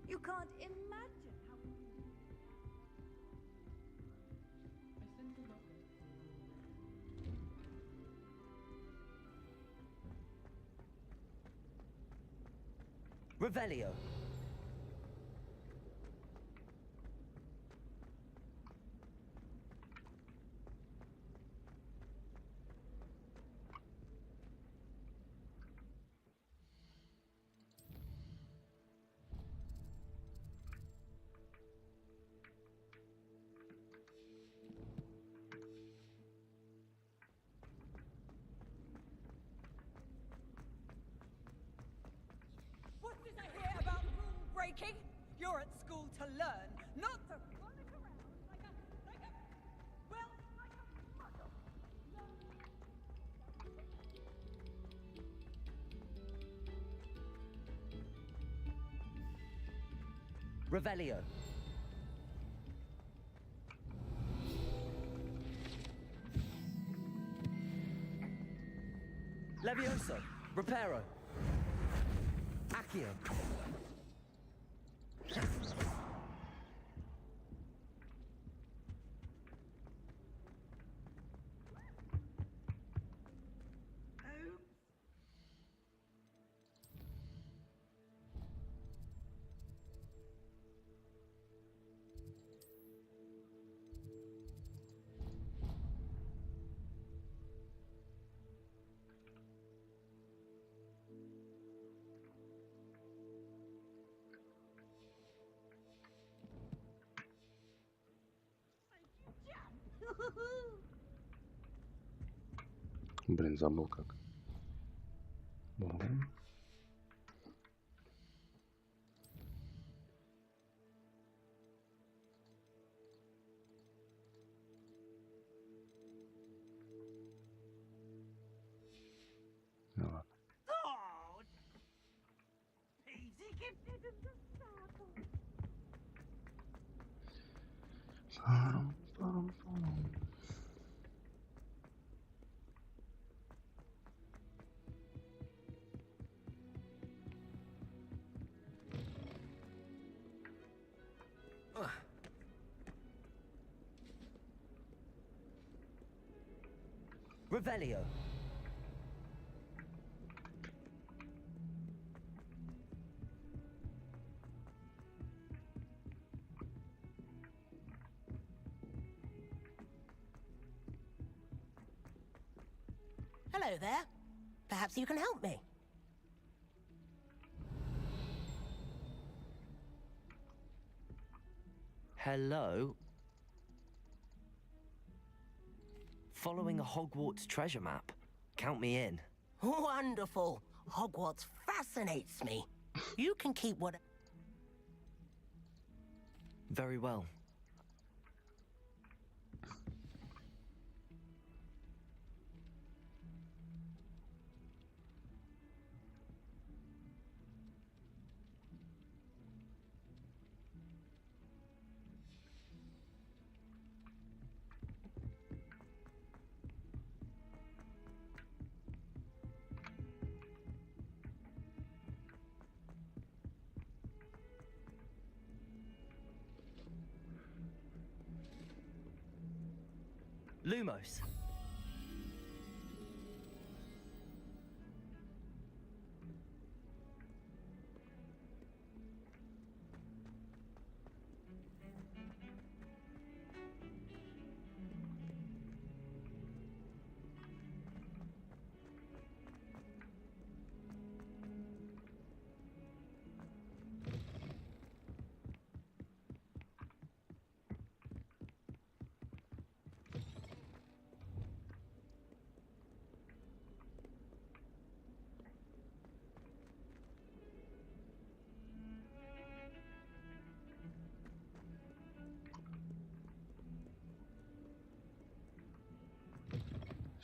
You can't imagine how. Revelio. What did I hear about rule breaking? You're at school to learn, not to frolic around like a muddle. Revelio. Levioso. Reparo. Accio. Блин, забыл как. Бум-бум. Ну ладно. Easy gifted and the startle. Парам-парам-парам. Revelio. Hello there. Perhaps you can help me. Hello. Following a Hogwarts treasure map. Count me in. Wonderful. Hogwarts fascinates me. You can keep what... Very well. Lumos.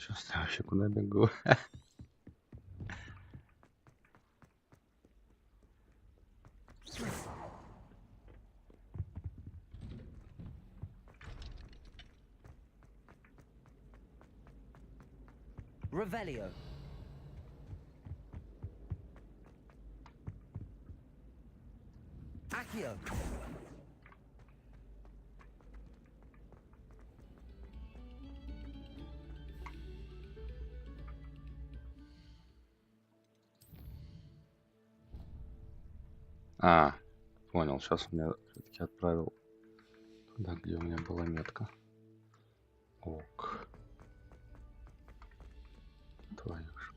Сейчас я вообще куда бегу? Revelio. Accio. А, понял. Сейчас он меня все-таки отправил туда, где у меня была метка. Ок. Твою ж.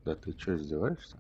Да ты что, издеваешься?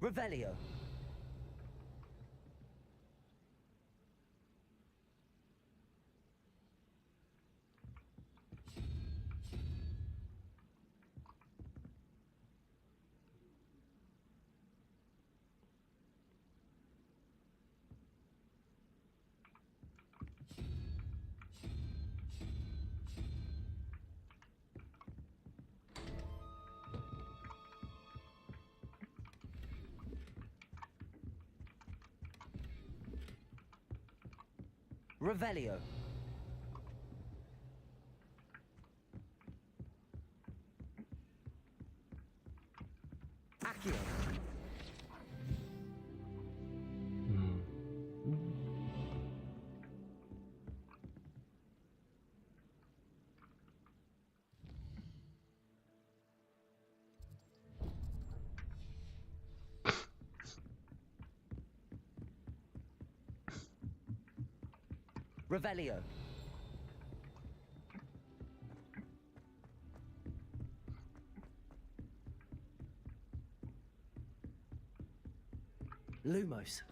Revelio. Revelio. Accio. Revelio. Lumos.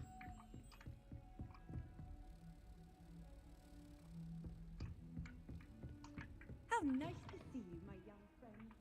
How nice to see you, my young friend.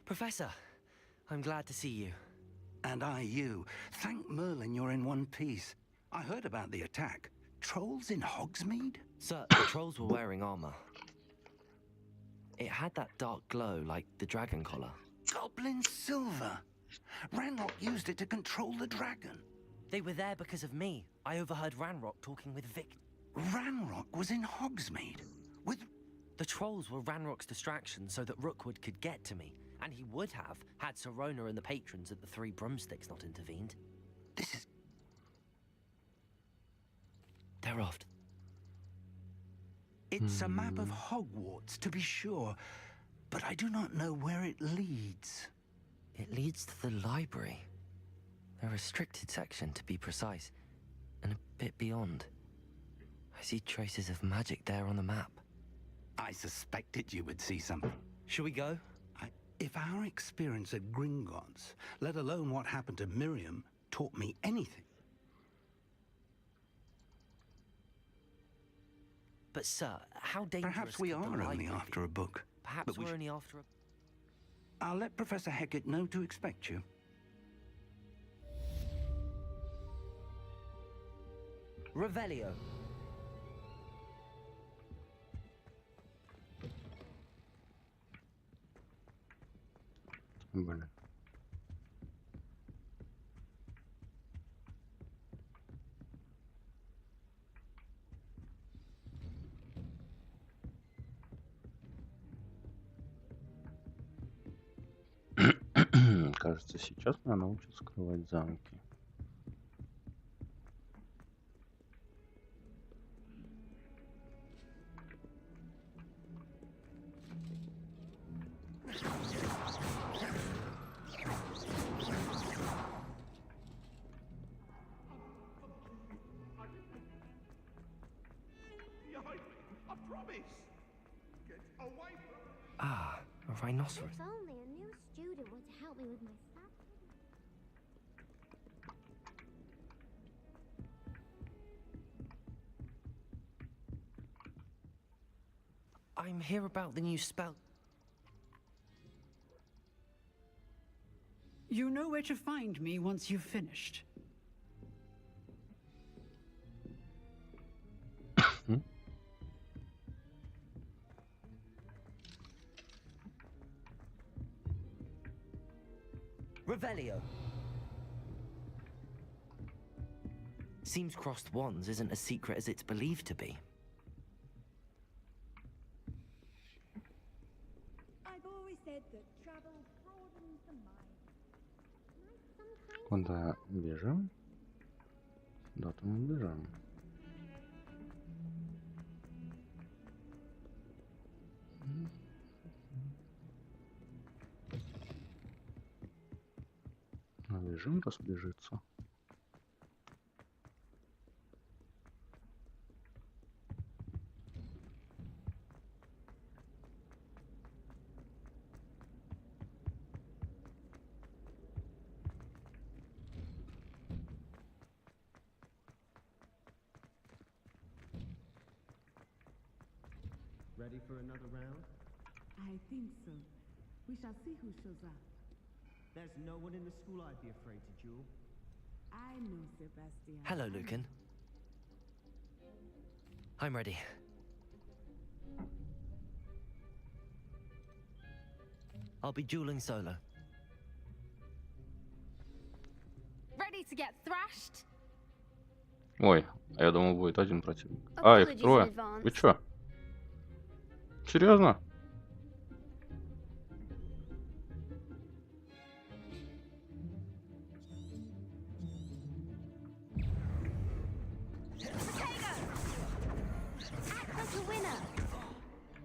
Professor, I'm glad to see you. And I you. Thank Merlin you're in one piece. I heard about the attack. Trolls in Hogsmeade? Sir, the trolls were wearing armor. It had that dark glow like the dragon collar. Goblin silver. Ranrock used it to control the dragon. They were there because of me. I overheard Ranrock talking with Vic. Ranrock was in Hogsmeade. With... The trolls were Ranrock's distraction so that Rookwood could get to me. And he would have, had Sirona and the patrons at the Three Broomsticks not intervened. This is... They're after... It's a map of Hogwarts, to be sure, but I do not know where it leads. It leads to the library. A restricted section, to be precise, and a bit beyond. I see traces of magic there on the map. I suspected you would see something. Shall we go? If our experience at Gringotts, let alone what happened to Miriam, taught me anything. But sir, how dangerous Perhaps we could the are only library after be? a book. Perhaps we're only after a... I'll let Professor Hecat know to expect you. Revelio. Блин. Кажется, сейчас она научится скрывать замки. Ah, a rhinoceros. If only a new student were to help me with my stuff. I'm here about the new spell. You know where to find me once you've finished. Revelio. Seems crossed wands isn't as secret as it's believed to be. I've always said that travel broadens the mind. Куда бежим? Куда-то мы бежим. Бежим, разбежится. Ready for another round? I think so. We shall see who shows up. There's no one in the school I'd be afraid to duel. I know, Sebastian. Hello, Lucan. I'm ready. I'll be dueling solo. Ready to get thrashed? Ой, а я думал, будет один противник. А, их трое. Вы чё? Серьезно?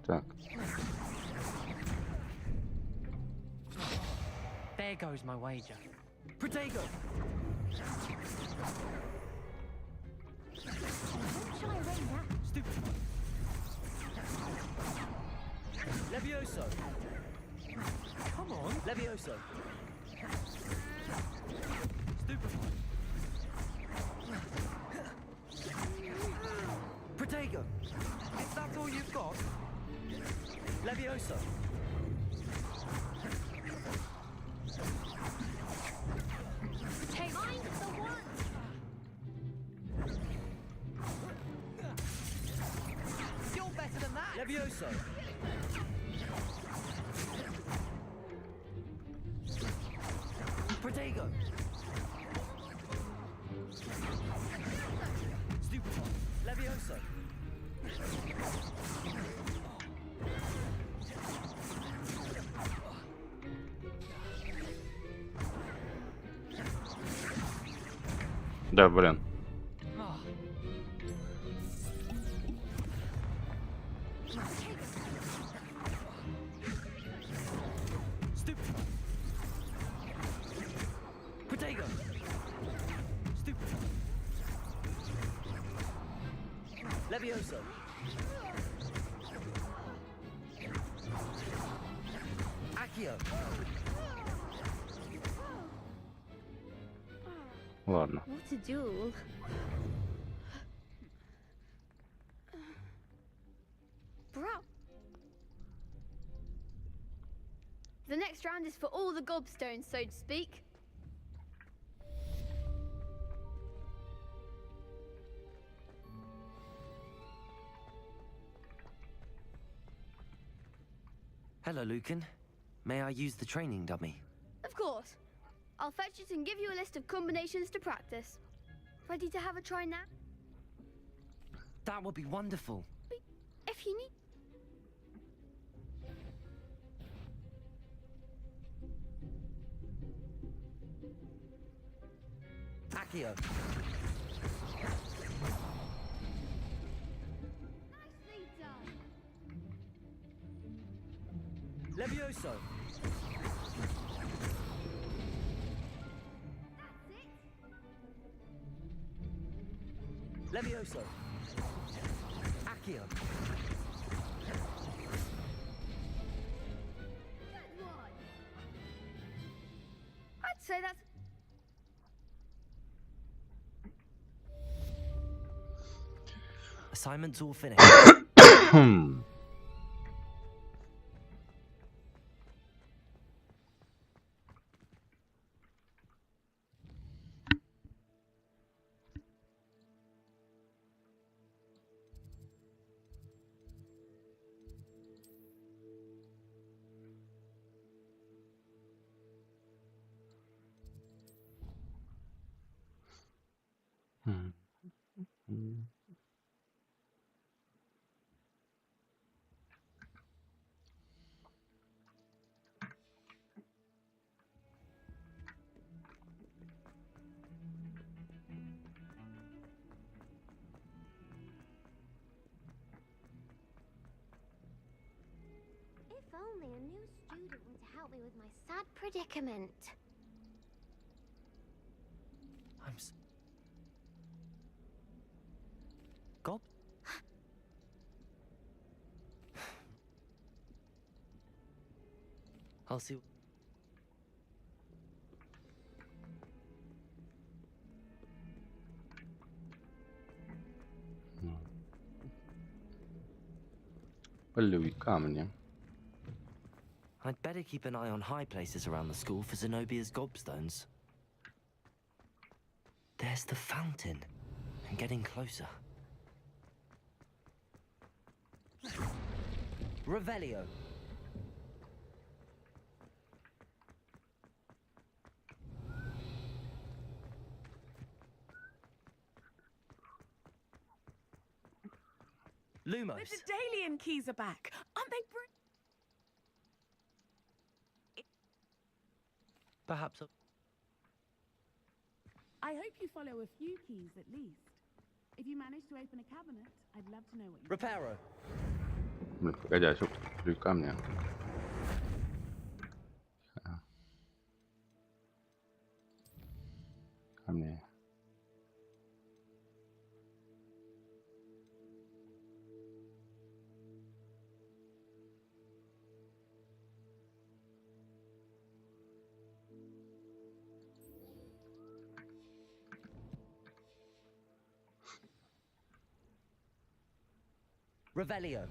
Так. There goes my wager. Protego! Shall I rain that? Stupid. Levioso. Come on. Levioso. Stupefy. Protego. Is that all you've got? Levioso. Take mine, the one. You're better than that. Levioso. Protego. Stupefy. Levioso. Да, блин. Levioso. Accio. Ладно. What a duel. Bro. The next round is for all the gobstones, so to speak. Hello, Lucan. May I use the training dummy? Of course. I'll fetch it and give you a list of combinations to practice. Ready to have a try now? That would be wonderful. If you need... Accio. Nicely done. Levioso. Levioso. Accio. Good one. I'd say that's... Assignment's all finished. If only a new student were to help me with my sad predicament. Gob? I'll see. Полюй камни. I'd better keep an eye on high places around the school for Zenobia's gobstones. There's the fountain. I'm getting closer. Revelio. Lumos. The Daedalian keys are back. Aren't they Perhaps. I hope you follow a few keys at least. If you manage to open a cabinet, I'd love to know what you Reparo. Блин, погоди, а что полюй камни? Камни. Revelio.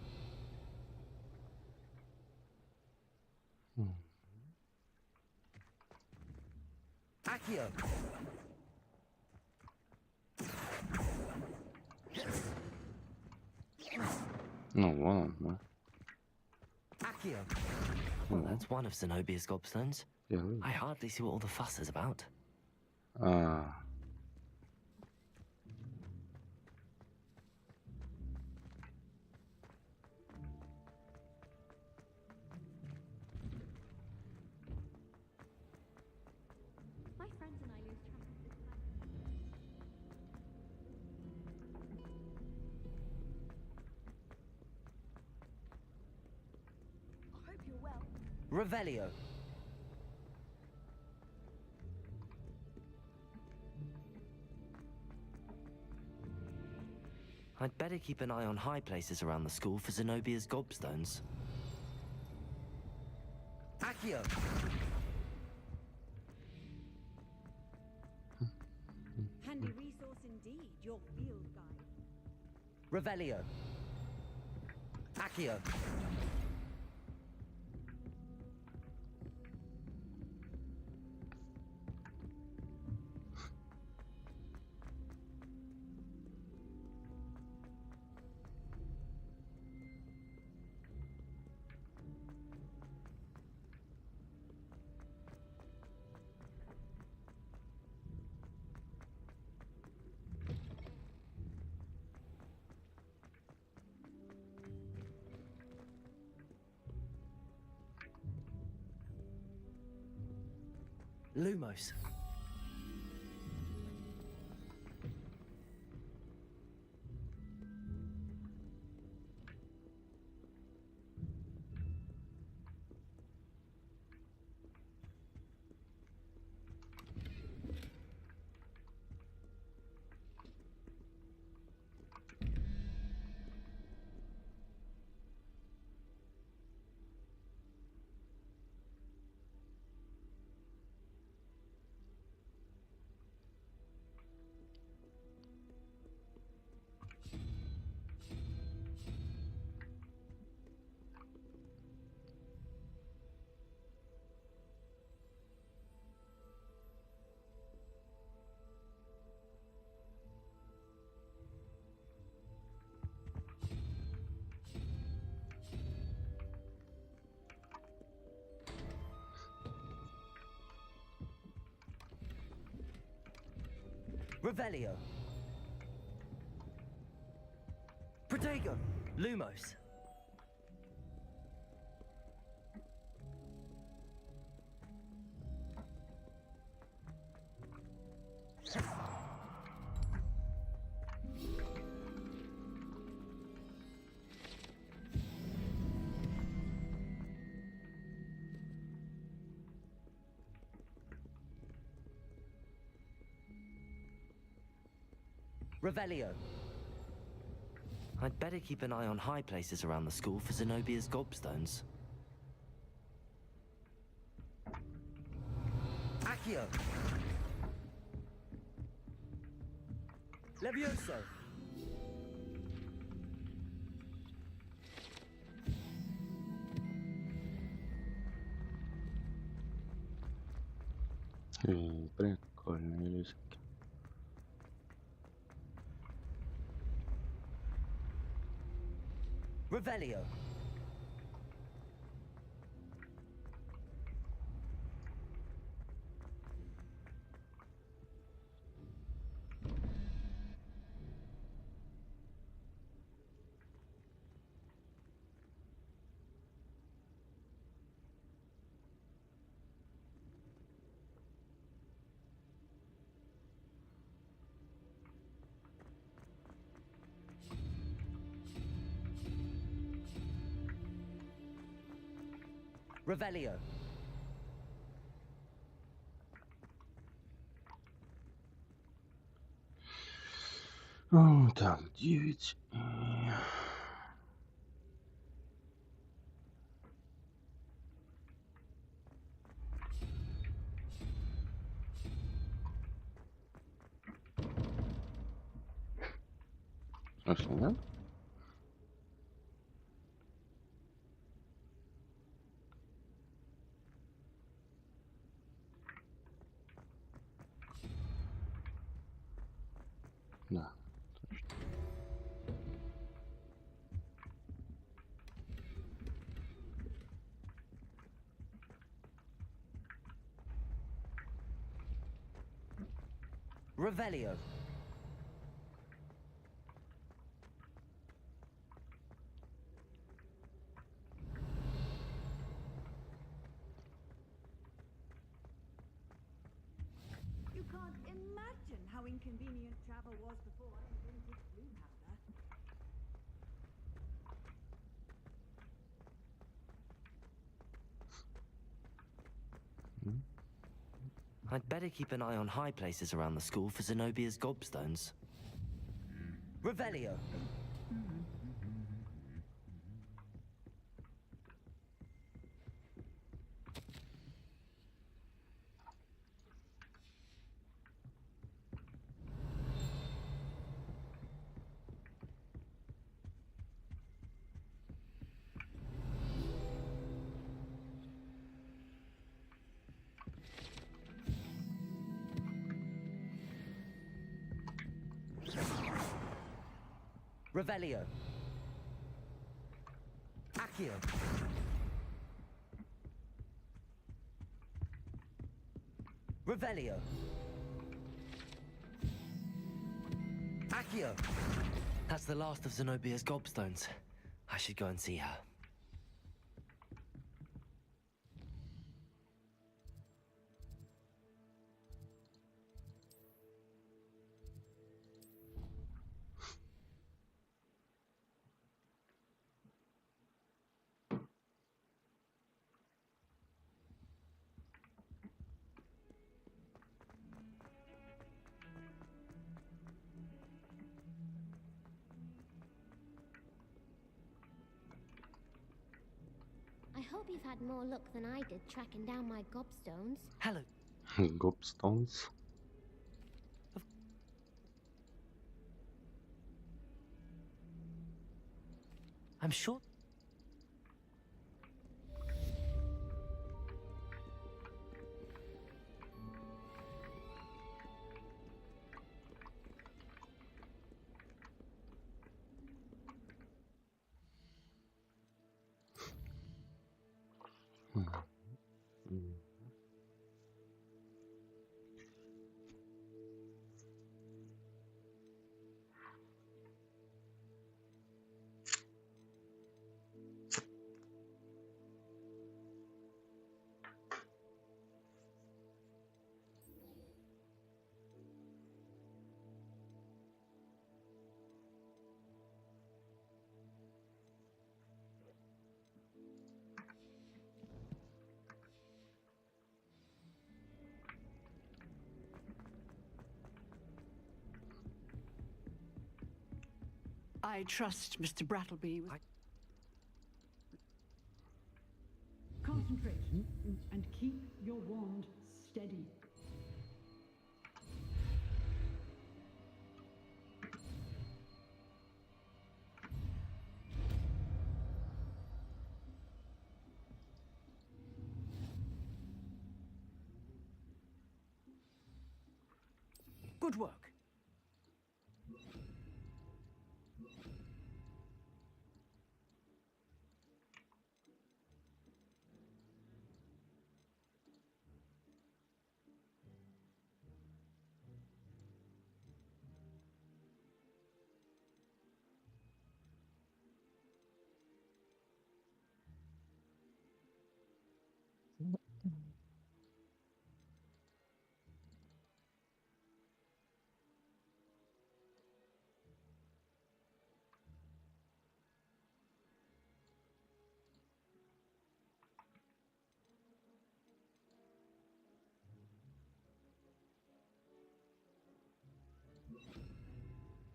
Accio. Ну, вон он, да. Accio. Well, that's one of Zenobia's gobstones. Yeah. I hardly see what all the fuss is about. well. Revelio. I'd better keep an eye on high places around the school for Zenobia's gobstones. Accio! Handy resource indeed, your field guide. Revelio. Accio. Lumos. Revelio. Protego. Lumos. Revelio. I'd better keep an eye on high places around the school for Zenobia's gobstones. Accio. Levioso. Прикольные лесенки. Revelio. Revelio. О, так, 9. В смысле, нет? Да, точно. Revelio. You can't imagine how inconvenient travel was before I invented Blue Powder. I'd better keep an eye on high places around the school for Zenobia's gobstones. Revelio. Revelio. Accio. Revelio. Accio. That's the last of Zenobia's gobstones. I should go and see her. I hope you've had more luck than I did tracking down my gobstones. Hello. Gobstones. I'm sure. I trust Mr. Brattleby with... Concentrate and keep your wand steady. Good work.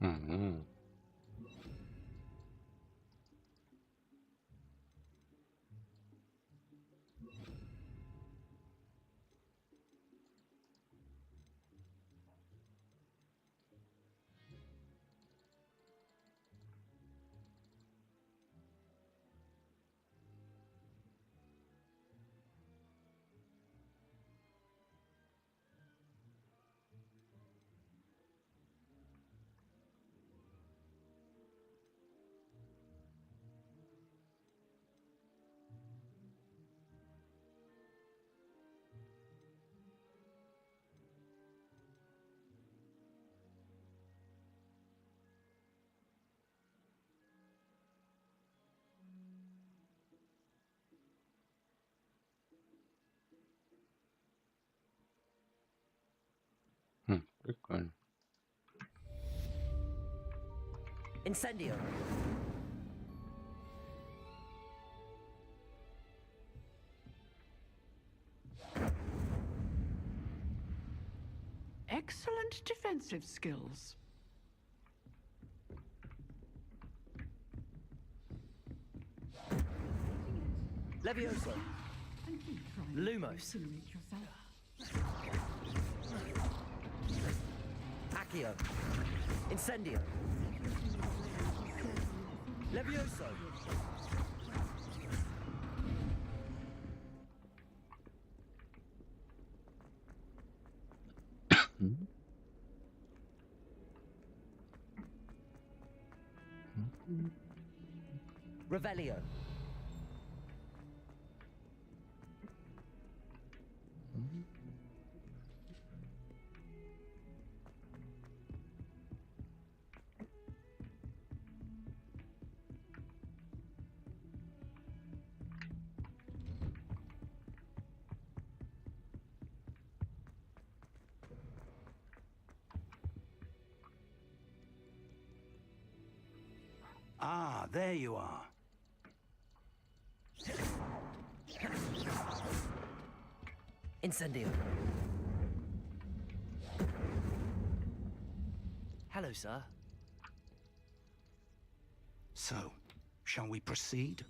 Mm-hmm. Прикольно. Incendio. excellent defensive skills. Levioso. And keep trying Lumos. to incinerate yourself. Accio. Incendio. Levioso. Revelio. Ah, there you are. Incendio. Hello, sir. So, shall we proceed?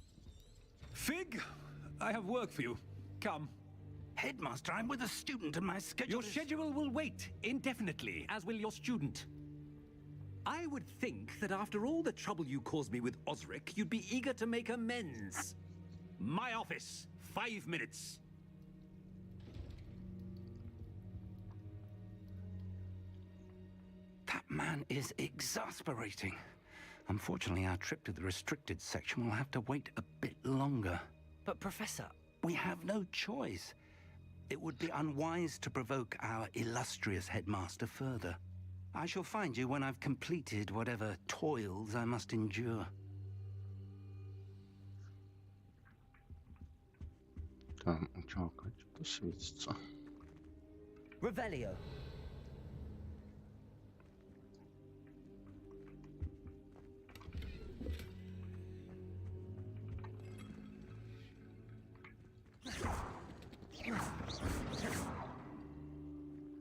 Fig, I have work for you. Come. Headmaster, I'm with a student and my schedule Your schedule will wait indefinitely, as will your student. I would think that after all the trouble you caused me with Osric, you'd be eager to make amends. My office, 5 minutes. That man is exasperating. Unfortunately, our trip to the restricted section will have to wait a bit longer. But, Professor... We have no choice. It would be unwise to provoke our illustrious headmaster further. I shall find you when I've completed whatever toils I must endure. Там, чувака, что-то светится. Revelio.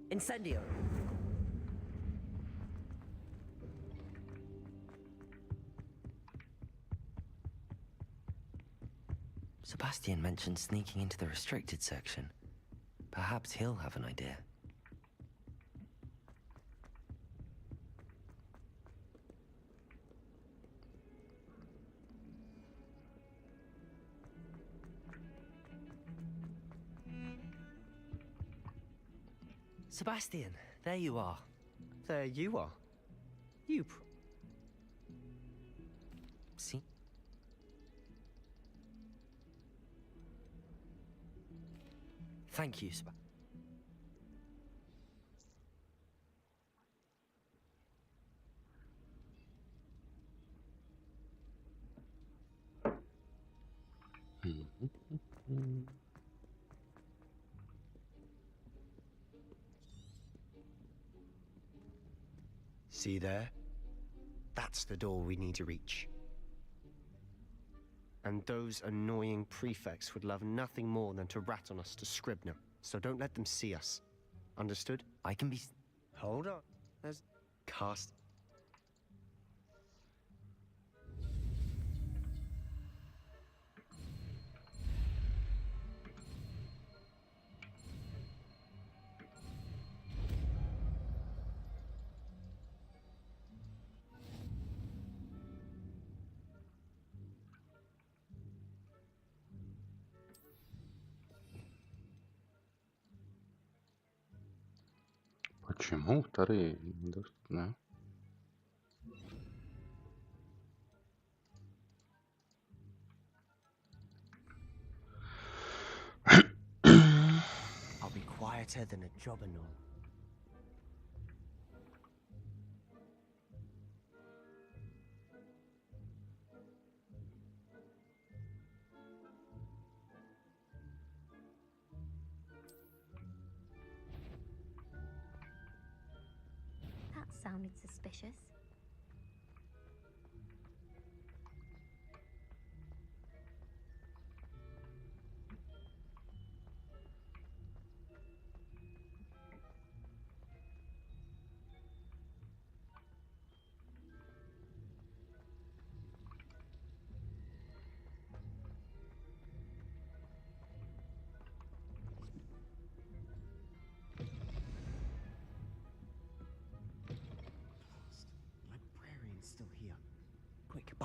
Incendio. Sebastian mentioned sneaking into the restricted section. Perhaps he'll have an idea. Sebastian, there you are. There you are. You. See? Thank you, Sebastian. See there? That's the door we need to reach. And those annoying prefects would love nothing more than to rat on us to Scribner. So don't let them see us. Understood? I can be... Hold on. There's... Cast... Почему вторые недоступны? I'll be quieter than a jobberknoll. That sounded suspicious.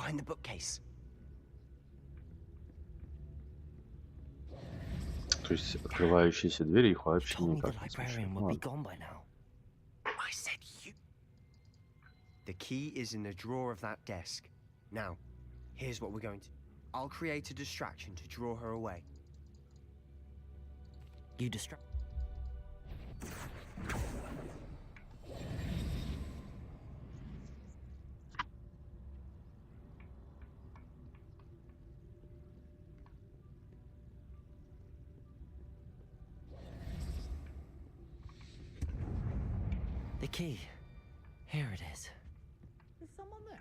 behind the bookcase. То есть открывающиеся двери их вообще Told me the никак не librarian смущают. would be Ладно. gone by now. I said you. The key is in the drawer of that desk. Now, here's what we're going to. I'll create a distraction to draw her away. You distract. The key. Here it is. Is someone there?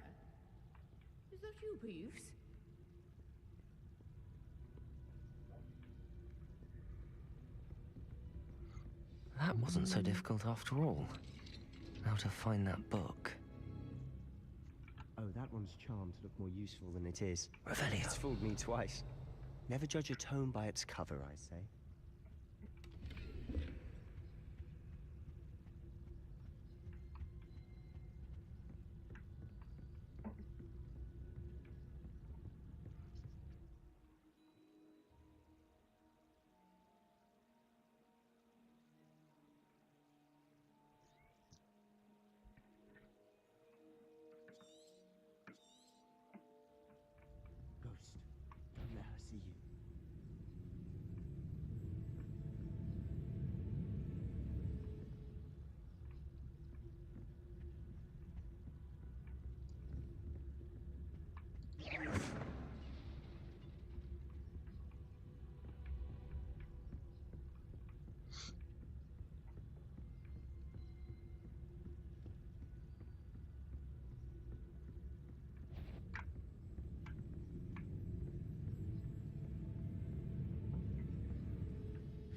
Is that you, Peeves? That wasn't so difficult after all. How to find that book. Oh, that one's charmed to look more useful than it is. Revelio. It's fooled me twice. Never judge a tome by its cover, I say. Ghost, don't let her see you.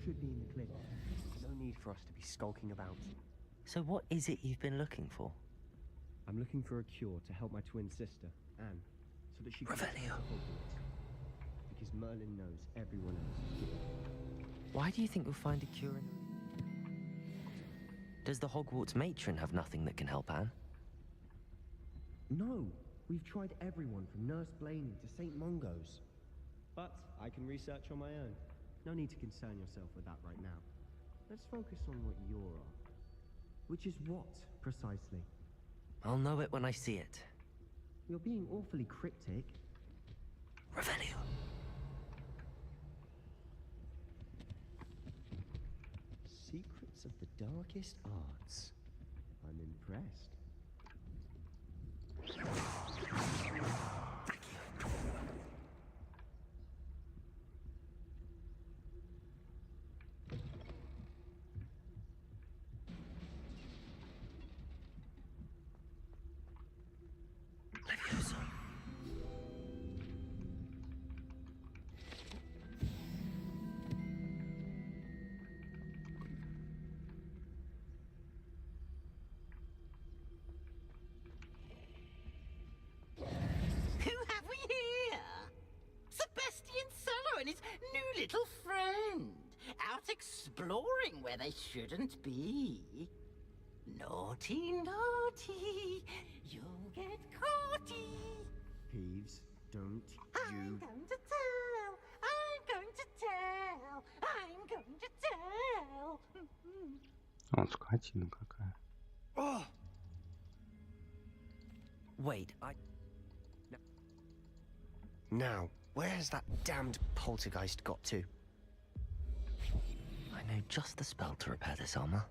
Should be in the clip. No need for us to be skulking about. So what is it you've been looking for? I'm looking for a cure to help my twin sister, Anne, so that she can return to Hogwarts. Because Merlin knows everyone else. Why do you think we'll find a cure in... Does the Hogwarts matron have nothing that can help Anne? No, we've tried everyone from Nurse Blaney to St. Mungo's. But I can research on my own. No need to concern yourself with that right now. Let's focus on what you're after. Which is what, precisely? I'll know it when I see it. You're being awfully cryptic. Revelio. Secrets of the darkest arts. I'm impressed. Who have we here? Sebastian Sallow and his new little friend. Out exploring where they shouldn't be. Naughty, naughty. You'll get caughty. Peeves, don't I'm going to tell. I'm going to tell. I'm going to tell. Вот скотина какая. Oh! Wait, Now, where's that damned poltergeist got to? I know just the spell to repair this armor.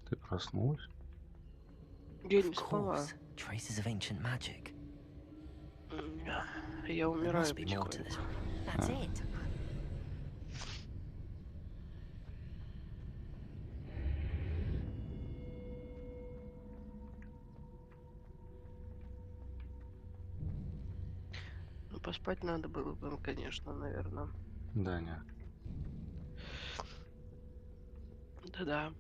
Ты проснулась? Я не Of спала. course, traces of ancient magic. Я There умираю must be more to this. потихоньку. That's it. поспать надо было бы, конечно, наверное. Да, не. Да-да.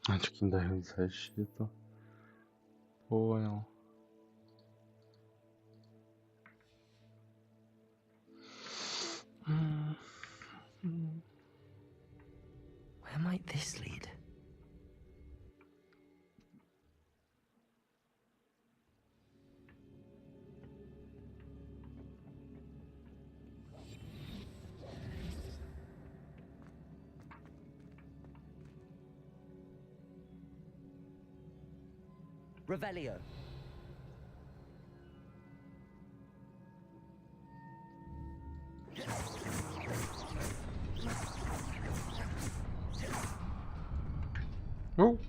Очки дают защиту. Понял. Where might this lead? Revelio. Oh.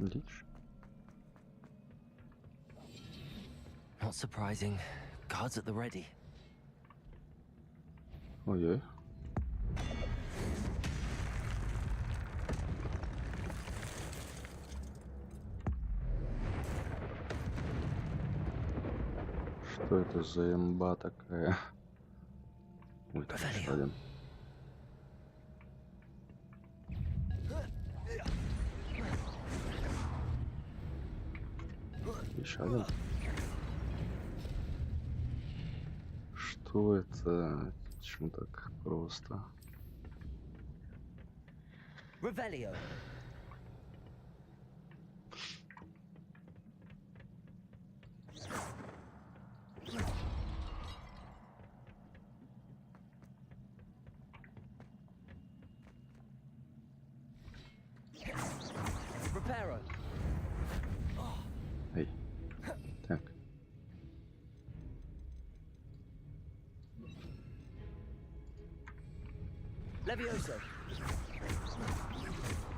Дичь. Not surprising. Guards at the ready. Ой-ой. Что это за имба такая? Ой, там еще один. Еще один. Что это? Почему так просто? Revelio. Reparo. Эй. Так. Levioso.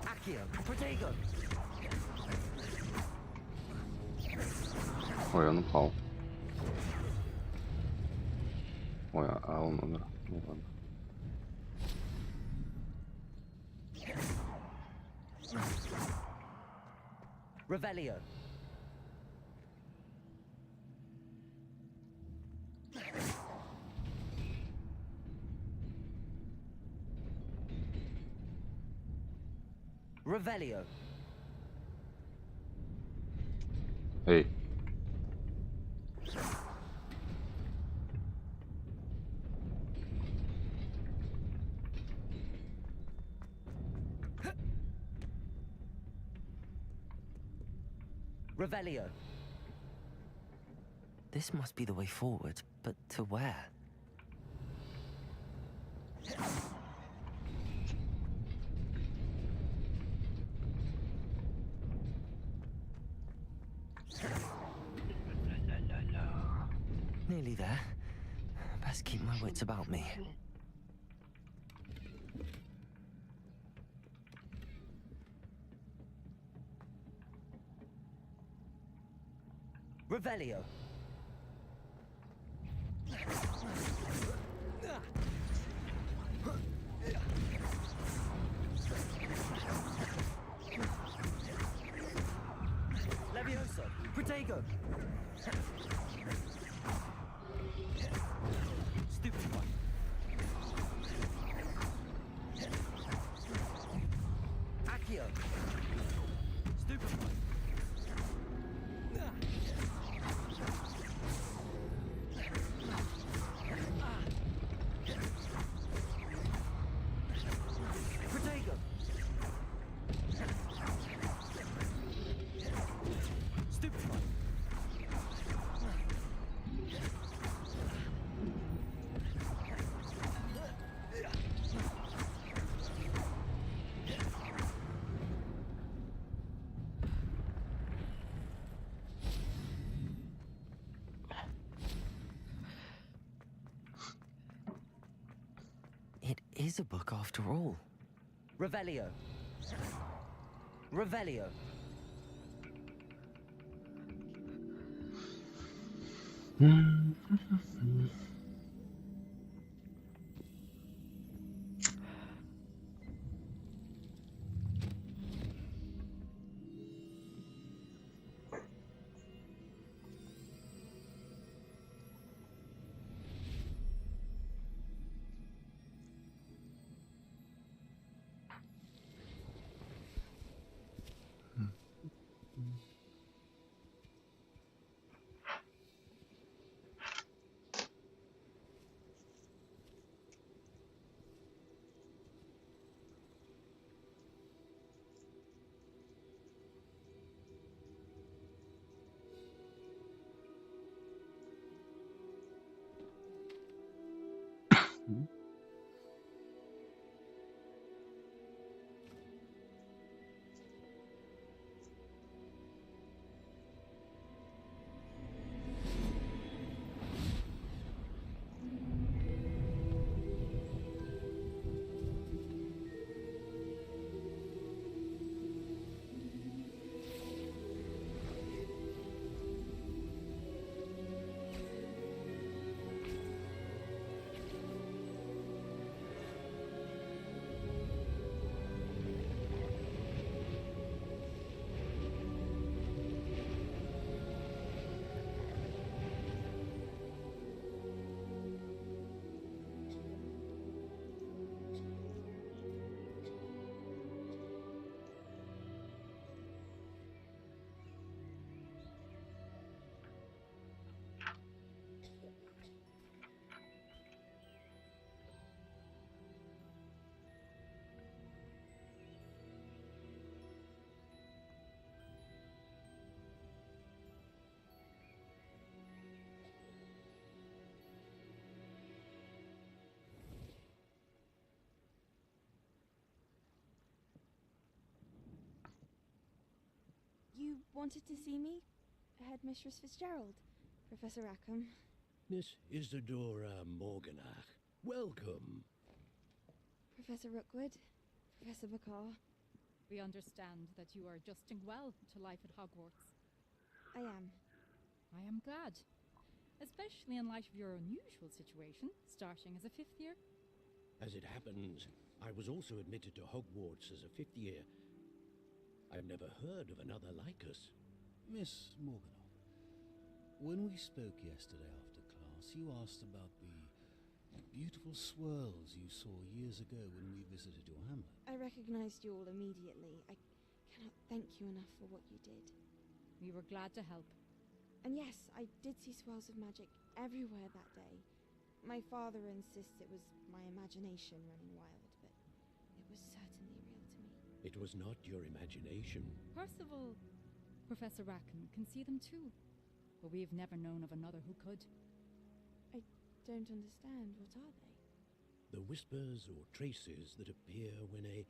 Accio. Protego. Ой, он упал. Ой, а он умер. Ну ладно. Revelio. Revelio. Эй. Revelio. This must be the way forward, but to where? Nearly there. Best keep my wits about me. Revelio. Levioso. Protego. Stupid one. Accio. Stupid one. It is a book after all. Revelio. Revelio. You wanted to see me? Headmistress Fitzgerald, Professor Rackham. Miss Isadora Morganach, welcome. Professor Rookwood, Professor Bakar. We understand that you are adjusting well to life at Hogwarts. I am. I am glad. Especially in light of your unusual situation, starting as a 5th year. As it happens, I was also admitted to Hogwarts as a 5th year. I've never heard of another like us. Miss Morganoff, when we spoke yesterday after class, you asked about the beautiful swirls you saw years ago when we visited your hamlet. I recognized you all immediately. I cannot thank you enough for what you did. We were glad to help. And yes, I did see swirls of magic everywhere that day. My father insists it was my imagination running wild, but it was certainly real to me. It was not your imagination. Percival, Professor Rackham can see them too, but we've never known of another who could. I don't understand. What are they? The whispers or traces that appear when a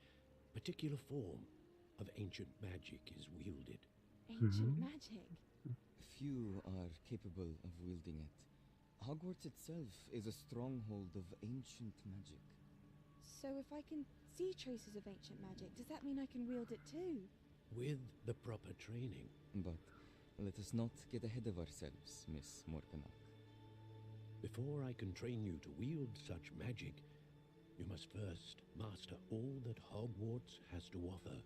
particular form of ancient magic is wielded. Ancient magic? Few are capable of wielding it. Hogwarts itself is a stronghold of ancient magic. So if I can see traces of ancient magic, does that mean I can wield it too? With the proper training. But let us not get ahead of ourselves, Miss Morganoff. Before I can train you to wield such magic, you must first master all that Hogwarts has to offer.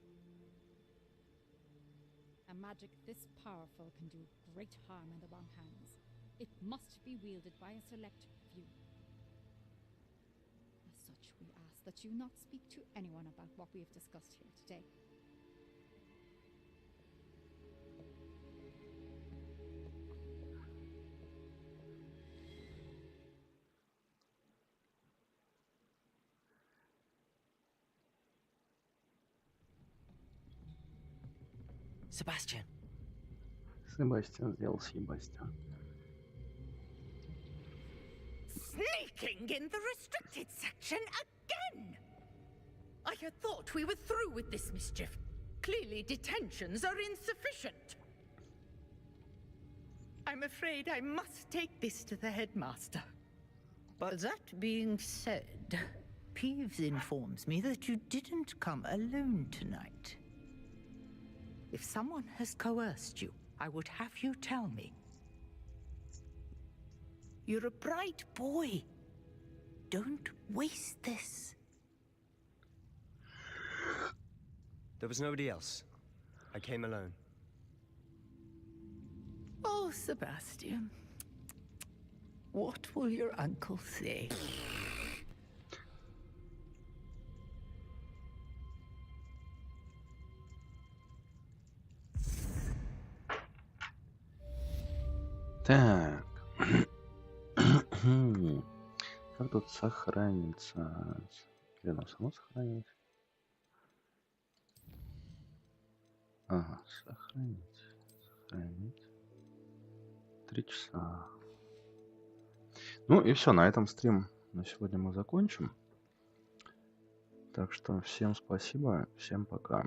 A magic this powerful can do great harm in the wrong hands. It must be wielded by a select few. As such, we ask that you not speak to anyone about what we have discussed here today. Sebastian. Себастьян сделал Себастьян. Sneaking in the restricted section again! I had thought we were through with this mischief. Clearly detentions are insufficient. I'm afraid I must take this to the headmaster. But that being said, Peeves informs me that you didn't come alone tonight. If someone has coerced you, I would have you tell me. You're a bright boy. Don't waste this. There was nobody else. I came alone. Oh, Sebastian. What will your uncle say? Так. Как тут сохранится? Или оно само сохранилось? Ага, сохранить. Сохранить. 3 часа. Ну и все, на этом стрим на сегодня мы закончим. Так что всем спасибо, всем пока.